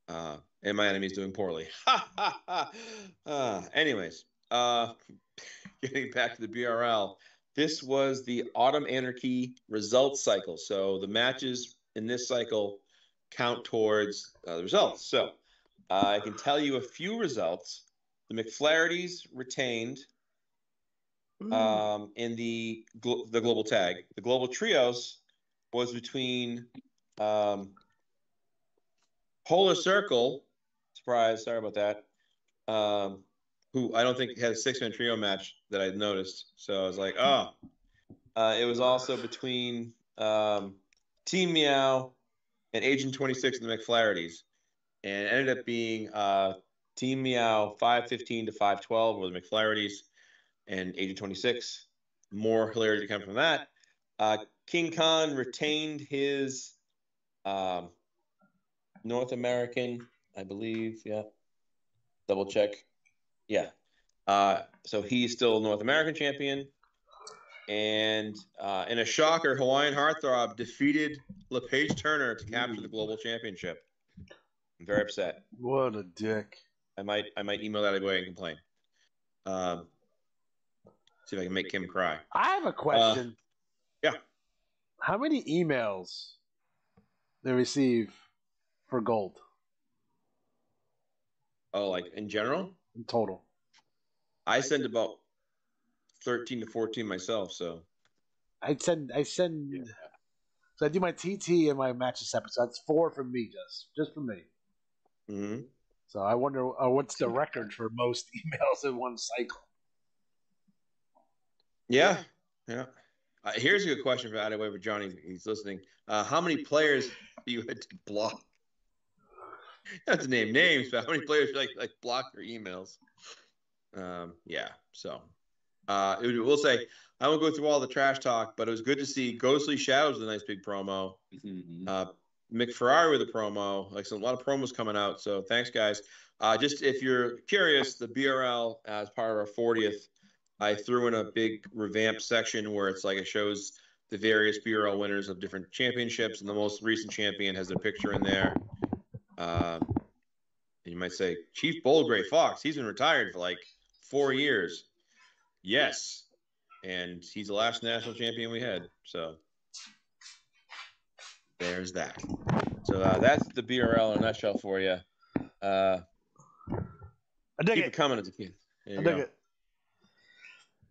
And my enemy's doing poorly. Anyways, getting back to the BRL, this was the Autumn Anarchy results cycle. So the matches in this cycle count towards the results. So I can tell you a few results. The McFlahertys retained in the global tag. The global trios was between Polar Circle, surprise, sorry about that, who I don't think had a 6-man trio match that I noticed. So I was like, it was also between Team Meow and Agent 26 in the McFlaherty's. And it ended up being Team Meow 515 to 512 with the McFlaherty's and Agent 26. More hilarity to come from that. King Khan retained his North American, I believe. Yeah. Double check. Yeah. So he's still North American champion. And in a shocker, Hawaiian Heartthrob defeated LePage Turner to capture the global championship. I'm very upset. What a dick. I might email that away and complain. See if I can make Kim cry. I have a question. Yeah. How many emails they receive for gold? Oh, like in general? In total. I send about 13 to 14 myself, so. I send. Yeah. So I do my TT and my matches separate. So that's 4 from me, just for me. Mm-hmm. So I wonder what's the record for most emails in one cycle. Yeah. Here's a good question for Adaway for Johnny. He's listening. How many players you had to block? You don't have to name names, but how many players like block their emails? Yeah. So, we'll say I won't go through all the trash talk, but it was good to see Ghostly Shadows with a nice big promo. Mick Ferrari with a promo. Like a lot of promos coming out. So thanks, guys. Just if you're curious, the BRL as part of our 40th, I threw in a big revamped section where it's like it shows the various BRL winners of different championships, and the most recent champion has their picture in there. And you might say, Chief Bullgray Fox, he's been retired for like 4 years. Yes. And he's the last national champion we had. So there's that. So that's the BRL in a nutshell for you. I dig keep it coming as a kid. I dig it.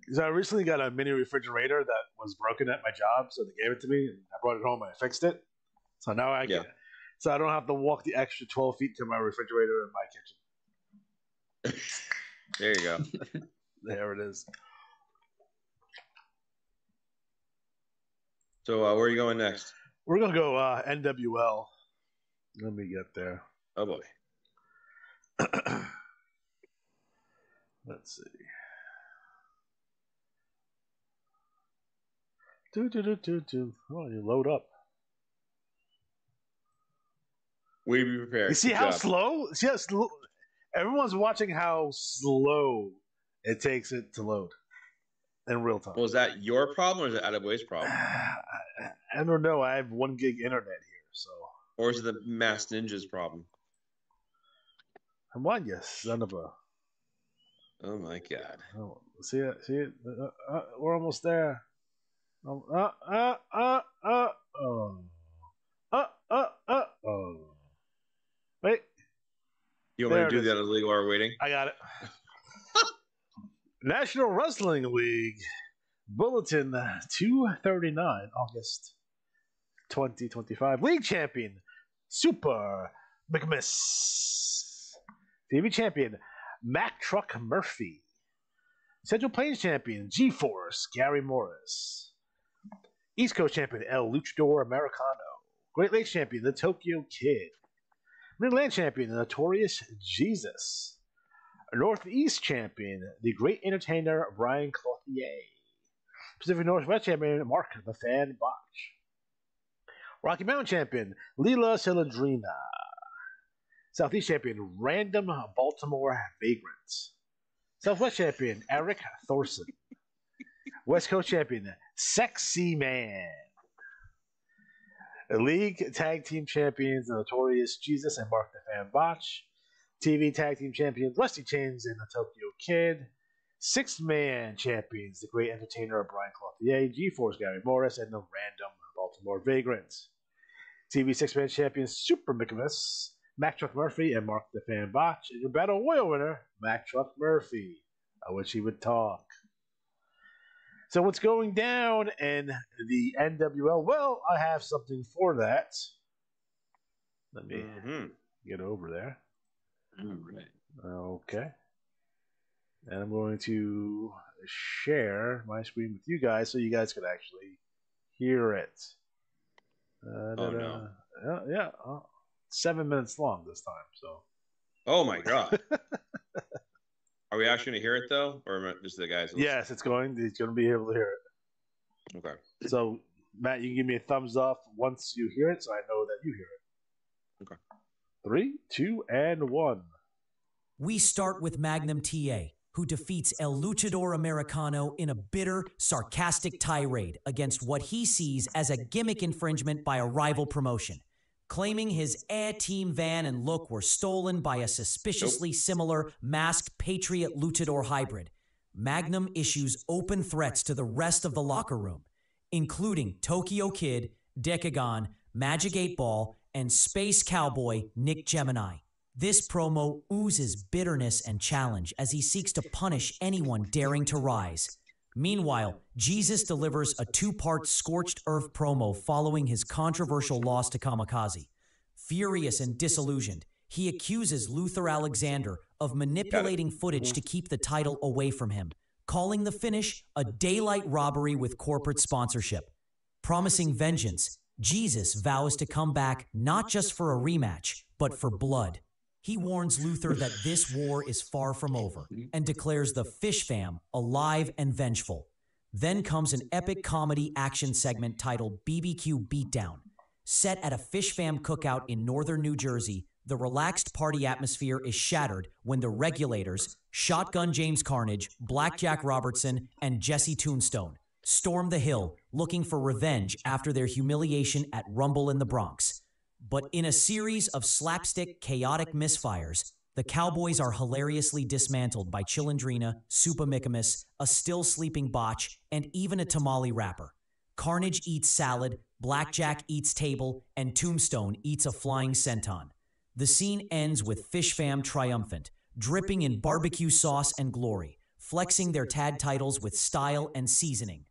Because I recently got a mini refrigerator that was broken at my job, so they gave it to me, and I brought it home and I fixed it. So now I can, so I don't have to walk the extra 12 feet to my refrigerator in my kitchen. There you go. There it is. So where are you going next? We're going to go NWL. Let me get there. Oh, boy. Let's see. Oh, you load up. We be prepared. You see how slow? See how slow? Everyone's watching how slow it takes it to load in real time. Well, is that your problem or is it Adaway's problem? I don't know. I have 1 gig internet here, so. Or is it the Masked Ninja's problem? Come on, you son of a. Oh my God! Oh, see it? See it? We're almost there. Oh. Wait. You want me to do that as legal while waiting? I got it. National Wrestling League Bulletin 239, August 2025. League champion, Super McMiss. TV champion, Mack Truck Murphy. Central Plains champion, G-Force, Gary Morris. East Coast champion, El Luchador Americano. Great Lakes champion, the Tokyo Kid. Mid-Atlantic champion, the Notorious Jesus. Northeast champion, the Great Entertainer, Brian Clothier. Pacific Northwest champion, Mark the Fan Botch. Rocky Mountain champion, Leela Cilandrina. Southeast champion, Random Baltimore Vagrant. Southwest champion, Eric Thorson. West Coast champion, Sexy Man. League Tag Team Champions, the Notorious Jesus and Mark the Fan Botch. TV Tag Team Champions, Rusty Chains and the Tokyo Kid. Six-Man Champions, the Great Entertainer Brian Clothier, G-Force Gary Morris, and the Random Baltimore Vagrants. TV Six-Man Champions, Super McMiss, Mack Truck Murphy, and Mark the Fan Botch. And your Battle Royal winner, Mack Truck Murphy. I wish he would talk. So what's going down in the NWL? Well, I have something for that. Let me get over there. All right. Okay. And I'm going to share my screen with you guys so you guys can actually hear it. Oh, no. Yeah. 7 minutes long this time. So. Oh my God. Are we actually going to hear it though, or just the guys? Yes, it's going. He's going to be able to hear it. Okay. So Matt, you can give me a thumbs up once you hear it, so I know that you hear it. Okay. 3, 2, and 1. We start with Magnum TA, who defeats El Luchador Americano in a bitter, sarcastic tirade against what he sees as a gimmick infringement by a rival promotion, claiming his Air Team van and look were stolen by a suspiciously similar masked Patriot Luchador hybrid. Magnum issues open threats to the rest of the locker room, including Tokyo Kid, Decagon, Magic 8-Ball, and Space Cowboy Nick Gemini. This promo oozes bitterness and challenge as he seeks to punish anyone daring to rise. Meanwhile, Jesus delivers a 2-part scorched earth promo following his controversial loss to Kamikaze. Furious and disillusioned, he accuses Luther Alexander of manipulating footage to keep the title away from him, calling the finish a daylight robbery with corporate sponsorship. Promising vengeance, Jesus vows to come back not just for a rematch, but for blood. He warns Luther that this war is far from over and declares the Fish Fam alive and vengeful. Then comes an epic comedy action segment titled BBQ Beatdown. Set at a Fish Fam cookout in northern New Jersey, the relaxed party atmosphere is shattered when the Regulators, Shotgun James Carnage, Blackjack Robertson, and Jesse Tombstone storm the hill looking for revenge after their humiliation at Rumble in the Bronx. But in a series of slapstick, chaotic misfires, the Cowboys are hilariously dismantled by Chilindrina, Supamikamus, a still-sleeping Botch, and even a tamale wrapper. Carnage eats salad, Blackjack eats table, and Tombstone eats a flying senton. The scene ends with Fish Fam triumphant, dripping in barbecue sauce and glory, flexing their tag titles with style and seasoning.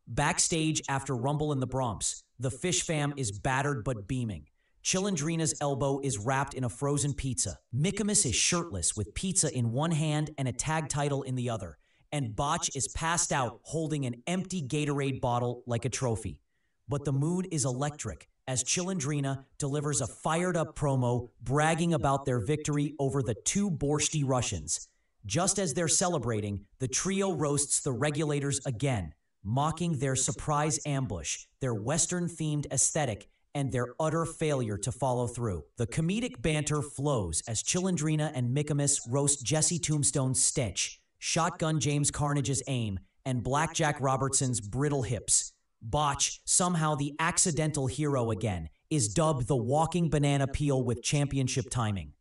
Backstage after Rumble in the Bronx, the Fish Fam is battered but beaming. Chilindrina's elbow is wrapped in a frozen pizza. Mikamus is shirtless with pizza in one hand and a tag title in the other. And Botch is passed out holding an empty Gatorade bottle like a trophy. But the mood is electric as Chilindrina delivers a fired-up promo bragging about their victory over the 2 Borschte Russians. Just as they're celebrating, the trio roasts the Regulators again, mocking their surprise ambush, their Western-themed aesthetic, and their utter failure to follow through. The comedic banter flows as Chilindrina and Mikamus roast Jesse Tombstone's stench, Shotgun James Carnage's aim, and Blackjack Robertson's brittle hips. Botch, somehow the accidental hero again, is dubbed the walking banana peel with championship timing.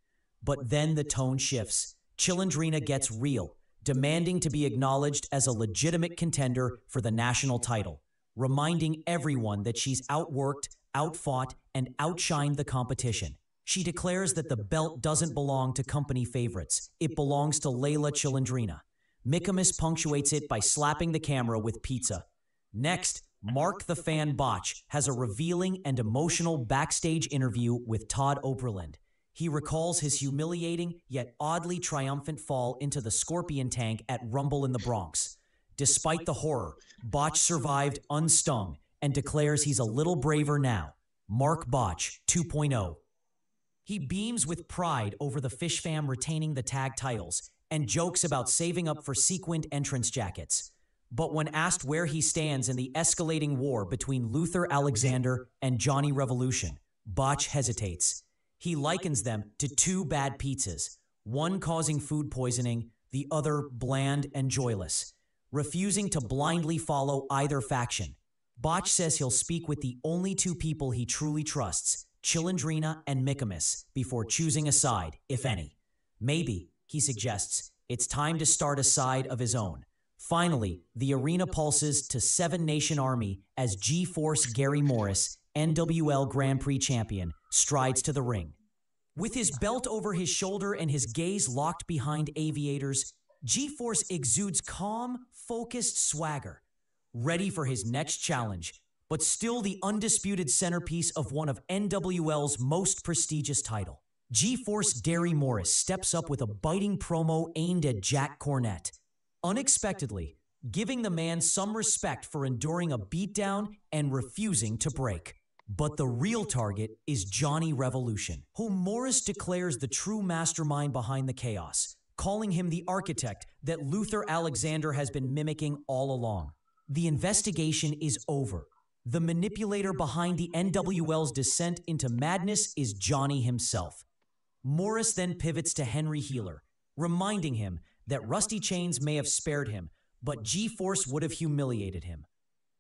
But then the tone shifts. Chilindrina gets real, demanding to be acknowledged as a legitimate contender for the national title, reminding everyone that she's outworked, outfought, and outshined the competition. She declares that the belt doesn't belong to company favorites. It belongs to Layla Chilindrina. Mikamus punctuates it by slapping the camera with pizza. Next, Mark the Fan Botch has a revealing and emotional backstage interview with Todd Oberland. He recalls his humiliating yet oddly triumphant fall into the Scorpion tank at Rumble in the Bronx. Despite the horror, Botch survived unstung and declares he's a little braver now. Mark Botch 2.0. He beams with pride over the Fish Fam retaining the tag titles and jokes about saving up for sequined entrance jackets. But when asked where he stands in the escalating war between Luther Alexander and Johnny Revolution, Botch hesitates. He likens them to 2 bad pizzas, one causing food poisoning, the other bland and joyless, refusing to blindly follow either faction. Botch says he'll speak with the only 2 people he truly trusts, Chilindrina and Mikamus, before choosing a side, if any. Maybe, he suggests, it's time to start a side of his own. Finally, the arena pulses to 7 Nation Army as G-Force Gary Morris, NWL Grand Prix champion, strides to the ring. With his belt over his shoulder and his gaze locked behind aviators, G-Force exudes calm, focused swagger, ready for his next challenge, but still the undisputed centerpiece of one of NWL's most prestigious title. G-Force Gary Morris steps up with a biting promo aimed at Jack Cornette, unexpectedly giving the man some respect for enduring a beatdown and refusing to break. But the real target is Johnny Revolution, whom Morris declares the true mastermind behind the chaos, calling him the architect that Luther Alexander has been mimicking all along. The investigation is over. The manipulator behind the NWL's descent into madness is Johnny himself. Morris then pivots to Henry Healer, reminding him that Rusty Chains may have spared him, but G-Force would have humiliated him.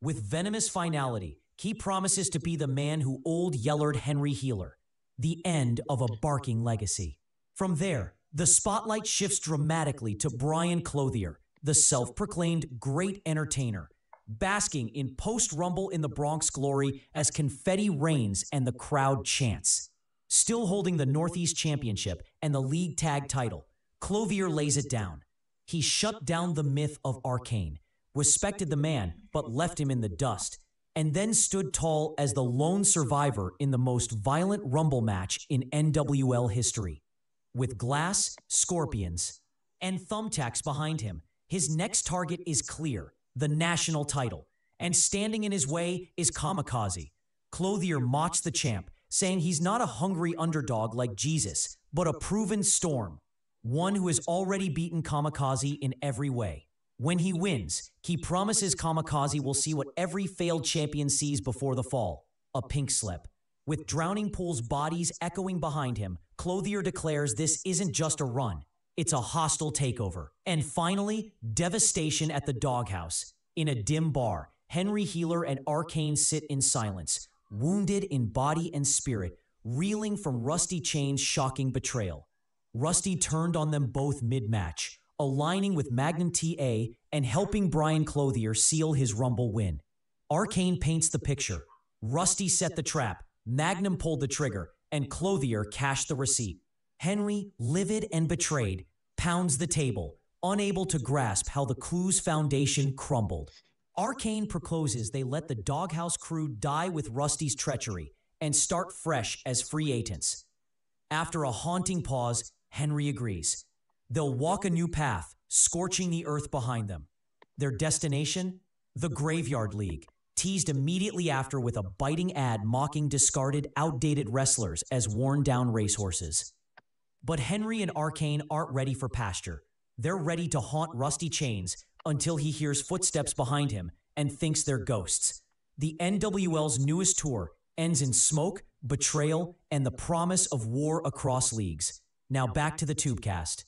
With venomous finality, he promises to be the man who old yellered Henry Healer, the end of a barking legacy. From there, the spotlight shifts dramatically to Brian Clothier, the self-proclaimed great entertainer, basking in post-Rumble in the Bronx glory as confetti rains and the crowd chants. Still holding the Northeast Championship and the league tag title, Clothier lays it down. He shut down the myth of Arcane, respected the man but left him in the dust, and then stood tall as the lone survivor in the most violent Rumble match in NWL history. With glass, scorpions, and thumbtacks behind him, his next target is clear, the national title, and standing in his way is Kamikaze. Clothier mocks the champ, saying he's not a hungry underdog like Jesus, but a proven storm, one who has already beaten Kamikaze in every way. When he wins, he promises Kamikaze will see what every failed champion sees before the fall, a pink slip. With Drowning Pool's bodies echoing behind him, Clothier declares this isn't just a run, it's a hostile takeover. And finally, devastation at the doghouse. In a dim bar, Henry Healer and Arcane sit in silence, wounded in body and spirit, reeling from Rusty Chain's shocking betrayal. Rusty turned on them both mid-match, aligning with Magnum TA and helping Brian Clothier seal his Rumble win. Arcane paints the picture. Rusty set the trap, Magnum pulled the trigger, and Clothier cashed the receipt. Henry, livid and betrayed, pounds the table, unable to grasp how the Clue's foundation crumbled. Arcane procloses they let the Doghouse crew die with Rusty's treachery and start fresh as free agents. After a haunting pause, Henry agrees. They'll walk a new path, scorching the earth behind them. Their destination? The Graveyard League, teased immediately after with a biting ad mocking discarded, outdated wrestlers as worn-down racehorses. But Henry and Arcane aren't ready for pasture. They're ready to haunt Rusty Chains until he hears footsteps behind him and thinks they're ghosts. The NWL's newest tour ends in smoke, betrayal, and the promise of war across leagues. Now back to the Tubecast.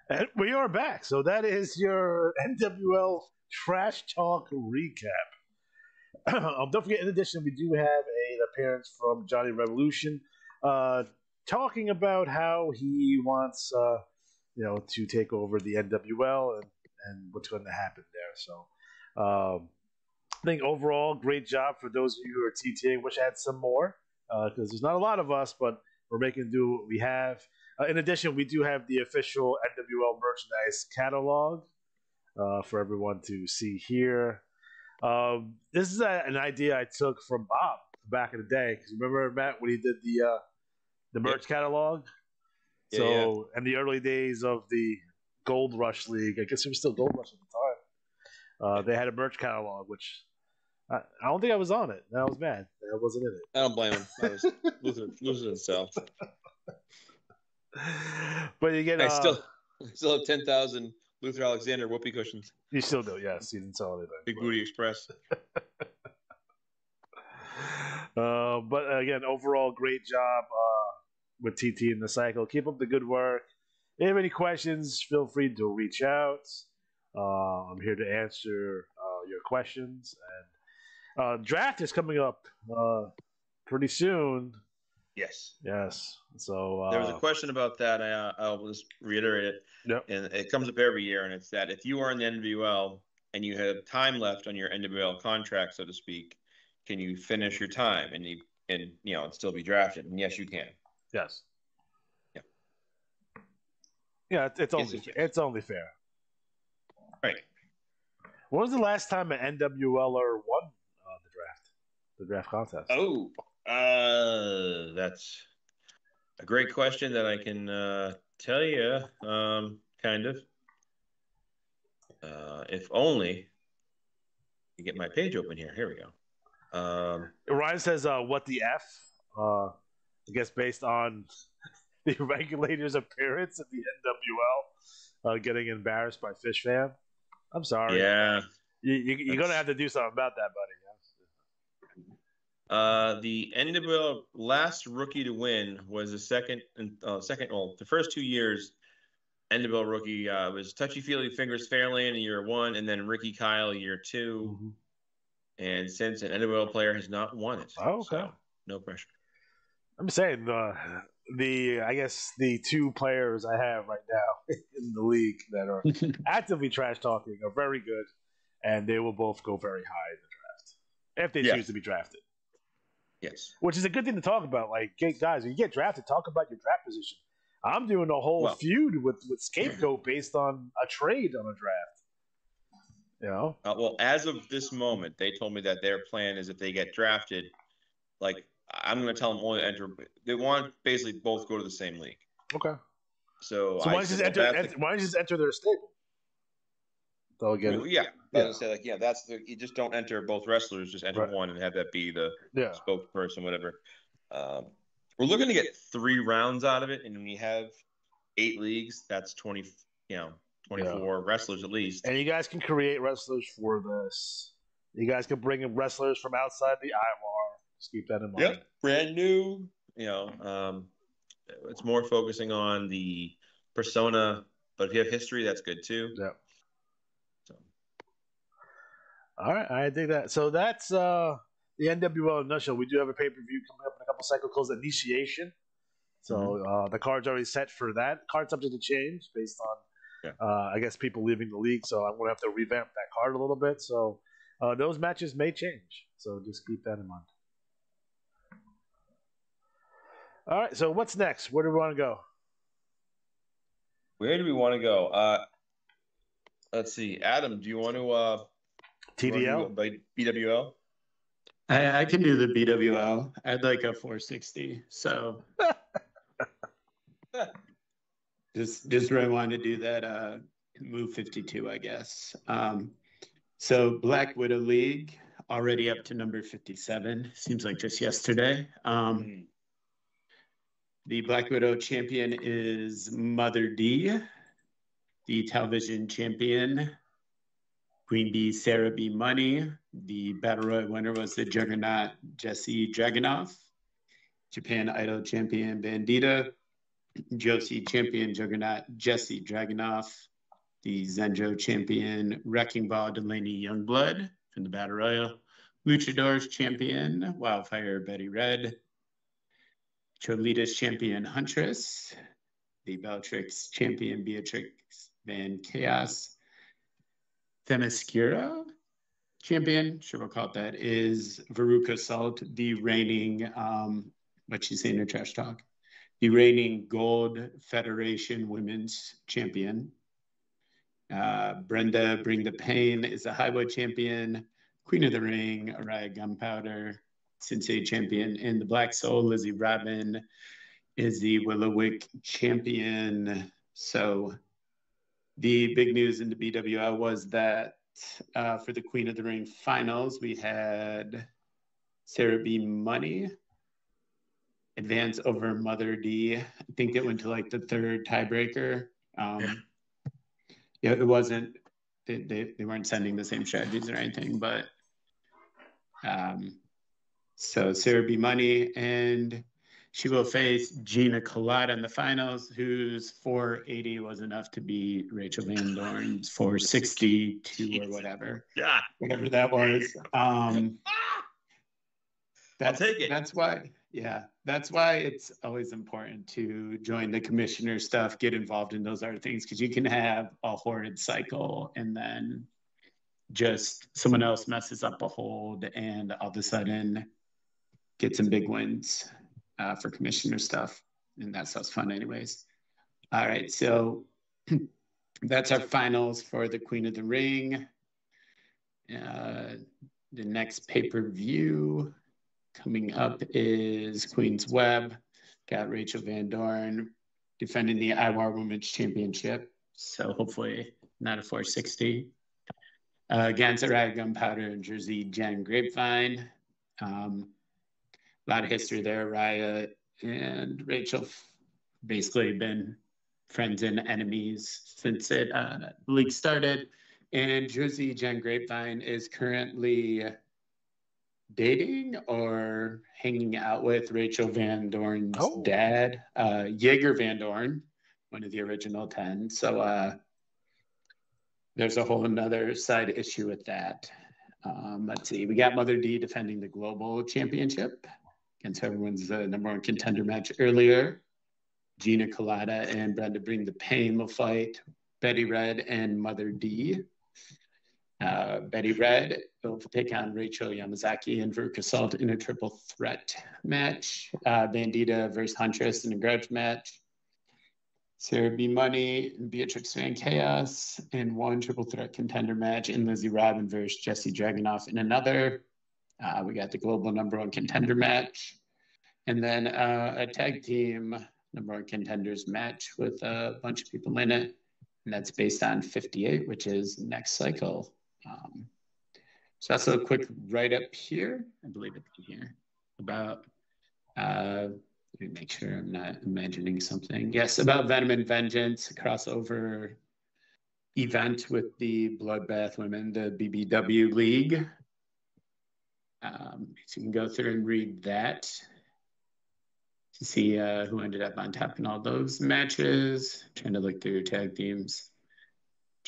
And we are back. So that is your NWL Trash Talk recap. Don't forget, in addition, we do have an appearance from Johnny Revolution talking about how he wants to take over the NWL and what's going to happen there. So I think overall, great job for those of you who are TTing. Wish I had some more because there's not a lot of us, but we're making do what we have. In addition, we do have the official NWL merchandise catalog for everyone to see here. This is an idea I took from Bob back in the day. Because remember, Matt, when he did the merch catalog? In the early days of the Gold Rush League, I guess it was still Gold Rush at the time, they had a merch catalog, which I don't think I was on it. I was mad that I wasn't in it. I don't blame him. I was losing himself. But you get I still have 10,000 Luther Alexander whoopee cushions. You still do, yes. You didn't sell anything. Big Booty Express. But again, overall, great job with TT in the cycle. Keep up the good work. If you have any questions, feel free to reach out. I'm here to answer your questions. And draft is coming up pretty soon. Yes. So there was a question about that. I'll just reiterate it. Yep. And it comes up every year, and it's that if you are in the NWL and you have time left on your NWL contract, so to speak, can you finish your time and still be drafted? And yes, you can. Yes. Yeah. Yeah, it's only fair. Right. When was the last time an NWLer won the draft contest? Oh, that's a great question that I can tell you, kind of. If only you get my page open here. Here we go. Ryan says, "What the f?" I guess based on the regulator's appearance at the NWL, getting embarrassed by Fish Fam. I'm sorry. Yeah. You're gonna have to do something about that, buddy. The NWL last rookie to win was the the first 2 years. NWL rookie was Touchy Feely Fingers Fairlane in year 1, and then Ricky Kyle year 2. Mm-hmm. And since an NWL player has not won it, okay, so no pressure. I'm saying I guess the 2 players I have right now in the league that are actively trash talking are very good, and they will both go very high in the draft if they choose to be drafted. Yes, which is a good thing to talk about. Like, guys, when you get drafted, talk about your draft position. I'm doing a whole feud with Scapegoat based on a trade on a draft. You know? Well, as of this moment, they told me that their plan is if they get drafted, like, I'm going to tell them only to enter. They want basically both go to the same league. Okay. So why don't you just enter their stable? They'll get it. Yeah. I was going to say, like, that's you just don't enter both wrestlers, just enter one and have that be the spokesperson, whatever. We're looking to get 3 rounds out of it, and when we have 8 leagues, that's 24 wrestlers at least. And you guys can create wrestlers for this. You guys can bring in wrestlers from outside the IWAR. Just keep that in mind. Yep, brand new. It's more focusing on the persona, but if you have history, that's good too. Yep. All right, I dig that. So that's the NWL in a nutshell. We do have a pay-per-view coming up in a couple cycles called Initiation. So the card's already set for that. Card subject to change based on, I guess, people leaving the league. So I'm going to have to revamp that card a little bit. So those matches may change. So just keep that in mind. All right, so what's next? Where do we want to go? Where do we want to go? Let's see. Adam, do you want to... TDL? By BWL? I can do the BWL. I'd like a 460. So just really wanted to do that move 52, I guess. So Black Widow League already up to number 57. Seems like just yesterday. The Black Widow champion is Mother D. The television champion, Queen Bee, Sarah B. Money. The Battle Royal winner was the Juggernaut, Jesse Dragunov. Japan Idol champion, Bandita. Josie champion, Juggernaut, Jesse Dragunov. The Zenjo champion, Wrecking Ball, Delaney Youngblood from the Battle Royal. Luchadors champion, Wildfire, Betty Red. Cholitas champion, Huntress. The Bellatrix champion, Beatrix Van Chaos. Themyscira champion, sure we'll call it that, is Veruca Salt, the reigning, what she's saying in her trash talk, the reigning Gold Federation Women's Champion. Brenda Bring the Pain is the Highway Champion. Queen of the Ring, Araya Gunpowder, Sensei Champion. And the Black Soul, Lizzie Robin, is the Willowick Champion. So the big news in the BWL was that for the Queen of the Ring finals, we had Sarah B. Money advance over Mother D. I think it went to like the 3rd tiebreaker. It wasn't, they weren't sending the same strategies or anything, but so Sarah B. Money, and she will face Gina Colada in the finals, whose 480 was enough to beat Rachel Van Dorn's 462 or whatever. Yeah. Whatever that was. I'll take it. That's why it's always important to join the commissioner stuff, get involved in those other things, because you can have a horrid cycle and then just someone else messes up a hold and all of a sudden get some big wins for commissioner stuff. And that stuff's fun anyways. All right, so that's our finals for the Queen of the Ring. The next pay-per-view coming up is Queen's Web. Got Rachel Van Dorn defending the IWAR Women's Championship. So hopefully not a 460. Against Araya Gunpowder and Jersey Jen Grapevine. A lot of history there. Raya and Rachel basically been friends and enemies since the league started. And Jersey Jen Grapevine is currently dating or hanging out with Rachel Van Dorn's dad, Jaeger Van Dorn, one of the original 10. So there's a whole another side issue with that. Let's see. We got Mother D defending the global championship against everyone's number one contender match earlier. Gina Colada and Brenda Bring the Pain will fight Betty Red and Mother D. Betty Red will take on Rachel Yamazaki and Veruca Salt in a triple threat match. Bandita versus Huntress in a grudge match. Sarah B. Money and Beatrix Van Chaos in one triple threat contender match. And Lizzie Robin versus Jesse Dragunov in another. We got the global number one contender match. And then a tag team number one contenders match with a bunch of people in it. And that's based on 58, which is next cycle. So that's a quick write-up here. I believe it's in here about, let me make sure I'm not imagining something. Yes, about Venom and Vengeance, a crossover event with the Bloodbath Women, the BBW League. So you can go through and read that to see who ended up on top in all those matches. Trying to look through tag teams.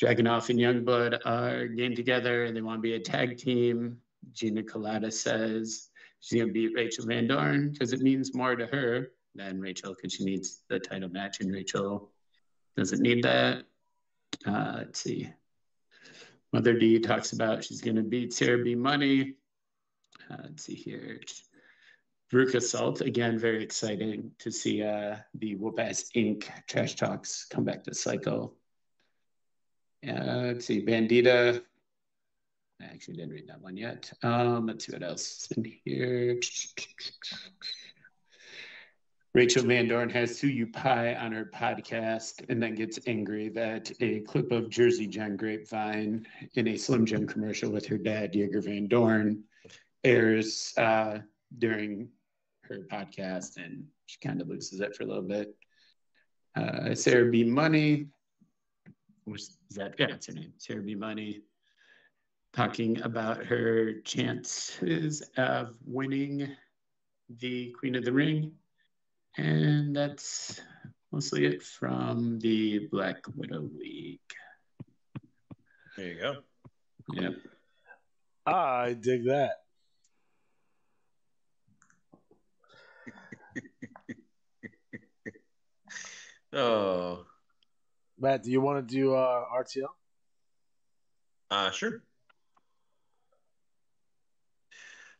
Dragunov and Youngblood are getting together and they want to be a tag team. Gina Colada says she's going to beat Rachel Van Dorn because it means more to her than Rachel because she needs the title match and Rachel doesn't need that. Let's see. Mother D talks about she's going to beat Sarah B. Money. Let's see here. Veruca Salt, again, very exciting to see the Whoop-Ass Inc. Trash Talks come back to cycle. Let's see, Bandita. I actually didn't read that one yet. Let's see what else is in here. Rachel Van Dorn has Suyu Pie on her podcast and then gets angry that a clip of Jersey Jen Grapevine in a Slim Jim commercial with her dad, Jaeger Van Dorn, airs during her podcast, and she kind of loses it for a little bit. Sarah B. Money. That's her name, Sarah B. Money, talking about her chances of winning the Queen of the Ring. And that's mostly it from the Black Widow League. There you go. Yep. I dig that. Oh. Matt, do you want to do RTL? Sure.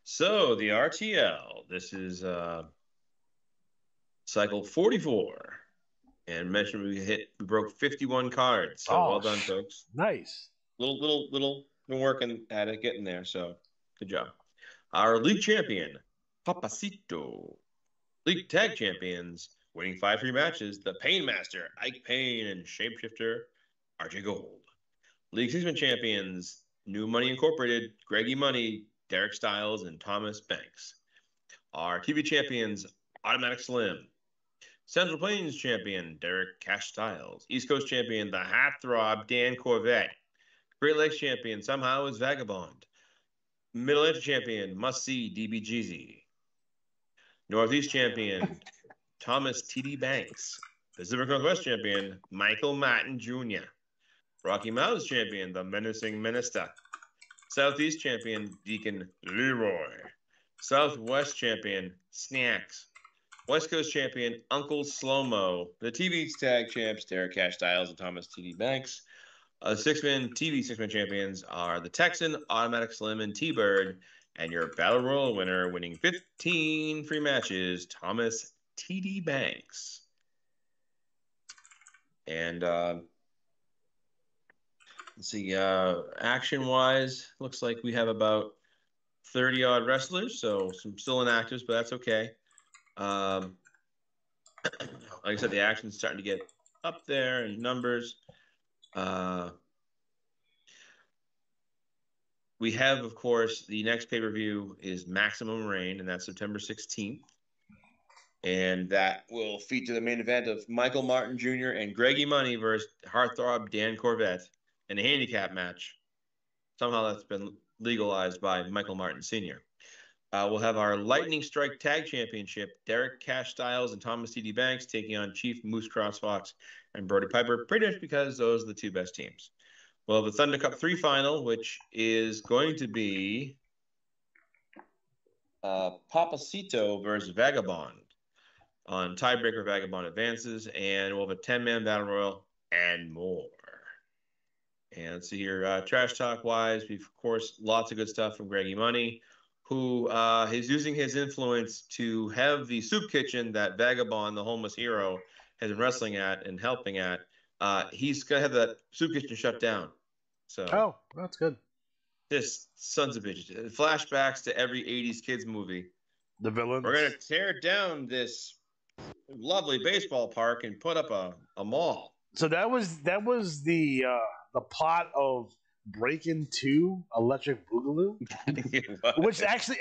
So the RTL, this is cycle 44, and mentioned we broke 51 cards. So well done, folks. Nice. Little been working at it, getting there. So good job. Our league champion, Papacito. League tag champions, winning 5 free matches, the Pain Master, Ike Payne, and Shapeshifter, RJ Gold. League 6-man champions, New Money Incorporated, Greggy Money, Derek Styles, and Thomas Banks. Our TV champions, Automatic Slim. Central Plains champion, Derek Cash Styles. East Coast champion, the Heartthrob, Dan Corvette. Great Lakes champion, somehow is Vagabond. Middle Atlantic champion, Must See, DBGZ. Northeast champion, Thomas T.D. Banks. Pacific Northwest champion, Michael Martin Jr. Rocky Mountains champion, the Menacing Minister. Southeast champion, Deacon Leroy. Southwest champion, Snacks. West Coast champion, Uncle Slow-Mo. The TV tag champs, Derek Cash Styles and Thomas T.D. Banks. TV 6-man champions are the Texan, Automatic Slim, and T-Bird. And your Battle Royal winner, winning 15 free matches, Thomas T.D. Banks. And let's see, action-wise, looks like we have about 30-odd wrestlers, so some still inactives, but that's okay. Like I said, the action's starting to get up there in numbers. we have, of course, the next pay-per-view is Maximum Reign, and that's September 16th. And that will feature the main event of Michael Martin Jr. and Greggy Money versus Heartthrob Dan Corvette in a handicap match. Somehow that's been legalized by Michael Martin Sr. We'll have our Lightning Strike Tag Championship, Derek Cash Styles and Thomas C.D. Banks taking on Chief Moose Crossfox and Brody Piper, pretty much because those are the two best teams. We'll have the Thunder Cup 3 final, which is going to be Papacito versus Vagabond. On tiebreaker, Vagabond advances, and we'll have a 10-man battle royal and more. And let's see here, trash talk wise, we've of course lots of good stuff from Greggy Money, who is using his influence to have the soup kitchen that Vagabond, the homeless hero, has been wrestling at and helping at. He's gonna have that soup kitchen shut down. So that's good. This sons of bitches. Flashbacks to every '80s kids movie. The villains. We're gonna tear down this lovely baseball park and put up a mall. So that was the plot of Breakin' 2 Electric Boogaloo, which actually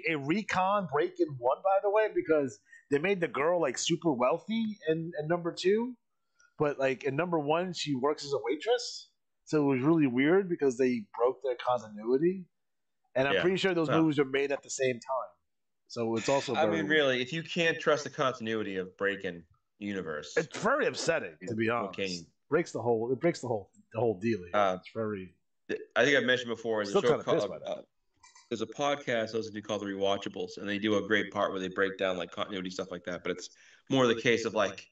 a recon Breakin' 1, by the way, because they made the girl like super wealthy in number 2, but like in number 1 she works as a waitress, so it was really weird because they broke their continuity, and I'm pretty sure those movies were made at the same time. So it's also I mean, really, if you can't trust the continuity of Breakin' universe, it's very upsetting, to be honest. It breaks the whole deal here. It's very. I think I've mentioned before. There's a podcast those do called The Rewatchables, and they do a great part where they break down like continuity stuff like that. But it's more the case of like,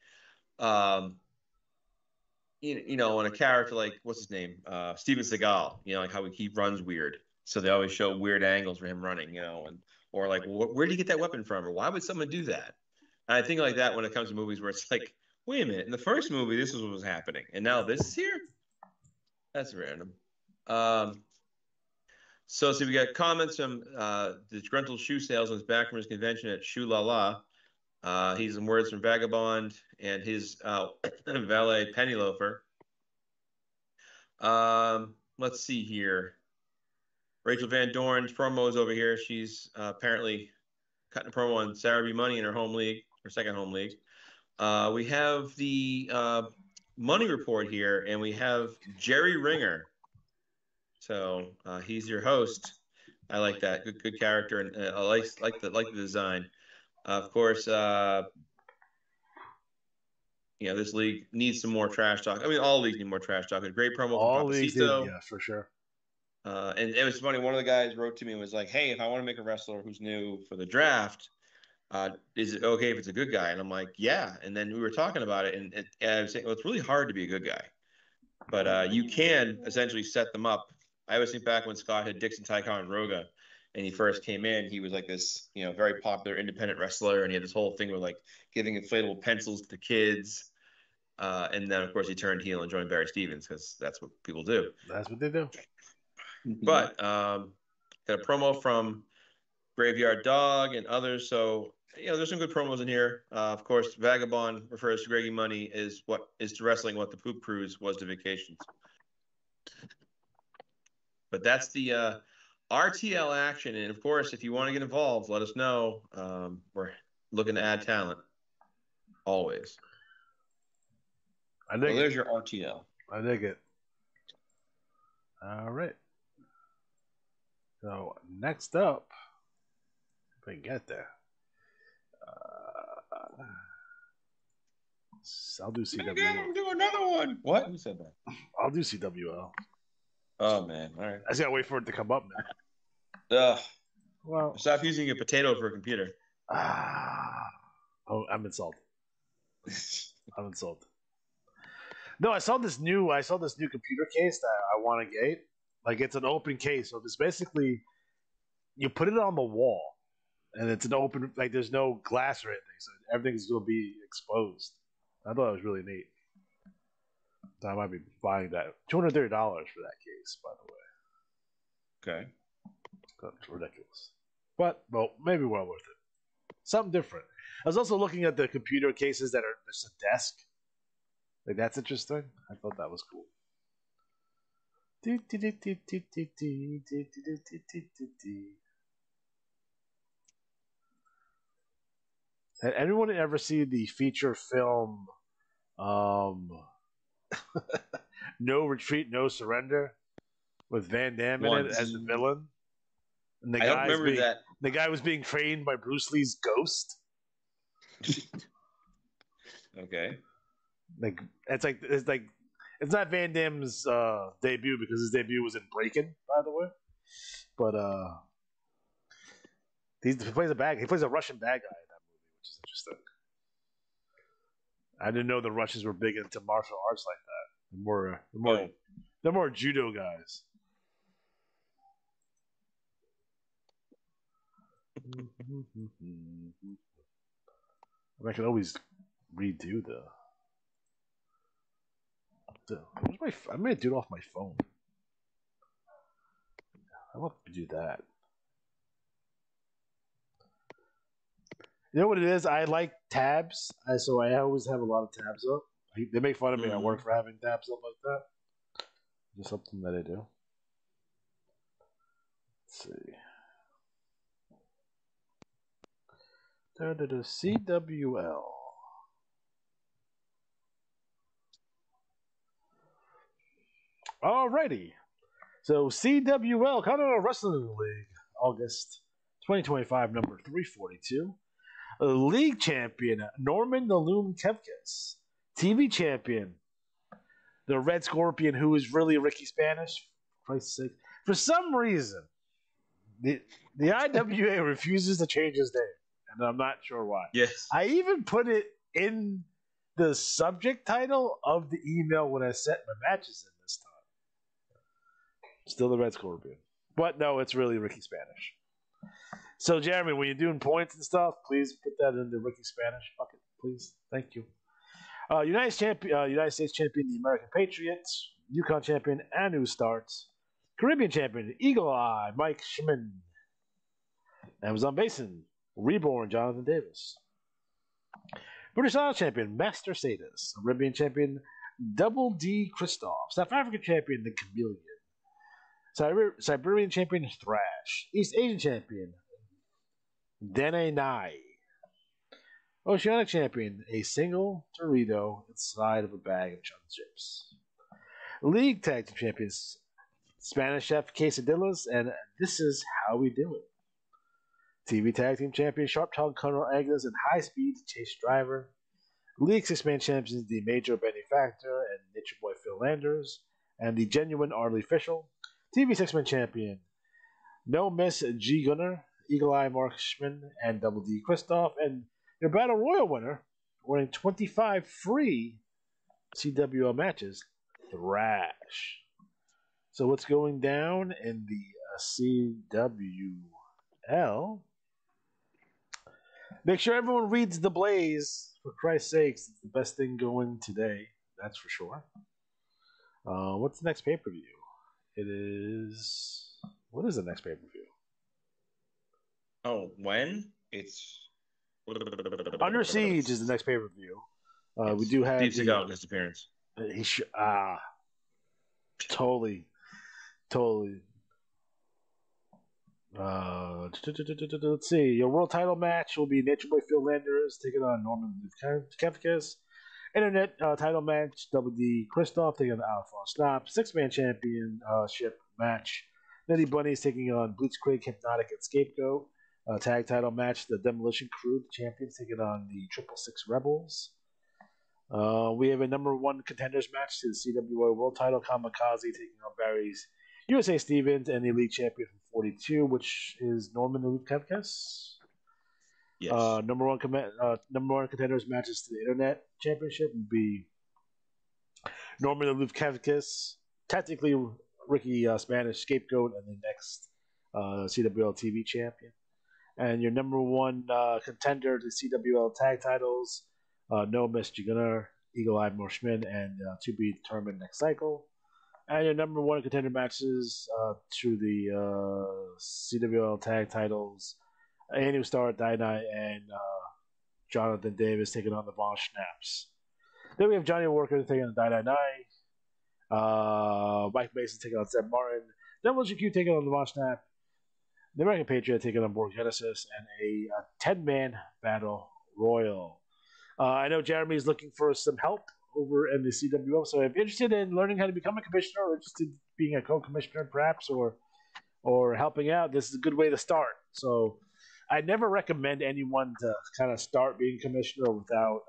you know, when a character like what's his name, Steven Seagal, you know, like how he runs weird, so they always show weird angles for him running, you know, and. Or like, where did he get that weapon from? Or why would someone do that? And I think like that when it comes to movies where it's like, wait a minute, in the first movie, this is what was happening. And now this is here? That's random. So we got comments from the disgruntled shoe salesman's back from his convention at Shoe La La. He's some words from Vagabond and his valet Penny Loafer. Let's see here. Rachel Van Dorn's promo is over here. She's apparently cutting a promo on Sarah B. Money in her home league, her second home league. We have the money report here, and we have Jerry Ringer. So he's your host. I like that. Good character, and I like the design. Of course, you know, this league needs some more trash talk. I mean, all leagues need more trash talk. A great promo from Papacito. Yeah, for sure. And it was funny. One of the guys wrote to me and was like, "Hey, if I want to make a wrestler who's new for the draft, is it okay if it's a good guy?" And I'm like, "Yeah." And then we were talking about it, and I was saying, "Well, it's really hard to be a good guy, but you can essentially set them up." I always think back when Scott had Dixon Ticonderoga, and he first came in. He was like this, you know, very popular independent wrestler, and he had this whole thing with like giving inflatable pencils to kids. And then, of course, he turned heel and joined Barry Stevens because that's what people do. That's what they do. But got a promo from Graveyard Dog and others. So, you know, there's some good promos in here. Of course, Vagabond refers to Greggy Money is to wrestling what the Poop Cruise was to vacations. But that's the RTL action. And, of course, if you want to get involved, let us know. We're looking to add talent. Always. There's your RTL. I dig it. All right. So next up, if I can get there, I'll do CWL. I'm do another one. What? Who said that? I'll do CWL. Oh man! All right. I just gotta wait for it to come up now. Well, stop using a potato for a computer. Oh, I'm insulted. I'm insulted. No, I saw this new computer case that I want to get. Like, it's an open case, so it's basically you put it on the wall, and it's an open, like, there's no glass or anything, so everything's going to be exposed. I thought it was really neat. So I might be buying that. $230 for that case, by the way. Okay. That's ridiculous. But, well, maybe well worth it. Something different. I was also looking at the computer cases that are just a desk. Like, that's interesting. I thought that was cool. Had anyone ever seen the feature film No Retreat, No Surrender with Van Damme in it as the villain? And the I don't remember that. The guy was being trained by Bruce Lee's ghost. Okay. It's not Van Damme's debut because his debut was in Breakin', by the way. But he plays a Russian bad guy in that movie, which is interesting. I didn't know the Russians were big into martial arts like that. They're more judo guys. I can always redo I'm gonna do it off my phone. I want to do that. You know what it is? I like tabs, so I always have a lot of tabs up. They make fun of me at work for having tabs up like that. Just something that I do. Let's see. CWL. Alrighty. So CWL, Continental Wrestling League, August 2025, number 342. League champion, Norman the Loom Kevkes. TV champion, the Red Scorpion, who is really Ricky Spanish. For Christ's sake. For some reason, the IWA refuses to change his name, and I'm not sure why. Yes. I even put it in the subject title of the email when I set my matches in this time. Still the Red Scorpion. But no, it's really Ricky Spanish. So, Jeremy, when you're doing points and stuff, please put that in the Ricky Spanish bucket, please. Thank you. United States champion, the American Patriots. Yukon champion, Anu Starts. Caribbean champion, Eagle Eye, Mike Schmin. Amazon Basin, Reborn, Jonathan Davis. British Isles champion, Master Sadis. Caribbean champion, Double D Christoph. South African champion, the Chameleon. Siberian champion, Thrash. East Asian champion, Dene Nai. Oceanic champion, a single Dorito inside of a bag of chunks chips. League tag team champions, Spanish Chef Quesadillas, and This Is How We Do It. TV tag team champion, Sharp Tongue Colonel Agnes, and High Speed Chase Driver. League six-man champions, the Major Benefactor and Nature Boy Phil Landers, and the Genuine Arlie Fischel. TV six-man champion, No Miss G Gunner, Eagle Eye Mark Schmin, and Double D Christoph, and your Battle Royal winner, winning 25 free CWL matches, Thrash. So what's going down in the CWL? Make sure everyone reads The Blaze. For Christ's sakes, it's the best thing going today. That's for sure. What's the next pay-per-view? It is... What is the next pay-per-view? Oh, when? It's... Under Siege is the next pay-per-view. We do have... Steve Seagal guest appearance. Totally. Let's see. Your world title match will be Nature Boy Phil Landers taking on Norman Kevkes. Internet title match, WD Christoph taking on Alphonse Snap. Six-man championship match. Nitty Bunny's taking on Blitzkrieg, Hypnotic, and Scapegoat. Tag title match, the Demolition Crew, the champions, taking on the 666 Rebels. We have a number one contenders match to the CWA World Title, Kamikaze taking on Barry's USA Stevens and the Elite Champion from 42, which is Norman Kevkes. Yes. Number one contenders matches to the Internet Championship would be Norman Kevkes, technically Ricky Spanish Scapegoat, and the next CWL TV champion. And your number one contender to CWL tag titles, No Miss Gunner, Eagle Eye Morshman, and to be determined next cycle. And your number one contender matches to the CWL tag titles, Anu Star, Dinah, and Jonathan Davis taking on the Von Schnaps. Then we have Johnny Worker taking on Dinah, Mike Mason taking on Seth Martin. Devil GQ taking on Lavon Snap. The American Patriot taking on Borg Genesis, and a 10-man battle royal. I know Jeremy's looking for some help over in the CWO, so if you're interested in learning how to become a commissioner or interested in being a co-commissioner perhaps or helping out, this is a good way to start. So I never recommend anyone to kind of start being commissioner without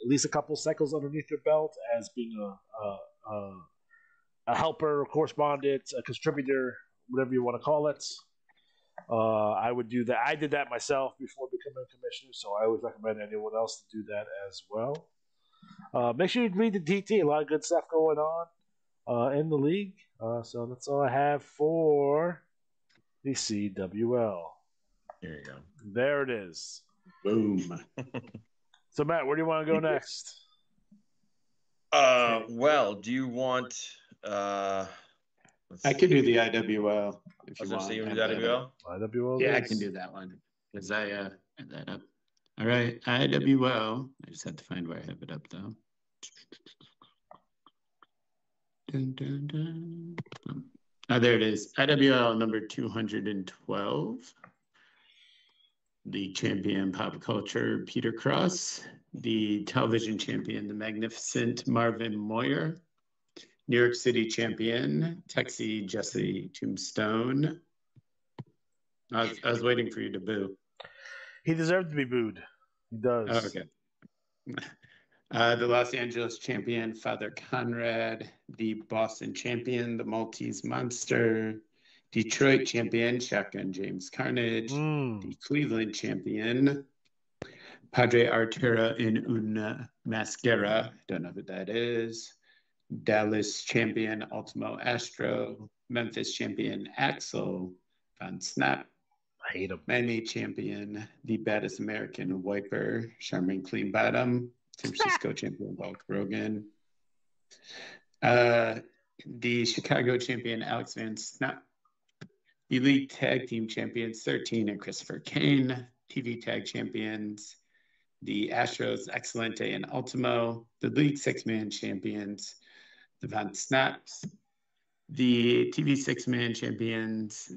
at least a couple cycles underneath your belt as being a helper, a correspondent, a contributor, whatever you want to call it. I would do that. I did that myself before becoming a commissioner, so I always recommend anyone else to do that as well. Make sure you read the DT. A lot of good stuff going on in the league. So that's all I have for the CWL. There you go. There it is. Boom. So, Matt, where do you want to go next? Well, do you want... I could do the IWL if you want. You want to do the IWL? IWL. Yeah, I can do that one because I had that up. All right, IWL. I just have to find where I have it up though. Dun, dun, dun. Oh, there it is. IWL number 212. The champion pop culture, Peter Cross. The television champion, the magnificent Marvin Moyer. New York City champion, Texie Jesse Tombstone. I was waiting for you to boo. He deserved to be booed. He does. Oh, okay. The Los Angeles champion, Father Conrad. The Boston champion, the Maltese Monster. Detroit champion, Shotgun James Carnage. The Cleveland champion, Padre Arturo in una Mascara. Don't know who that is. Dallas champion Ultimo Astro, Memphis champion Axel Von Snap. I hate him. Miami champion, the baddest American wiper, Charmaine Clean Bottom. San Francisco champion Bulk Rogan. The Chicago champion Alex Van Snap. Elite Tag Team Champions 13 and Christopher Kane. TV Tag Champions, the Astros Excelente and Ultimo. The League Six-Man Champions, the Von Snaps. The TV Six-Man Champions,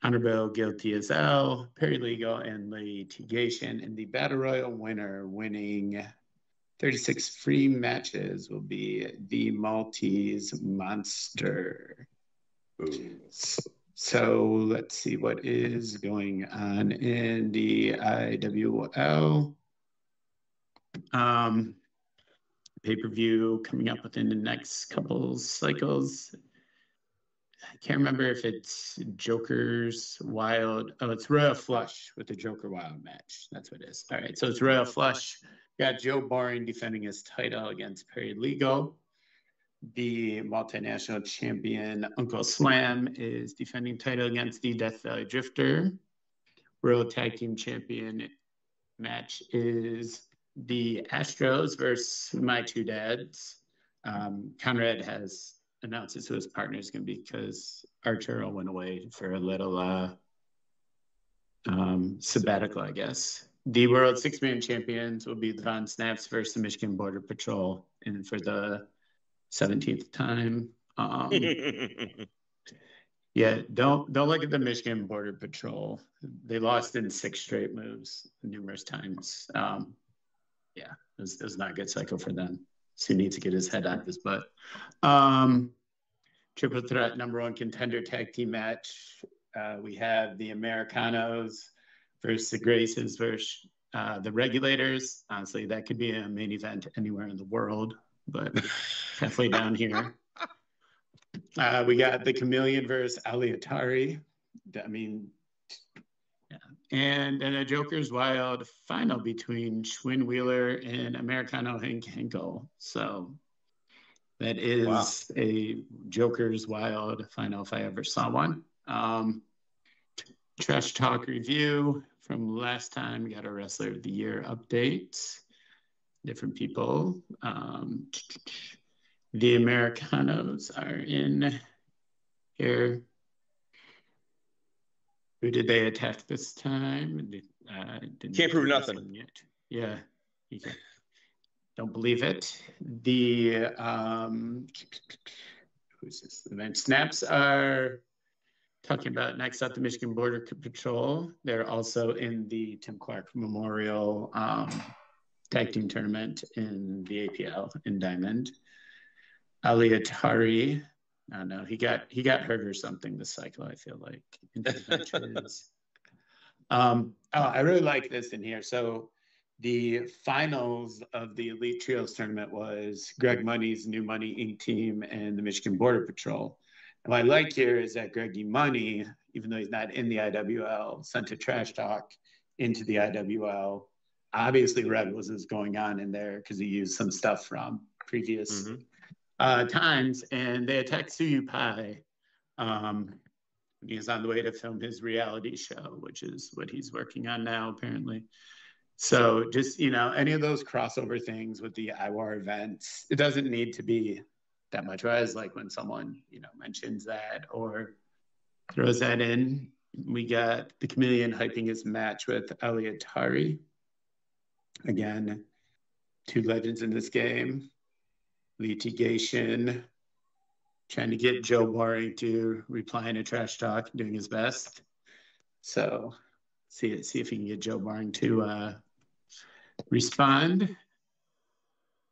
Honorable Guilty as L, Paralegal, and Litigation. And the Battle Royal winner, winning 36 free matches, will be the Maltese Monster. Ooh. So let's see what is going on in the IWL. Pay-per-view coming up within the next couple cycles. I can't remember if it's Joker's Wild. Oh, it's Royal Flush with the Joker Wild match. That's what it is. All right, so it's Royal Flush. Got Joe Boring defending his title against Perry Legal. The multinational champion Uncle Slam is defending title against the Death Valley Drifter. World Tag Team Champion match is the Astros versus my two dads. Conrad has announced who his partner is going to be because Arturo went away for a little sabbatical, I guess. The World Six-Man Champions will be the Von Snaps versus the Michigan Border Patrol, and for the 17th time. Yeah, don't look at the Michigan Border Patrol. They lost in 6 straight moves numerous times. Yeah, it was not a good cycle for them. So he needs to get his head out of his butt. Triple threat #1 contender tag team match. We have the Americanos versus the Graces versus the Regulators. Honestly, that could be a main event anywhere in the world, but definitely down here. We got the Chameleon versus Aliatari. I mean, yeah. And then a Joker's Wild final between Schwinn Wheeler and Americano Hank Henkel. So that is a Joker's Wild final if I ever saw one. Trash Talk review from last time. We got a Wrestler of the Year update. Different people. The Americanos are in here. Who did they attack this time? Can't prove nothing. Yet. Yeah. Don't believe it. The who's this? The bench snaps are talking about next up the Michigan Border Patrol. They're also in the Tim Clark Memorial Tag Team Tournament in the APL in Diamond. Ali Atari, I don't know, he got hurt or something this cycle, I feel like. In his matches. I really like this in here. So the finals of the Elite Trios tournament was Greg Money's New Money Inc. team and the Michigan Border Patrol. And what I like here is that Greggy Money, even though he's not in the IWL, sent a trash talk into the IWL. Obviously, Rebels is going on in there because he used some stuff from previous times. And they attacked Suyu Pai. He's on the way to film his reality show, which is what he's working on now, apparently. So just, any of those crossover things with the IWAR events, it doesn't need to be that much. I always like when someone, mentions that or throws that in. We got the Chameleon hyping his match with Elliot Tari. Again, two legends in this game. Litigation. Trying to get Joe Waring to reply in a trash talk, doing his best. So see if he can get Joe Waring to respond.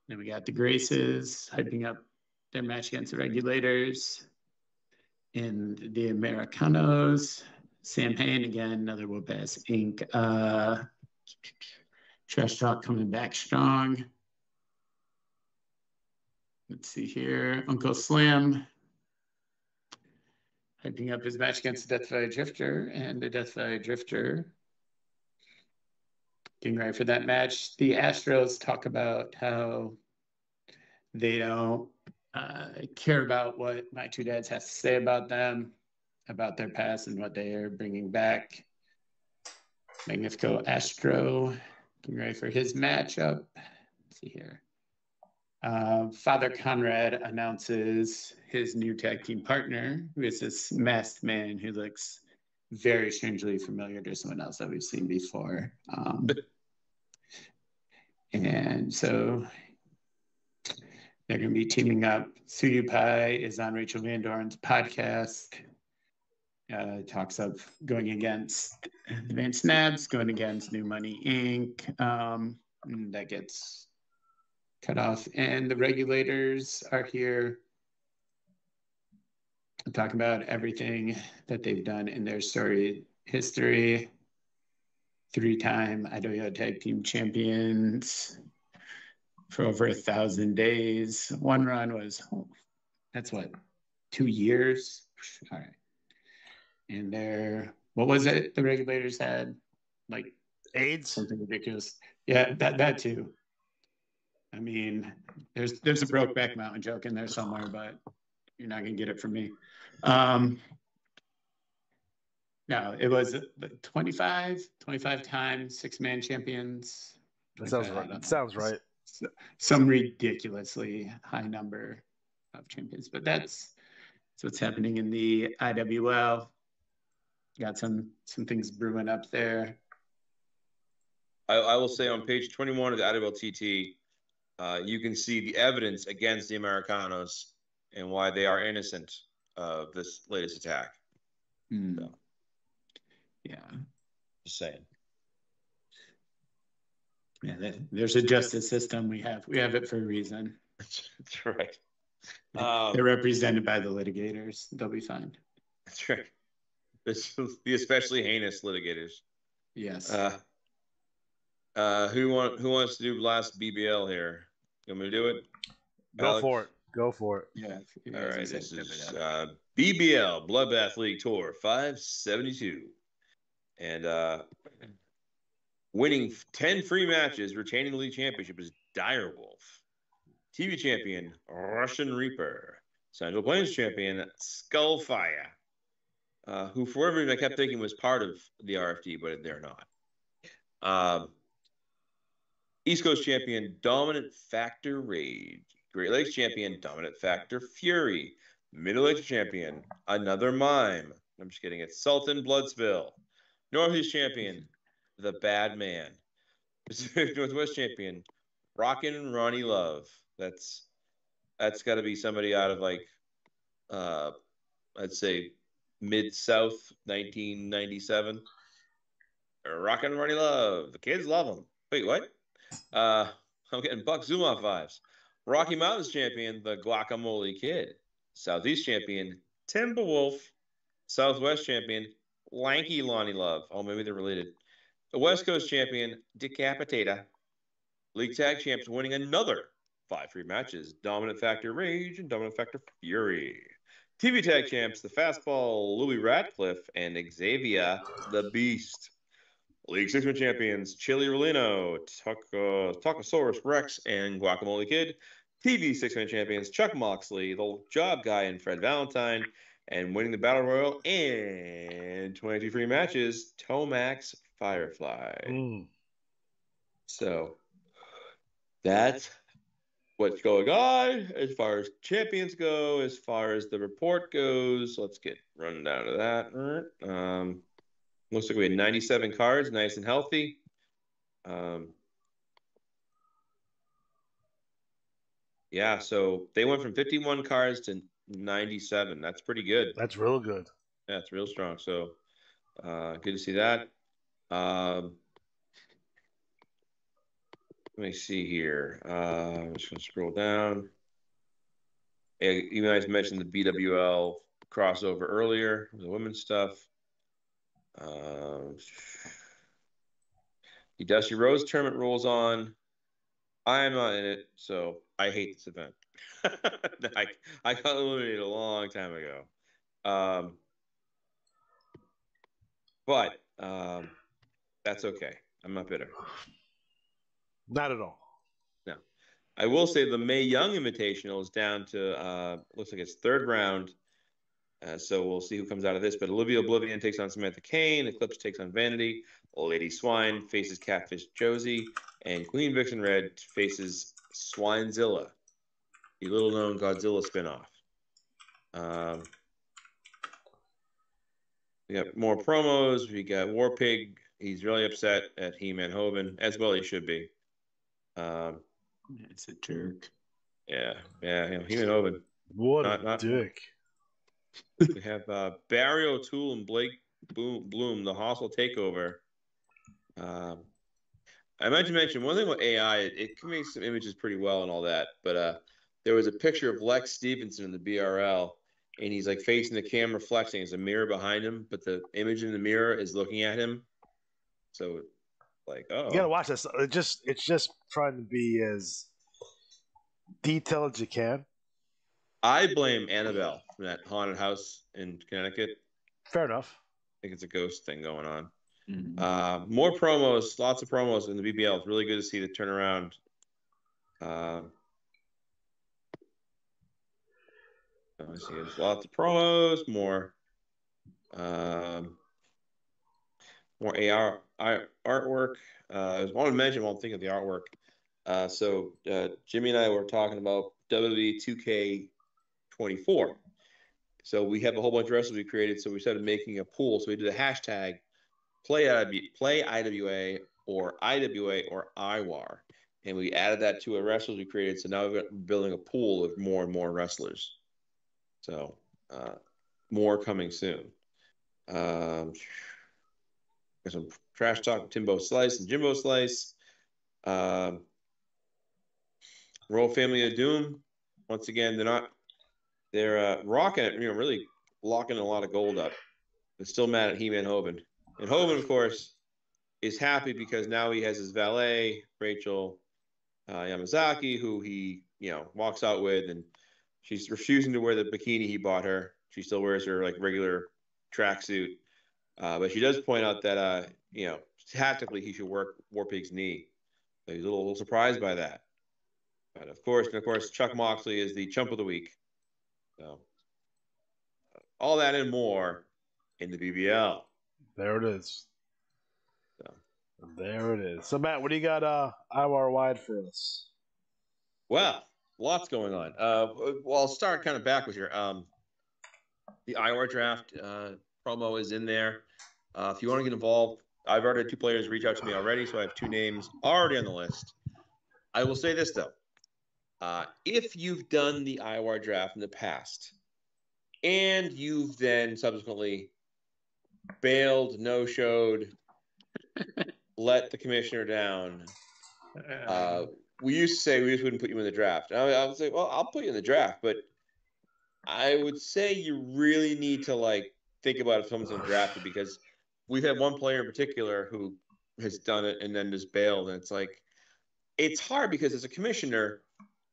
Then we got the Graces hyping up their match against the Regulators. And the Americanos. Sam Hain, again, another Whoop Ass Inc. Trash talk coming back strong. Let's see here. Uncle Slim hyping up his match against the Death Valley Drifter, and the Death Valley Drifter getting ready for that match. The Astros talk about how they don't care about what My Two Dads has to say about them, about their past and what they are bringing back. Magnifico Astro getting ready for his matchup. Let's see here. Father Conrad announces his new tag team partner, who is this masked man who looks very strangely familiar to someone else that we've seen before. And so they're going to be teaming up. Suyu Pai is on Rachel Van Doren's podcast. Talks of going against Van Snabs, going against New Money Inc. That gets cut off. And the Regulators are here talking about everything that they've done in their story history. 3-time IWA Tag Team Champions for over 1,000 days. One run was, that's what, 2 years? All right. And what was it the Regulators had? Like AIDS? Something ridiculous. Yeah, that too. I mean, there's a Brokeback Mountain joke in there somewhere, but you're not going to get it from me. No, it was 25 times 6-man champions. That sounds right. That sounds right. Some ridiculously high number of champions, but that's what's happening in the IWL. Got some things brewing up there. I will say on page 21 of the IWL TT, you can see the evidence against the Americanos and why they are innocent of this latest attack. So. Yeah. Just saying. Yeah, there's a justice system. We have it for a reason. That's right. They're represented by the litigators. They'll be fine. That's right. The especially heinous litigators. Yes. Who wants to do last BBL here? You want me to do it? Go for it. Go for it. Yeah. All right. This is BBL Bloodbath League Tour 572. And winning 10 free matches, retaining the league championship is Direwolf. TV champion, Russian Reaper. Central Plains champion, Skullfire. Who, for whatever reason, I kept thinking was part of the RFD, but they're not. East Coast champion, Dominant Factor Rage. Great Lakes champion, Dominant Factor Fury. Middle Lakes champion, Another Mime. I'm just kidding. It's Sultan Bloodspill. Northeast champion, The Bad Man. Pacific Northwest champion, Rockin' Ronnie Love. That's got to be somebody out of like, I'd say Mid-South, 1997. Rockin' Ronnie Love. The kids love him. Wait, what? I'm getting Buck Zumhofe vibes. Rocky Mountains champion, the Guacamole Kid. Southeast champion, Timberwolf. Southwest champion, Lanky Lonnie Love. Oh, maybe they're related. The West Coast champion, Decapitator. League Tag Champs winning another 5 free matches. Dominant Factor Rage and Dominant Factor Fury. TV Tag Champs, the Fastball, Louis Ratcliffe, and Xavier the Beast. League 6-man champions, Chili Rolino, Tacosaurus Rex, and Guacamole Kid. TV 6-man champions, Chuck Moxley, the Job Guy, and Fred Valentine. And winning the Battle Royal and 22 free matches, Tomax Firefly. So that's what's going on as far as champions go. As far as the report goes, let's get run down to that. Looks like we had 97 cards, nice and healthy. Yeah, so they went from 51 cards to 97. That's pretty good. That's real good. Yeah, it's real strong. So good to see that. Let me see here. I'm just going to scroll down. You guys mentioned the BWL crossover earlier, the women's stuff. The Dusty Rose tournament rolls on. I am not in it, so I hate this event. I got eliminated a long time ago. But that's okay. I'm not bitter. Not at all. No. I will say the Mae Young Invitational is down to, looks like it's 3rd round. So we'll see who comes out of this. But Olivia Oblivion takes on Samantha Kane. Eclipse takes on Vanity. Lady Swine faces Catfish Josie. And Queen Vixen Red faces Swinezilla, the little-known Godzilla spinoff. We got more promos. We got War Pig. He's really upset at He-Man Hoban, as well he should be. It's a jerk. Yeah, He-Man Hoban. What a dick. We have Barry O'Toole and Blake Bloom, the hostile takeover. I meant to mention one thing about AI. It can make some images pretty well and all that, but there was a picture of Lex Stevenson in the BRL, and he's like facing the camera, flexing. There's a mirror behind him, but the image in the mirror is looking at him. So, like, oh, you gotta watch this. It's just trying to be as detailed as you can. I blame Annabelle from that haunted house in Connecticut. Fair enough. I think it's a ghost thing going on. More promos, lots of promos in the BBL. It's really good to see the turnaround. Let's see, there's lots of promos, more AR artwork. I want to mention while I'm thinking of the artwork. So Jimmy and I were talking about WWE 2K24. So we have a whole bunch of wrestlers we created. So we started making a pool. So we did a hashtag play IWA or IWA or IWAR. And we added that to a wrestlers we created. So now we're building a pool of more and more wrestlers. So more coming soon. There's some trash talk, Timbo Slice and Jimbo Slice. Royal Family of Doom. Once again, they're rocking it, really locking a lot of gold up. But still mad at He-Man Hoban. And Hoban, of course, is happy because now he has his valet, Rachel Yamazaki, who he, walks out with, and she's refusing to wear the bikini he bought her. She still wears her regular tracksuit. But she does point out that, tactically he should work War Pig's knee. So he's a little surprised by that. But of course, Chuck Moxley is the chump of the week. So all that and more in the BBL. There it is. There it is. So Matt, what do you got IWAR wide for us? Well, lots going on. I'll start kind of backwards here. The IWAR draft promo is in there. If you want to get involved, I've already had 2 players reach out to me already, so I have 2 names already on the list. I will say this, though. If you've done the IWAR draft in the past and you've then subsequently bailed, no-showed, let the commissioner down, we used to say we just wouldn't put you in the draft. I would say, well, I'll put you in the draft, but I would say you really need to, like, think about if someone's drafted, because we've had one player in particular who has done it and then just bailed, and it's like, it's hard because as a commissioner,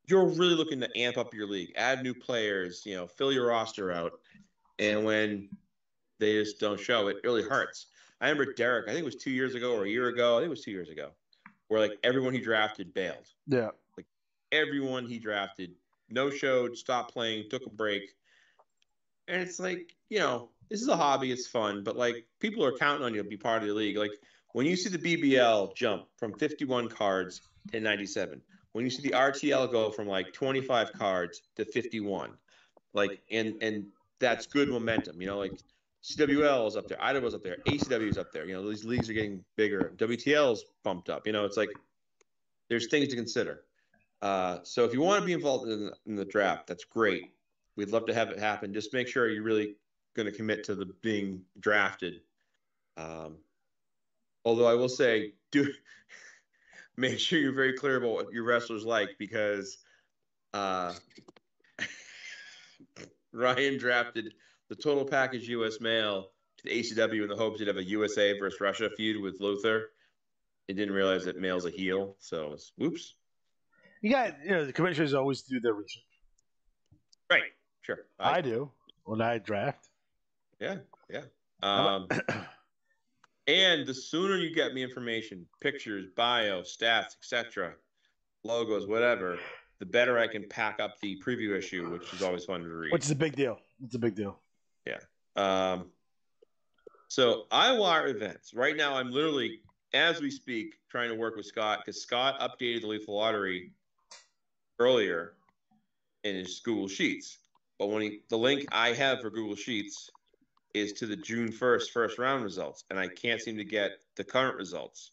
you're really looking to amp up your league, add new players, fill your roster out. And when they just don't show, it really hurts. I remember Derek, I think it was 2 years ago or a year ago. I think it was 2 years ago, where like everyone he drafted bailed. Yeah. Like everyone he drafted no-showed, stopped playing, took a break. And it's like, this is a hobby. It's fun. But like people are counting on you to be part of the league. Like when you see the BBL jump from 51 cards to 97, when you see the RTL go from like 25 cards to 51, like, and that's good momentum, like CWL is up there, IWAR is up there, ACW is up there, these leagues are getting bigger, WTL's bumped up, it's like, there's things to consider. So if you want to be involved in the draft, that's great. We'd love to have it happen. Just make sure you're really going to commit to being drafted. Although I will say, make sure you're very clear about what your wrestlers like, because Ryan drafted the Total Package U.S. Male to the ACW in the hopes he'd have a USA versus Russia feud with Luther. He didn't realize that Male's a heel, so whoops. You got, the commissioners always do their research. Right, sure. I do when I draft. Yeah. And the sooner you get me information, pictures, bio, stats, etc., logos, whatever, the better I can pack up the preview issue, which is always fun to read. Which is a big deal. It's a big deal. Yeah. So IWAR events. Right now, I'm literally, as we speak, trying to work with Scott, because Scott updated the Lethal Lottery earlier in his Google Sheets. But the link I have for Google Sheets is to the June 1st first round results, and I can't seem to get the current results.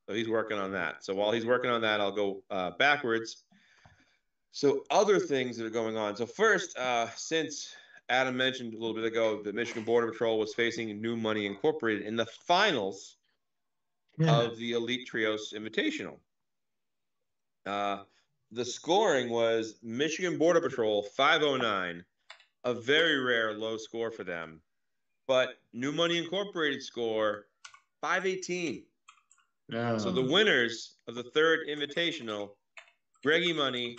So he's working on that. So while he's working on that, I'll go backwards. So other things that are going on. So first, since Adam mentioned a little bit ago that Michigan Border Patrol was facing New Money Incorporated in the finals of the Elite Trios Invitational. The scoring was Michigan Border Patrol 509, a very rare low score for them. But New Money Incorporated score 518. So the winners of the third invitational, Greggy Money,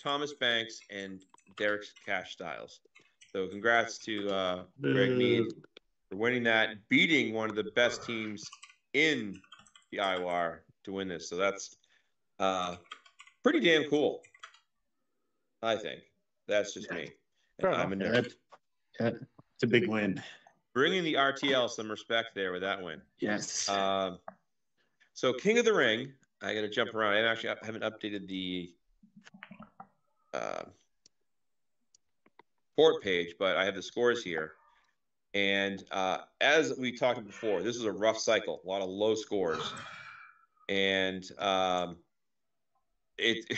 Thomas Banks, and Derek Cash Styles. So congrats to Greg Mead for winning that, beating one of the best teams in the IWAR to win this. So that's pretty damn cool, I think. That's just me. I'm a nerd. It's a big win. Bringing the RTL some respect there with that win. Yes. So King of the Ring, I got to jump around. I haven't updated the port page, but I have the scores here. And as we talked before, this is a rough cycle, a lot of low scores. And the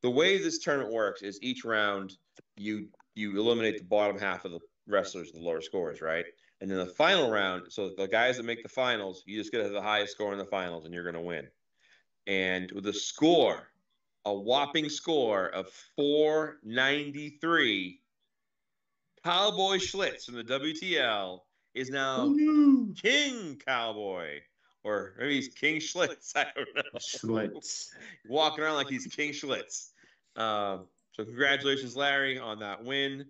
way this tournament works is each round you eliminate the bottom half of the wrestlers, the lower scores, right? And then the final round, so the guys that make the finals, you just get the highest score in the finals, and you're going to win. And with a whopping score of 493, Cowboy Schlitz from the WTL is now King Cowboy. Or maybe he's King Schlitz. I don't know. Schlitz. Walking around like he's King Schlitz. So congratulations, Larry, on that win.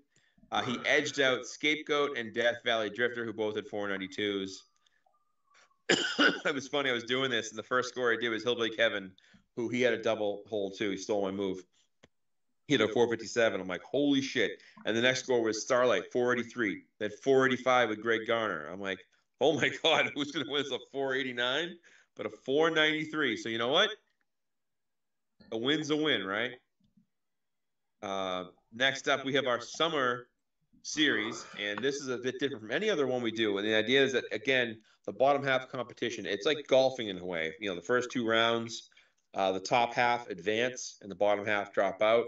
He edged out Scapegoat and Death Valley Drifter, who both had 492s. It was funny. I was doing this, and the first score I did was Hillbilly Kevin, who he had a double hole, too. He stole my move. He had a 457. I'm like, holy shit. And the next score was Starlight, 483. Then 485 with Greg Garner. I'm like, oh, my God, who's going to win this? A 489? But a 493. So you know what? A win's a win, right? Next up, we have our summer series, and this is a bit different from any other one we do. And the idea is that, again, the bottom half competition, it's like golfing in a way. The first two rounds The top half advance and the bottom half drop out.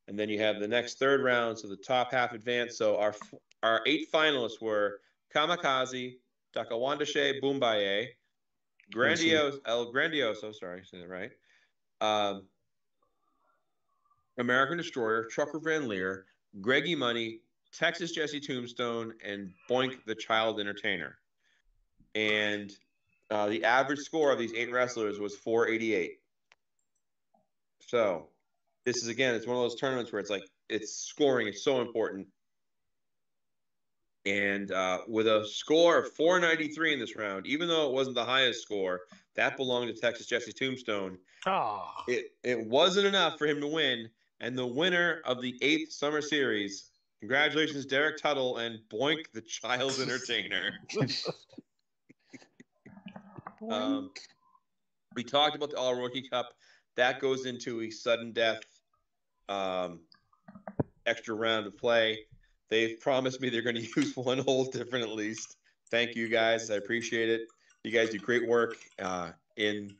And then you have the next third round, so the top half advance. So our 8 finalists were Kamikaze, Takawandashe Boombaye, El Grandioso, sorry, saying it right. American Destroyer, Trucker Van Leer, Greggy Money, Texas Jesse Tombstone, and Boink the Child Entertainer. And the average score of these 8 wrestlers was 488. So this is, again, it's one of those tournaments where it's like, it's scoring is so important. And with a score of 493 in this round, even though it wasn't the highest score, that belonged to Texas Jesse Tombstone. Oh. It wasn't enough for him to win. And the winner of the 8th Summer Series, congratulations, Derek Tuttle and Boink the Child Entertainer. We talked about the All Rookie Cup. That goes into a sudden death extra round of play. They've promised me they're going to use one hole different at least. Thank you guys. I appreciate it. You guys do great work in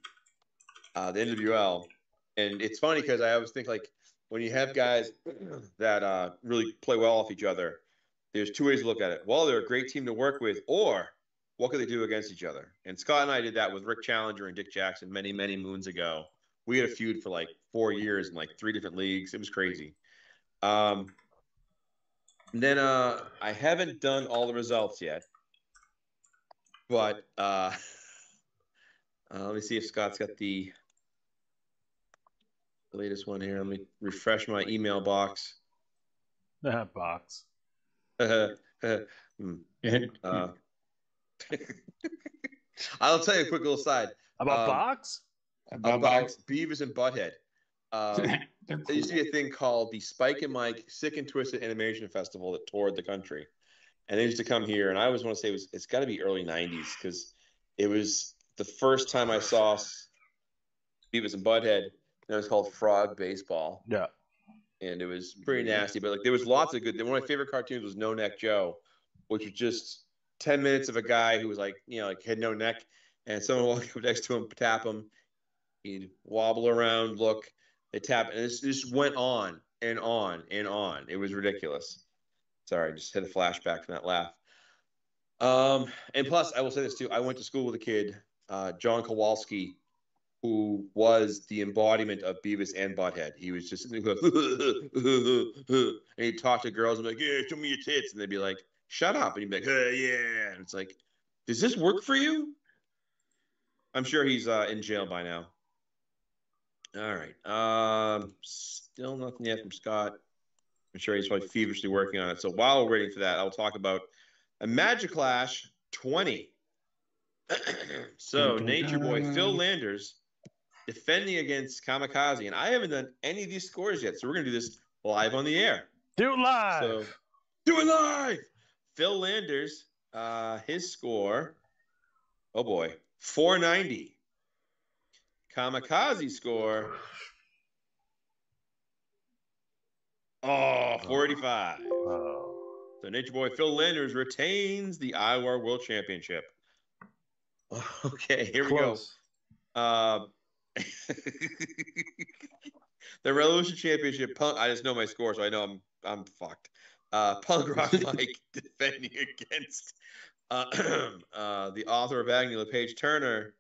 the NWL. And it's funny because I always think, like, when you have guys that really play well off each other, there's 2 ways to look at it. Well, they're a great team to work with, or what could they do against each other? And Scott and I did that with Rick Challenger and Dick Jackson many, many moons ago. We had a feud for like 4 years in like 3 different leagues. It was crazy. Then I haven't done all the results yet, but let me see if Scott's got the latest one here. Let me refresh my email box. Box. I'll tell you a quick little side. About Box? About Beavis and Butthead. There used to be a thing called the Spike and Mike Sick and Twisted Animation Festival that toured the country. And they used to come here, and I always want to say it's got to be early 90s because it was the first time I saw Beavis and Butthead, and it was called Frog Baseball. Yeah. And it was pretty nasty, but like there was lots of good. One of my favorite cartoons was No Neck Joe, which was just 10 minutes of a guy who was like, like had no neck, and someone walked up next to him, tap him, he'd wobble around, look, they tap, and it just went on and on and on. It was ridiculous. Sorry, I just had a flashback from that laugh. And plus, I will say this too. I went to school with a kid, John Kowalski, who was the embodiment of Beavis and Butthead. He was just and he'd talk to girls and be like, "Yeah, show me your tits," and they'd be like, "Shut up," and he'd be like, "Yeah," and it's like, does this work for you? I'm sure he's in jail by now. All right. Still nothing yet from Scott. I'm sure he's probably feverishly working on it. So while we're waiting for that, I'll talk about a Magic Clash 20. So Nature Boy Phil Landers defending against Kamikaze, and I haven't done any of these scores yet, so we're gonna do this live on the air. Do it live. So do it live. Phil Landers, his score, oh boy, 490. Kamikaze score, 485. So Nature Boy Phil Landers retains the IWAR World Championship. Okay, here we go. The Revolution Championship, I just know my score, so I know I'm fucked. Punk Rock Mike defending against the author of Agony, LePage Turner,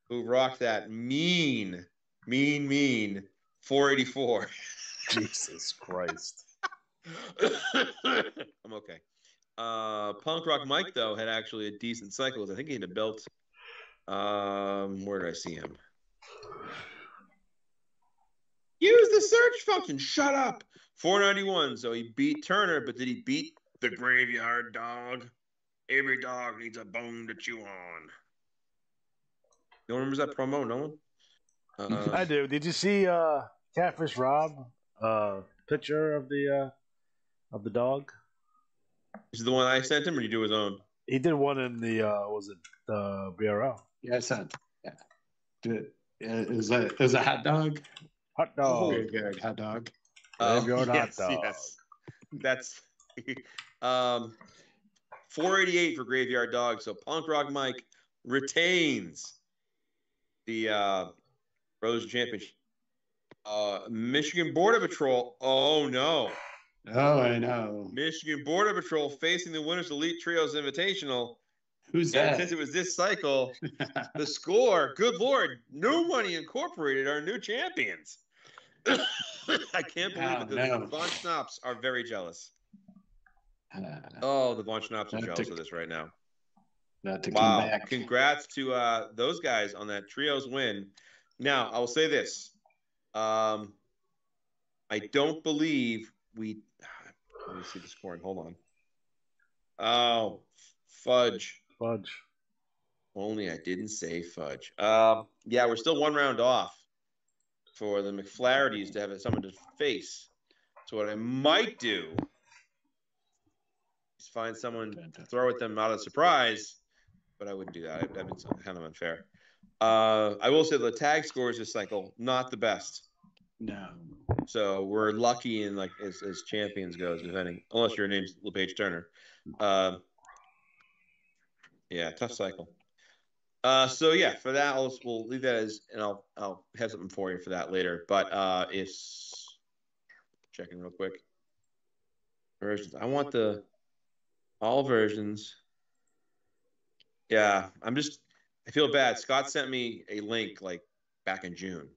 who rocked that mean 484. Jesus Christ. I'm okay. Punk Rock Mike, though, had actually a decent cycle. I think he had a belt. Where did I see him? Use the search function. Shut up. 491. So he beat Turner, but did he beat the Graveyard Dog? Every dog needs a bone to chew on. No one remembers that promo? No one? I do. Did you see Catfish Rob picture of the dog? Is it the one I sent him, or did he do his own? He did one in the was it the BRL? Yeah, I sent. Yeah. Is a hot dog? Hot dog. Graveyard hot dog. Graveyard hot dog. Yes. That's 488 for Graveyard Dog. So Punk Rock Mike retains the Rose Championship. Michigan Border Patrol. Oh, no. Oh, I know. Michigan Border Patrol facing the Winners Elite Trios Invitational. Who's and that? Since it was this cycle, the score, good Lord, New Money Incorporated are new champions. I can't believe it. The Von Schnapps are very jealous. The Von Schnapps are jealous of this right now. Not to come back. Congrats to those guys on that trios win. Now, I will say this. I don't believe we – let me see the scoring. Hold on. Oh, fudge. Only I didn't say fudge. Yeah, we're still one round off for the McFlahertys to have someone to face. So what I might do is find someone to throw at them out of surprise, but I wouldn't do that. That'd be kind of unfair. I will say the tag scores this cycle, not the best. No. So we're lucky in like as champions goes, depending, unless your name's LePage Turner. Yeah, tough cycle. So yeah, for that we'll leave that as, and I'll have something for you for that later. But checking real quick. Versions. I want all versions. Yeah, I feel bad. Scott sent me a link like back in June.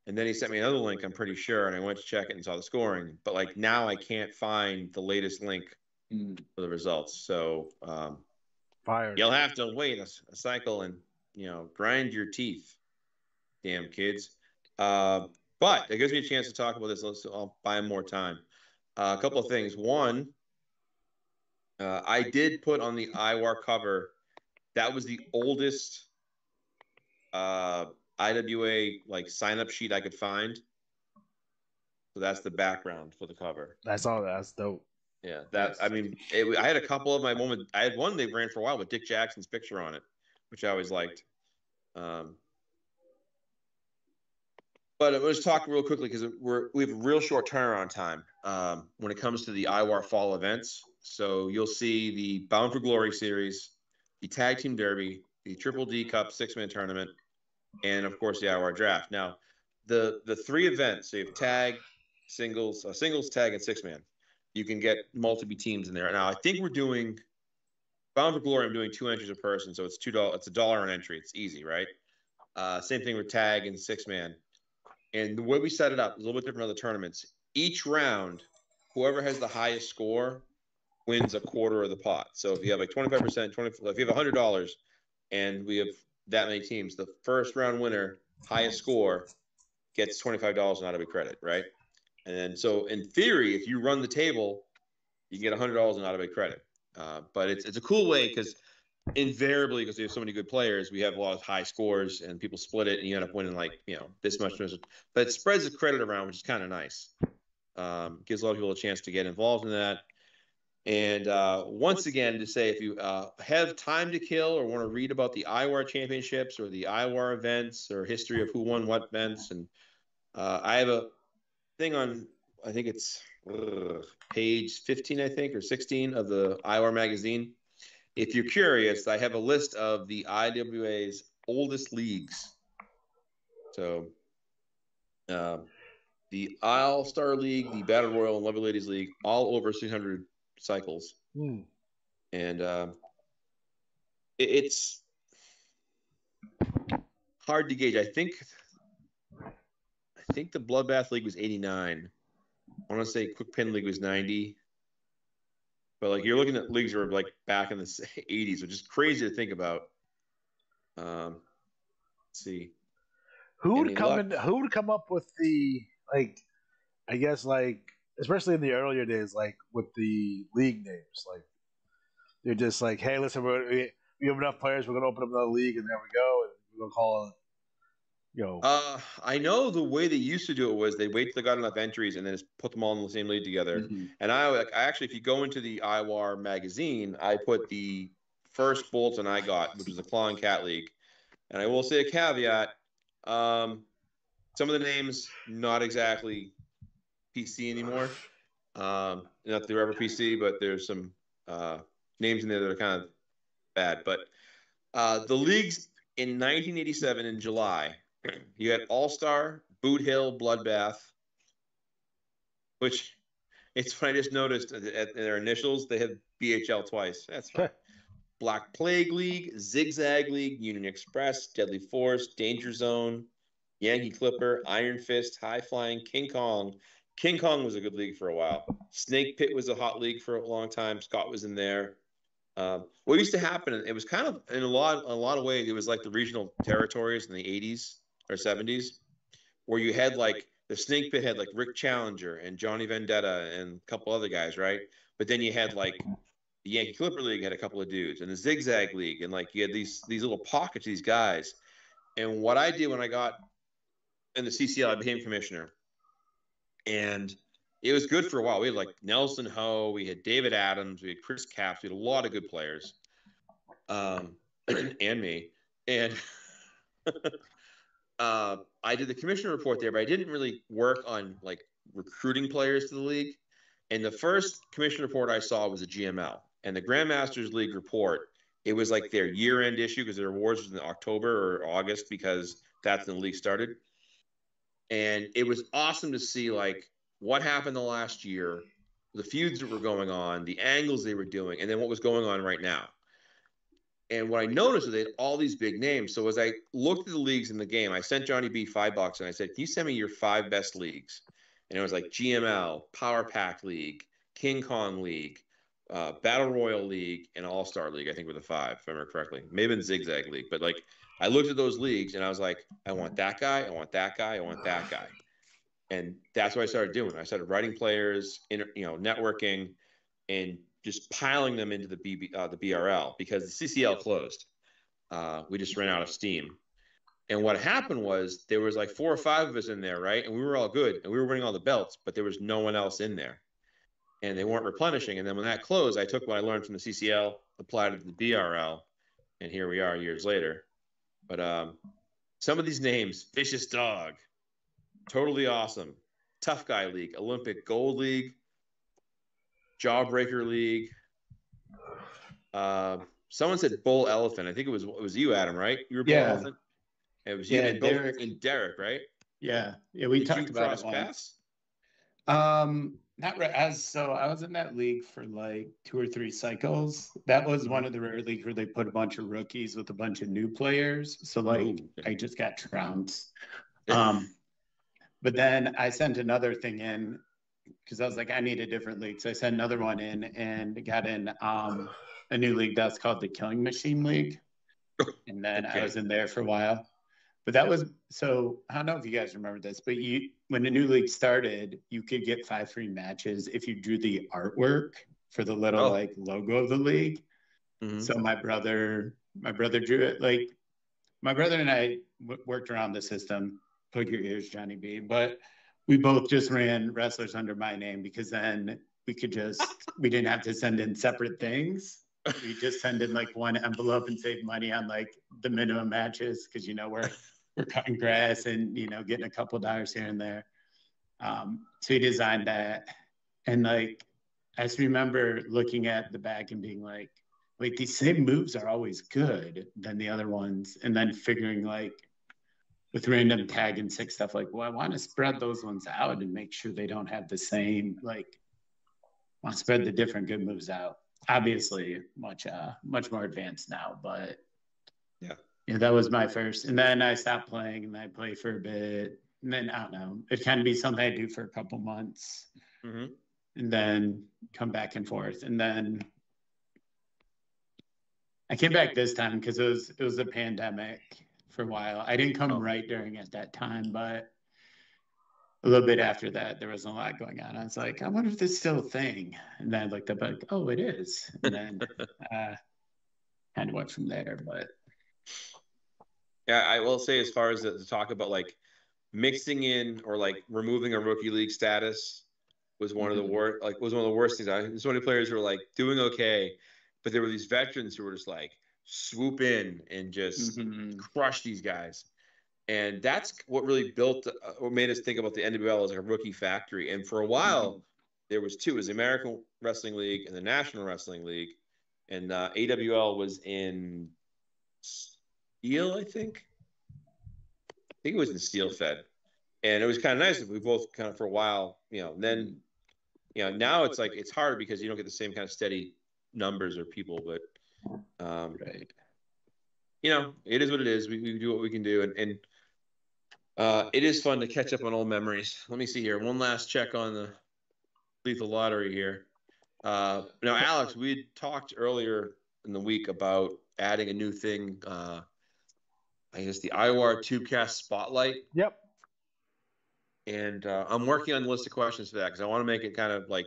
And then he sent me another link, I'm pretty sure, and I went to check it and saw the scoring. But like now I can't find the latest link for the results. So you'll have to wait a cycle and, grind your teeth, damn kids. But it gives me a chance to talk about this. I'll buy them more time. A couple of things. One, I did put on the IWAR cover, that was the oldest IWA like sign-up sheet I could find. So that's the background for the cover. That's all. That's dope. Yeah, I had a couple of my moments. I had one they ran for a while with Dick Jackson's picture on it, which I always liked. But let's talk real quickly because we have a real short turnaround time when it comes to the IWAR fall events. So you'll see the Bound for Glory series, the Tag Team Derby, the Triple D Cup 6-man tournament, and of course the IWAR draft. Now, the three events, so you have tag, singles, tag, and 6-man. You can get multiple teams in there. Now, I think we're doing Bound for Glory. I'm doing 2 entries a person, so it's $2. It's $1 an entry. It's easy, right? Same thing with tag and 6-man. And the way we set it up is a little bit different than other tournaments. Each round, whoever has the highest score wins a quarter of the pot. So if you have like 25%, if you have $100 and we have that many teams, the first round winner, highest score, gets $25 in out-of-it credit, right? And then so in theory, if you run the table, you can get $100 in out-of-it credit. But it's a cool way because invariably, because we have so many good players, we have a lot of high scores and people split it and you end up winning like, this much. But it spreads the credit around, which is kind of nice. Gives a lot of people a chance to get involved in that. And once again, to say, if you have time to kill or want to read about the IWAR championships or the IWAR events or history of who won what events, and I have a thing on, I think it's page 15, I think, or 16 of the IWAR magazine. If you're curious, I have a list of the IWA's oldest leagues. So the All-Star League, the Battle Royal, and Lovely Ladies League, all over 600 cycles. And it's hard to gauge. I think the Bloodbath League was 89. I want to say Quick Pin League was 90. But like you're looking at leagues that were like back in the 80s, which is crazy to think about. Let's see. Who would come up with the I guess especially in the earlier days, with the league names, they're just like, hey, listen, we have enough players, we're gonna open up another league, and there we go, and we're gonna call it. I know the way they used to do it was they wait till they got enough entries and then just put them all in the same league together. And I actually, if you go into the IWAR magazine, I put the first bulletin I got, which was the Claw and Cat League. And I will say a caveat: some of the names not exactly PC anymore. Not that they're ever PC, but there's some names in there that are kind of bad. But the leagues in 1987 in July. You had All-Star, Boot Hill, Bloodbath, which it's what I just noticed at their initials. They have BHL twice. That's fine. Black Plague League, Zigzag League, Union Express, Deadly Force, Danger Zone, Yankee Clipper, Iron Fist, High Flying, King Kong. King Kong was a good league for a while. Snake Pit was a hot league for a long time. Scott was in there. What used to happen, it was kind of in a lot of ways, it was like the regional territories in the 80s or 70s, where you had like the Snake Pit had like Rick Challenger and Johnny Vendetta and a couple other guys, right? But then you had like the Yankee Clipper League had a couple of dudes, and the Zigzag League, and like you had these little pockets, these guys. And what I did when I got in the CCL, I became commissioner, and it was good for a while. We had like Nelson Ho, we had David Adams, we had Chris Capps, we had a lot of good players, and me. And I did the commissioner report there, but I didn't really work on like recruiting players to the league. And the first commission report I saw was a GML, and the Grandmasters League report. It was like their year-end issue because their awards was in October or August because that's when the league started. And it was awesome to see like what happened the last year, the feuds that were going on, the angles they were doing, and then what was going on right now. And what I noticed is they had all these big names. So as I looked at the leagues in the game, I sent Johnny B $5 and I said, "Can you send me your 5 best leagues?" And it was like GML, Power Pack League, King Kong League, Battle Royal League, and All-Star League, I think were the 5, if I remember correctly. Maybe in Zigzag League. But like I looked at those leagues and I was like, I want that guy, I want that guy, I want that guy. And that's what I started doing. I started writing players, networking, and just piling them into the BRL because the CCL closed. We just ran out of steam. And what happened was there was like 4 or 5 of us in there, right? And we were all good, and we were winning all the belts, but there was no one else in there. And they weren't replenishing. And then when that closed, I took what I learned from the CCL, applied it to the BRL, and here we are years later. But some of these names, Vicious Dog, Totally Awesome, Tough Guy League, Olympic Gold League, Jawbreaker League. Someone said Bull Elephant. I think it was you, Adam, right? You were Bull Elephant? It was you and Derek, right? Yeah. We talked about it once. Not right. So I was in that league for like 2 or 3 cycles. That was one of the rare leagues where they put a bunch of rookies with a bunch of new players. So like I just got trounced. But then I sent another thing in because I was like, I need a different league. So I sent another one in and got in a new league that's called the Killing Machine League. And then I was in there for a while. But that was, so I don't know if you guys remember this, but when the new league started, you could get 5 free matches if you drew the artwork for the little like logo of the league. Mm-hmm. So my brother drew it. Like my brother and I worked around the system. Plug your ears, Johnny B. But we both just ran wrestlers under my name because then we didn't have to send in separate things. We just send in like one envelope and save money on like the minimum matches because we're cutting grass and getting a couple dollars here and there. So he designed that, and like I just remember looking at the back and being like, wait, these same moves are always good than the other ones, and then figuring like with random tag and sick stuff, like, well, I want to spread those ones out and make sure they don't have the same, like, I want to spread the different good moves out. Obviously, much more advanced now, but yeah, that was my first. And then I stopped playing, and I played for a bit, and then I don't know, it can be something I do for a couple months, and then come back and forth, and then I came back this time because it was a pandemic for a while. I didn't come right during at that time, but a little bit after that, there was a lot going on. I was like, I wonder if this is still a thing. And then I looked up, like, oh, it is. And then kind of went from there. But yeah, I will say, as far as the talk about like mixing in or like removing a rookie league status was one of the worst. Like, was one of the worst things. So many players who were like doing okay, but there were these veterans who were just like swoop in and just crush these guys. And that's what really built or made us think about the NWL as like a rookie factory. And for a while, there was 2. It was the American Wrestling League and the National Wrestling League. And AWL was in Steel, I think. think it was in Steel Fed. And it was kind of nice. We both kind of for a while, and then, now it's like, it's hard because you don't get the same kind of steady numbers or people, but, Right. it is what it is. We do what we can do. And it is fun to catch up on old memories. Let me see here. One last check on the Lethal Lottery here. Now, Alex, we had talked earlier in the week about adding a new thing. I guess the IWAR Tubecast Spotlight. Yep. And I'm working on the list of questions for that because I want to make it kind of like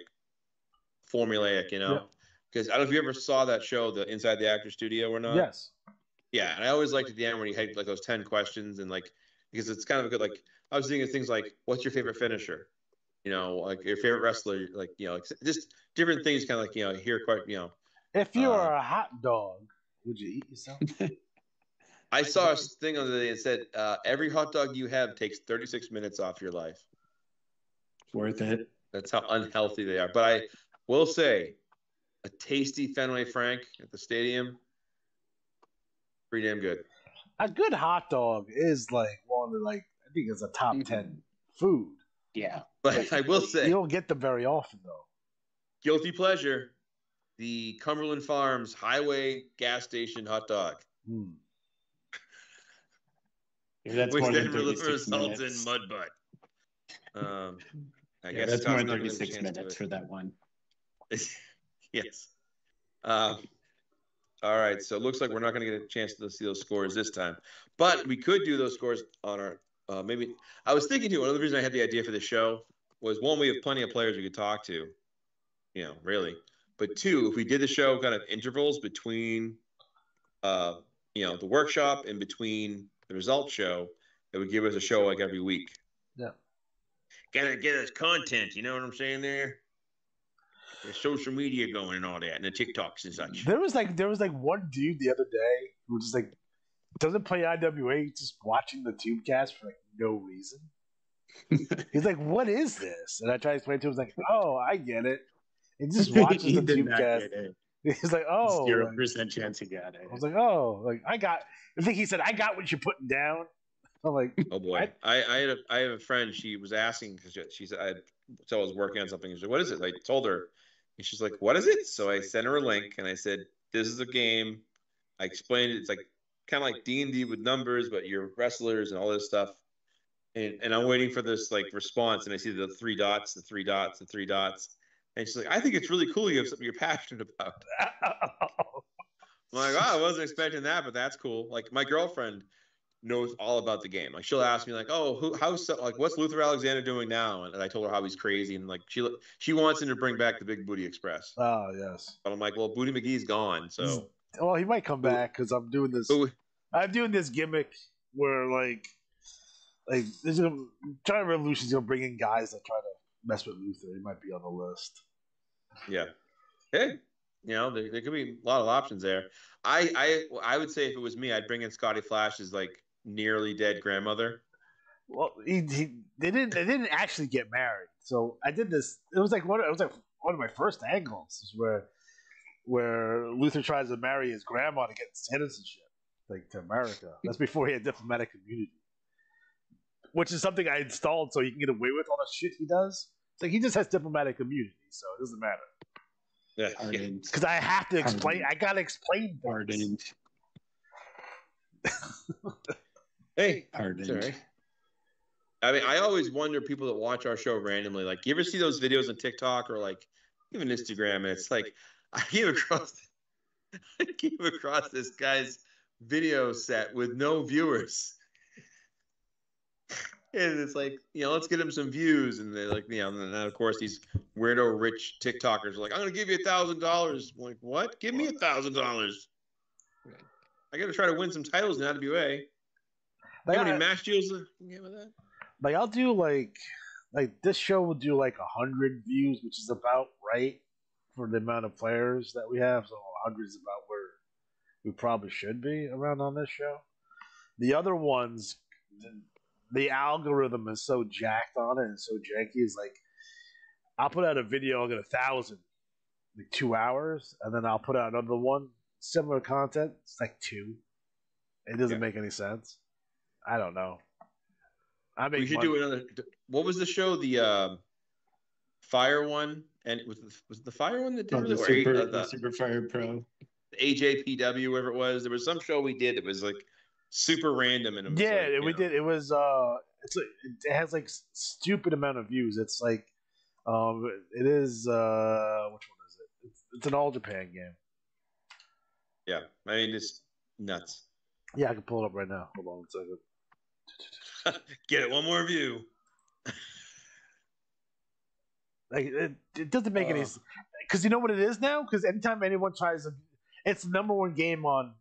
formulaic, because I don't know if you ever saw that show, the Inside the Actor Studio or not. Yes. Yeah, and I always liked at the end when he had like those 10 questions and like, because it's kind of a good, like, I was thinking of things like, what's your favorite finisher? Like your favorite wrestler, like, like just different things, kind of like, hear quite, If you were a hot dog, would you eat yourself? I saw a thing on the day that said, every hot dog you have takes 36 minutes off your life. Worth it. That's how unhealthy they are. But I will say, a tasty Fenway Frank at the stadium, pretty damn good. A good hot dog is like one of the, like, I think it's a top 10 food. Yeah. But I will say, you don't get them very often, though. Guilty pleasure, the Cumberland Farms Highway gas station hot dog. That's which more then than 36 results minutes. in mud butt. I guess that's more than 36 minutes for that one. Yes. All right, so it looks like we're not going to get a chance to see those scores this time, but we could do those scores on our maybe. I was thinking too. One of the reasons I had the idea for the show was, one, we have plenty of players we could talk to, really. But two, if we did the show kind of intervals between, the workshop and between the results show, it would give us a show like every week. Yeah. Gotta get us content, you know what I'm saying there? There's social media going and all that, and the TikToks and such. There was like one dude the other day who just like doesn't play IWA, just watching the Tubecast for like no reason. He's like, "What is this?" And I try to explain to him, like, "Oh, I get it." He just watches the Tubecast. He's like, "Oh, 0% chance he got it." I was like, "Oh, like I got." I think he said, "I got what you're putting down." I'm like, "Oh boy." What? I have a friend. She was asking because she said I was working on something. She said, "What is it?" I told her, and she's like, "What is it?" So I sent her a link, and I said, "This is a game." I explained it. It's like kind of like D&D with numbers, but you're wrestlers and all this stuff. And I'm waiting for this like response, and I see the 3 dots, the 3 dots, the 3 dots. And she's like, "I think it's really cool. You have something you're passionate about." I'm like, "Oh, I wasn't expecting that, but that's cool." Like, my girlfriend knows all about the game. Like, she'll ask me like, "Oh, what's Luther Alexander doing now?" And I told her how he's crazy, and like she wants him to bring back the Big Booty Express. Oh yes. But I'm like, well, Booty McGee's gone, so. Well, he might come back because I'm doing this. I'm doing this gimmick where like there's Giant Revolution's gonna bring in guys that try to mess with Luther. He might be on the list. Yeah. Hey, there could be a lot of options there. I would say if it was me, I'd bring in Scotty Flash's like nearly dead grandmother. Well, they didn't actually get married, so I did this. It was like one of my first angles where Luther tries to marry his grandma to get citizenship, like to America. That's before he had diplomatic immunity, which is something I installed so he can get away with all the shit he does. It's like he just has diplomatic immunity, so it doesn't matter. Yeah, because I have to explain. I gotta explain. Hey, sorry. I mean, I always wonder, people that watch our show randomly, like, you ever see those videos on TikTok or like even Instagram, and it's like I came across this guy's video set with no viewers. And it's like, let's get him some views. And they're like, and then of course these weirdo rich TikTokers are like, "I'm going to give you $1,000. I'm like, what? Give me $1,000. I got to try to win some titles in IWA. How many match deals you get with that? Like, I'll do like this show will do like 100 views, which is about right for the amount of players that we have. So 100 is about where we probably should be around on this show. The other ones, the algorithm is so jacked on it and so janky. It's like, I'll put out a video, I'll get 1,000, like 2 hours, and then I'll put out another one, similar content, it's like 2. It doesn't make any sense. I don't know. We should do another. What was the show? The Fire one, and was the Fire one that did the Super Fire Pro, the AJPW, whatever it was. There was some show we did that was like super random, and it was we did. It was it has like stupid amount of views. It's like it is which one is it? It's an All Japan game. Yeah, I mean it's nuts. Yeah, I can pull it up right now. Hold on 1 second. Get it, one more view. Like it doesn't make any sense. Because you know what it is now? Because anytime anyone tries to, it's the #1 game on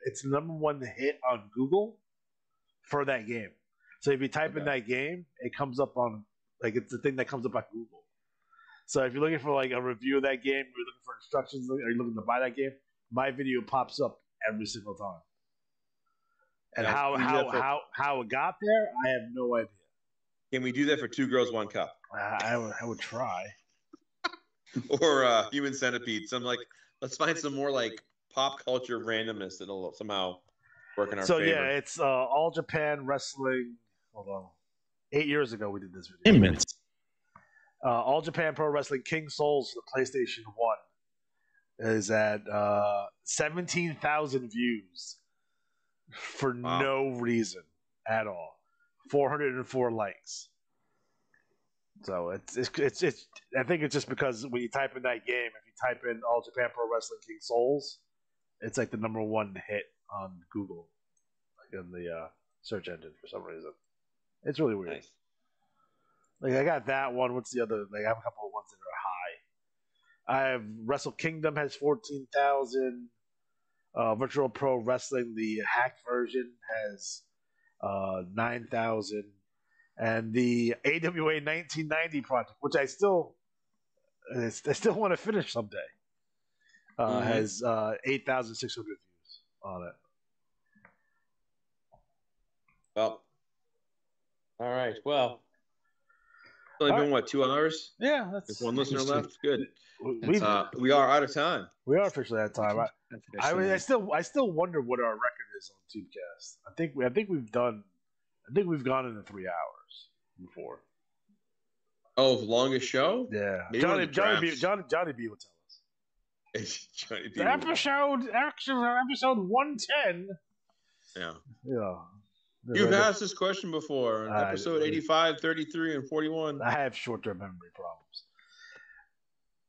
it's the #1 hit on Google for that game. So if you type in that game, it comes up on like it's the thing that comes up on Google. So if you're looking for like a review of that game, you're looking for instructions, or you're looking to buy that game, my video pops up every single time. And how it got there, I have no idea. Can we do that for 2 Girls, 1 Cup? I would try. Or Human Centipede. So I'm like, let's find some more like pop culture randomness that'll somehow work in our favor. So yeah, it's All Japan Wrestling. Hold on. 8 years ago we did this video. All Japan Pro Wrestling King Souls for the PlayStation 1 is at 17,000 views for no reason at all. 404 likes. So it's I think it's just because when you type in that game, if you type in All Japan Pro Wrestling King Souls, it's like the #1 hit on Google, like in the search engine for some reason. It's really weird. Nice. Like I got that one. What's the other? Like I have a couple of ones that are high. I have Wrestle Kingdom has 14,000. Virtual Pro Wrestling, the hacked version, has 9,000, and the AWA 1990 project, which I still want to finish someday, has 8,600 views on it. Well, all right. Well, it's only been what, 2 hours? Yeah, that's There's one listener left. Good. We are out of time. We are officially out of time. I still wonder what our record is on Tubecast. I think we've gone into 3 hours before. Oh, longest show? Yeah. Maybe Johnny B will tell us. Johnny B. Episode 110. Yeah. Yeah. You've asked this question before in episode 85, 33, and 41. I have short-term memory problems.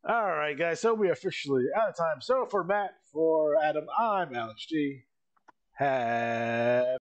All right, guys. So we are officially out of time. So for Matt, for Adam, I'm Alex G. Have